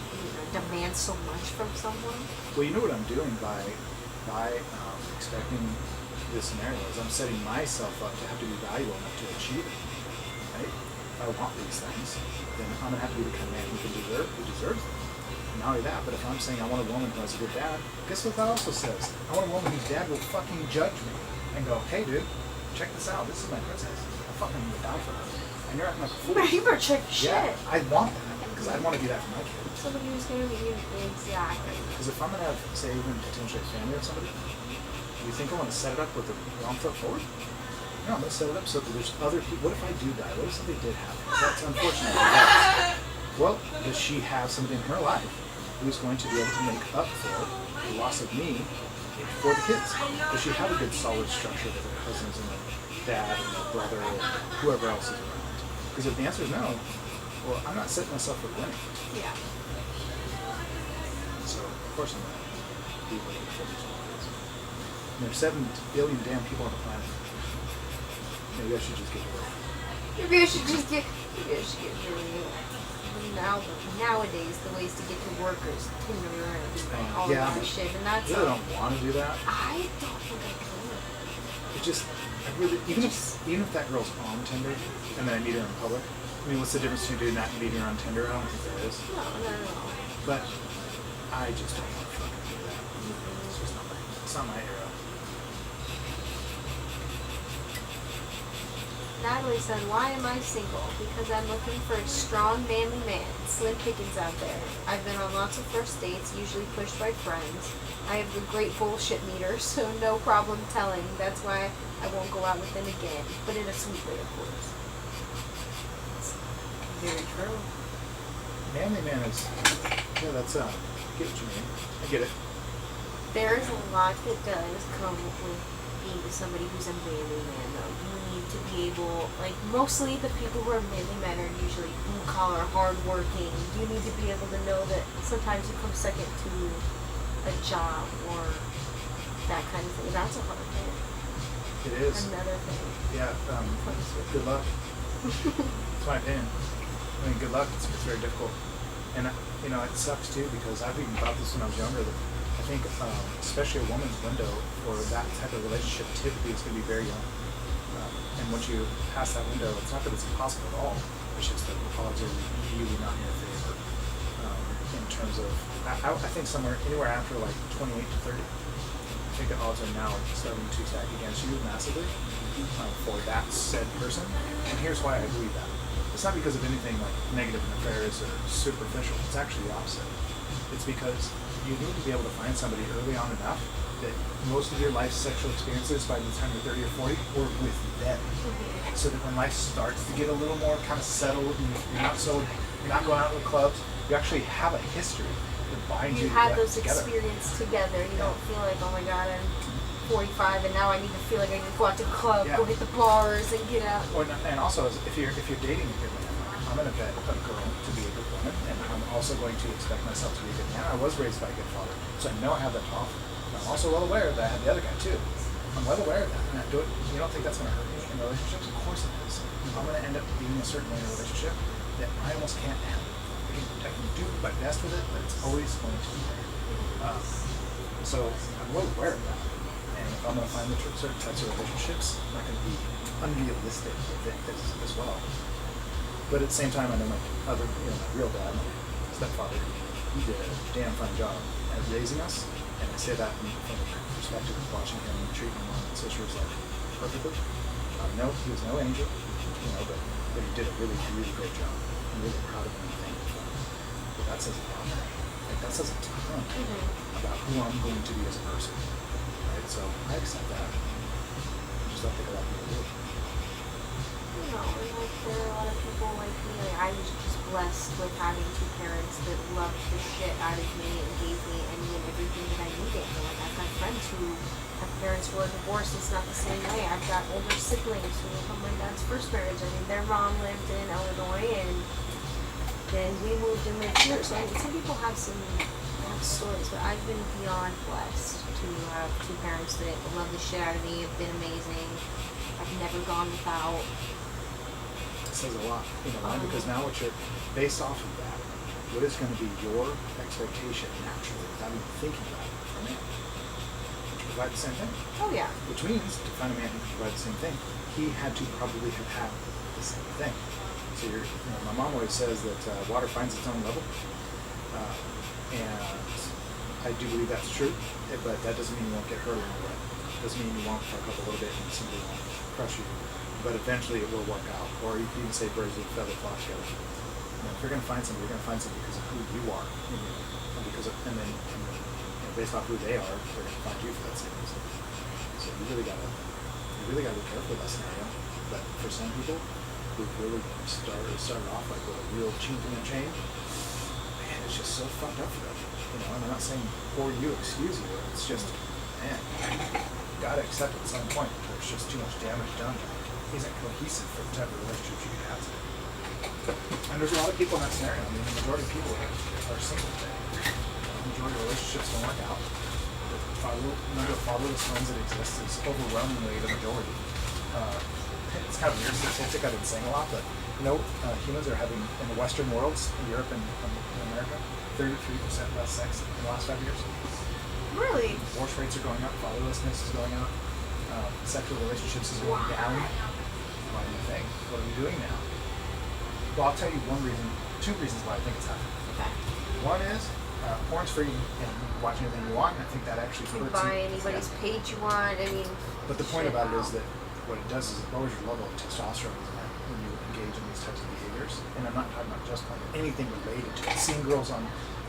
demand so much from someone. Well, you know what I'm doing by expecting this scenario is I'm setting myself up to have to be valuable enough to achieve it. Right? If I want these things, then I'm gonna have to be the kind of man who deserves them. And not only that, but if I'm saying I want a woman who has a good dad, guess what that also says? I want a woman whose dad will fucking judge me and go, hey dude, check this out. This is my princess. I fucking would die for her. And you're acting like a fool. You better check your Yeah, shit. I want that because I want to do that for my kid. Somebody who's gonna be exactly. Because if I'm gonna have, say, even potentially a family of somebody, do you think I want to set it up with the wrong foot forward? No, I'm gonna set it up so that there's other people. What if I do die? What if something did happen? That's unfortunate. Well, does she have somebody in her life who's going to be able to make up for the loss of me for the kids? Does she have a good solid structure with her cousins and her dad and her brother or whoever else is around? Because if the answer is no, well, I'm not setting myself for winning. Yeah. So, of course I'm going to be looking for these kids. And there's 7 billion damn people on the planet. Maybe I should just get to work. Maybe I should get really nowadays the ways to get to work is Tinder and all Yeah. of that shit, and I that's really don't want to do that. I don't think I could. It just, I really, even if that girl's on Tinder and then I meet her in public, I mean, what's the difference between doing that and meeting her on Tinder? I don't think there is. No. But I just don't want to fucking do that. It's just not my era. Natalie said, why am I single? Because I'm looking for a strong, manly man. Slim pickings out there. I've been on lots of first dates, usually pushed by friends. I have a great bullshit meter, so no problem telling. That's why I won't go out with him again. But in a sweet way, of course. It's very true. Manly man is, yeah, that's, I get what you mean. I get it. There is a lot that does come with being with somebody who's a manly man, though. You need to be able, like, mostly the people who are manly men are usually blue-collar, hard-working. You need to be able to know that sometimes you come second to a job or that kind of thing. That's a hard thing. It is. Another thing. Yeah, good luck. That's my opinion. I mean, good luck. It's very difficult. And, you know, it sucks, too, because I've even thought this when I was younger, that I think, especially a woman's window for that type of relationship typically is going to be very young. And once you pass that window, it's not that it's impossible at all. It's just that the odds are really not in your favor in terms of, I think anywhere after like 28 to 30, I think the odds are now starting to stack against you massively for that said person. And here's why I believe that. It's not because of anything like negative and nefarious or superficial. It's actually the opposite. It's because you need to be able to find somebody early on enough that most of your life's sexual experiences by the time you're 30 or 40 were with them. So that when life starts to get a little more kind of settled and you're not going out to clubs, you actually have a history that binds you You had those together. experiences together. You don't feel like, oh my god, I'm 45 and now I need to feel like I need to go out to the club, Yeah. go hit the bars and get out. And also, if you're dating a good man, I'm going to vet a girl to be a good woman, and I'm also going to expect myself to be a good man. I was raised by a good father, so I know I have that to offer. I'm also well aware that I have the other guy too. I'm well aware of that. And you don't think that's going to hurt me in relationships? Of course it is. I'm going to end up being a certain way in a relationship that I almost can't handle. I can do my best with it, but it's always going to be there. So I'm well aware of that. And if I'm going to find certain types of relationships, I'm not going to be unrealistic with it as well. But at the same time, I know my real dad, my stepfather, he did a damn fine job at raising us. And I say that from the perspective of watching him treat my mom and sisters like perfectly. No, he was no angel, but he did a really, really great job. I'm really proud of him and thankful for him. But that says a lot. Like, that says a ton about who I'm going to be as a person. Right? So I accept that. I just don't think a lot of people do. And like there are a lot of people like me. Like I was just blessed with having 2 parents that loved the shit out of me and gave me any and everything that I needed. And like I've got friends who have parents who are divorced. It's not the same way. I've got older siblings who were from my dad's first marriage. I mean, their mom lived in Illinois and then we moved and lived here. So I mean, some people have stories, but I've been beyond blessed to have two parents that love the shit out of me, have been amazing. I've never gone without. It says a lot, you know, why? Because now what you're based off of that, what is going to be your expectation naturally without even thinking about it for a man? To provide the same thing. Oh yeah. Which means to find a man who can provide the same thing, he had to probably have had the same thing. So my mom always says that water finds its own level, and I do believe that's true. But that doesn't mean you won't get hurt along the way. It doesn't mean you won't fuck up a little bit and somebody won't crush you. But eventually it will work out. Or you can even say birds of a feather flock together. You know, if you're going to find somebody, you're going to find somebody because of who you are, and then based off who they are, they're going to find you for that same reason. So you really got to be careful with that scenario. But for some people who've really started off like with a real chink in the chain, man, it's just so fucked up for them. You know, and I'm not saying for you, excuse you. It's just, man, you got to accept at some point that there's just too much damage done that isn't cohesive for the type of relationship you can have today. And there's a lot of people in that scenario. I mean, the majority of people are single today. The majority of relationships don't work out. The number of fatherless homes that exist is overwhelmingly the majority. It's kind of a weird statistic I've been saying a lot, but humans are having, in the Western worlds, in Europe and America, 33% less sex in the last 5 years. Really? Divorce rates are going up, fatherlessness is going up, sexual relationships is going down. Why do you think? What are we doing now? Well, I'll tell you two reasons why I think it's happening. Okay. One is, porn's free and you can watch anything you want, and I think that actually You can hurts buy anybody's page you want. I mean. But the point about it is that what it does is it lowers your level of testosterone as a man when you engage in these types of behaviors. And I'm not talking about just porn, but anything related to it. Seeing girls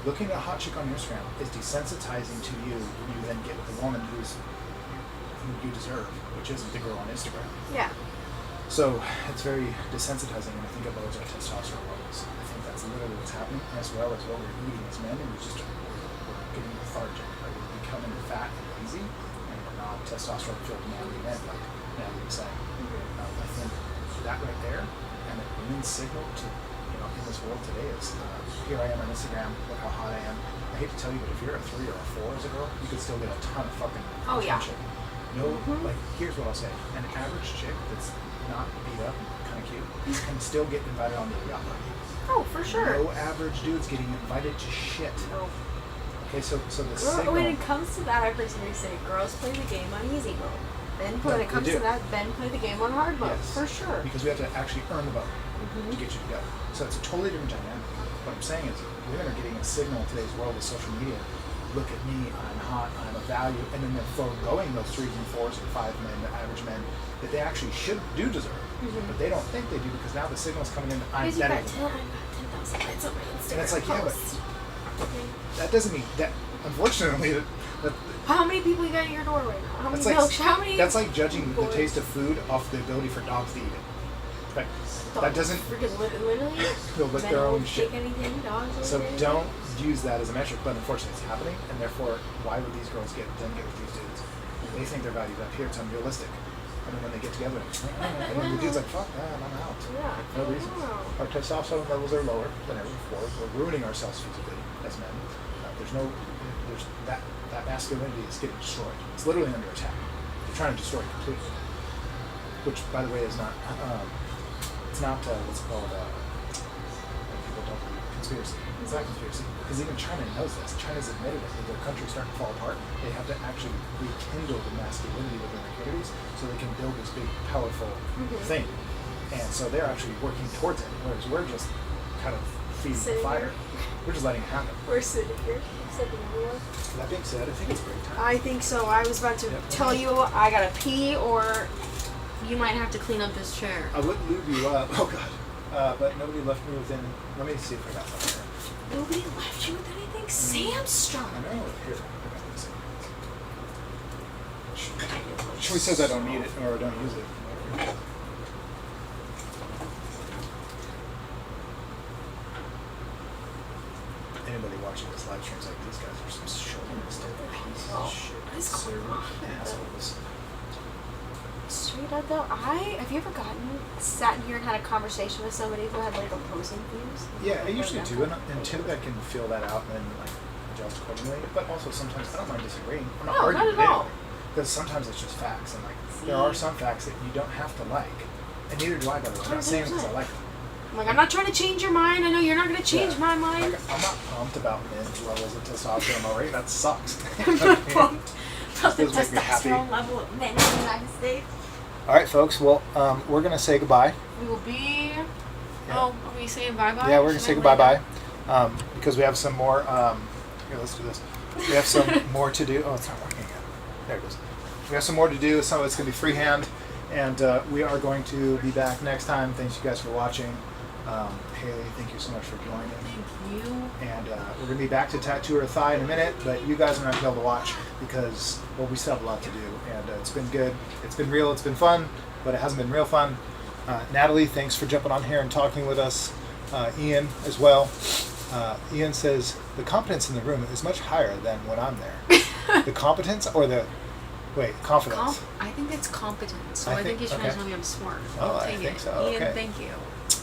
looking at a hot chick on Instagram is desensitizing to you when you then get with a woman who you deserve, which isn't the girl on Instagram. Yeah. So it's very desensitizing, and I think it lowers our testosterone levels. I think that's literally what's happening, as well as what we're eating as men, and we're getting lethargic. Right? We're becoming fat and lazy, and we're not testosterone-filled manly men, like Natalie was saying. I think that right there, and the women's signal to, in this world today is, here I am on Instagram, look how hot I am. I hate to tell you, but if you're a 3 or a 4 as a girl, you could still get a ton of fucking attention. No, like, here's what I'll say. An average chick that's not beat up, kind of cute, can still get invited on the yacht party. Oh, for sure. No average dude's getting invited to shit. No. Okay, so the signal... When it comes to that, I personally say girls play the game on easy mode. Then when it comes to that, then play the game on hard mode. Yes. For sure. Because we have to actually earn the vote to get you to go. So it's a totally different dynamic. What I'm saying is women are getting a signal in today's world with social media. Look at me, I'm hot, I'm a value, and then they're foregoing those 3s and 4s and 5 men, the average men, that they actually deserve. But they don't think they do because now the signal's coming in, I'm better than them. I've got 10,000 likes on my Instagram And it's like, yeah, post. but that doesn't mean that, unfortunately, that How many people you got at your door right now? How many milks? How many? That's like judging the taste of food off the ability for dogs to eat it. Like, that doesn't... Freaking literally. They'll lick their own shit. Anything, dogs So don't use that as a metric, but unfortunately it's happening, and therefore, why would these girls get with these dudes? They think they're valued up here, it's unrealistic. And then when they get together, and then the dude's like, fuck that, I'm out. Yeah. No reason. Our testosterone levels are lower than ever before. We're ruining ourselves physically as men. That masculinity is getting destroyed. It's literally under attack. They're trying to destroy it completely. Which, by the way, is not, it's not, what's it called, people don't believe conspiracy. It's not conspiracy. Because even China knows this. China's admitted it, that their country's starting to fall apart. They have to actually rekindle the masculinity within their communities so they can build this big, powerful thing. And so they're actually working towards it, whereas we're just kind of feeding the fire. We're just letting it happen. We're sitting here. That being said, I think it's break time. I think so. I was about to tell you I gotta pee, or you might have to clean up this chair. I wouldn't lube you up. Oh God. But nobody left me within. Let me see if I got something here. Nobody left you with anything? Sandstrom. I know. Here. I got this. Troy says I don't need it or I don't use it. Anybody watching this live stream is like, these guys are some chauvinistic pieces of shit. Conservative assholes. Straight up though, have you ever sat in here and had a conversation with somebody who had like opposing views? Yeah, I usually do, and until I can feel that out and like adjust accordingly. But also sometimes I don't mind disagreeing. I'm not No, arguing not at with all. anybody. Because sometimes it's just facts, and like there are some facts that you don't have to like, and neither do I. By the way, I'm not saying because I like them. I'm like, I'm not trying to change your mind. I know you're not going to change Yeah. my mind. Like, I'm not pumped about men's levels of testosterone already. That sucks. I'm not pumped about the Doesn't make me happy. testosterone level of men in the United States. All right, folks. Well, we're gonna say goodbye. We will be. Yeah. Oh, are we saying bye bye? Yeah, we're gonna say goodbye bye, because we have some more. Here, let's do this. We have some more to do. Oh, it's not working again. There it goes. We have some more to do. Some of it's gonna be freehand, and we are going to be back next time. Thanks you guys for watching. Haley, thank you so much for joining. Thank you. And we're gonna be back to tattoo her thigh in a minute, but you guys are not gonna be able to watch because we still have a lot to do, and it's been good. It's been real. It's been fun, but it hasn't been real fun. Natalie, thanks for jumping on here and talking with us. Ian as well. Ian says the competence in the room is much higher than when I'm there. The competence or the confidence? I think it's competence. So I I think think- he's trying okay. to tell me I'm smart. Oh, I'll I take think it. so. Ian, Okay. thank you.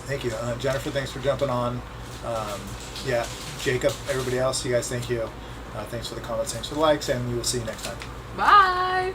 Thank you. Jennifer, thanks for jumping on. Yeah, Jacob, everybody else, you guys, thank you. Thanks for the comments, thanks for the likes, and we will see you next time. Bye.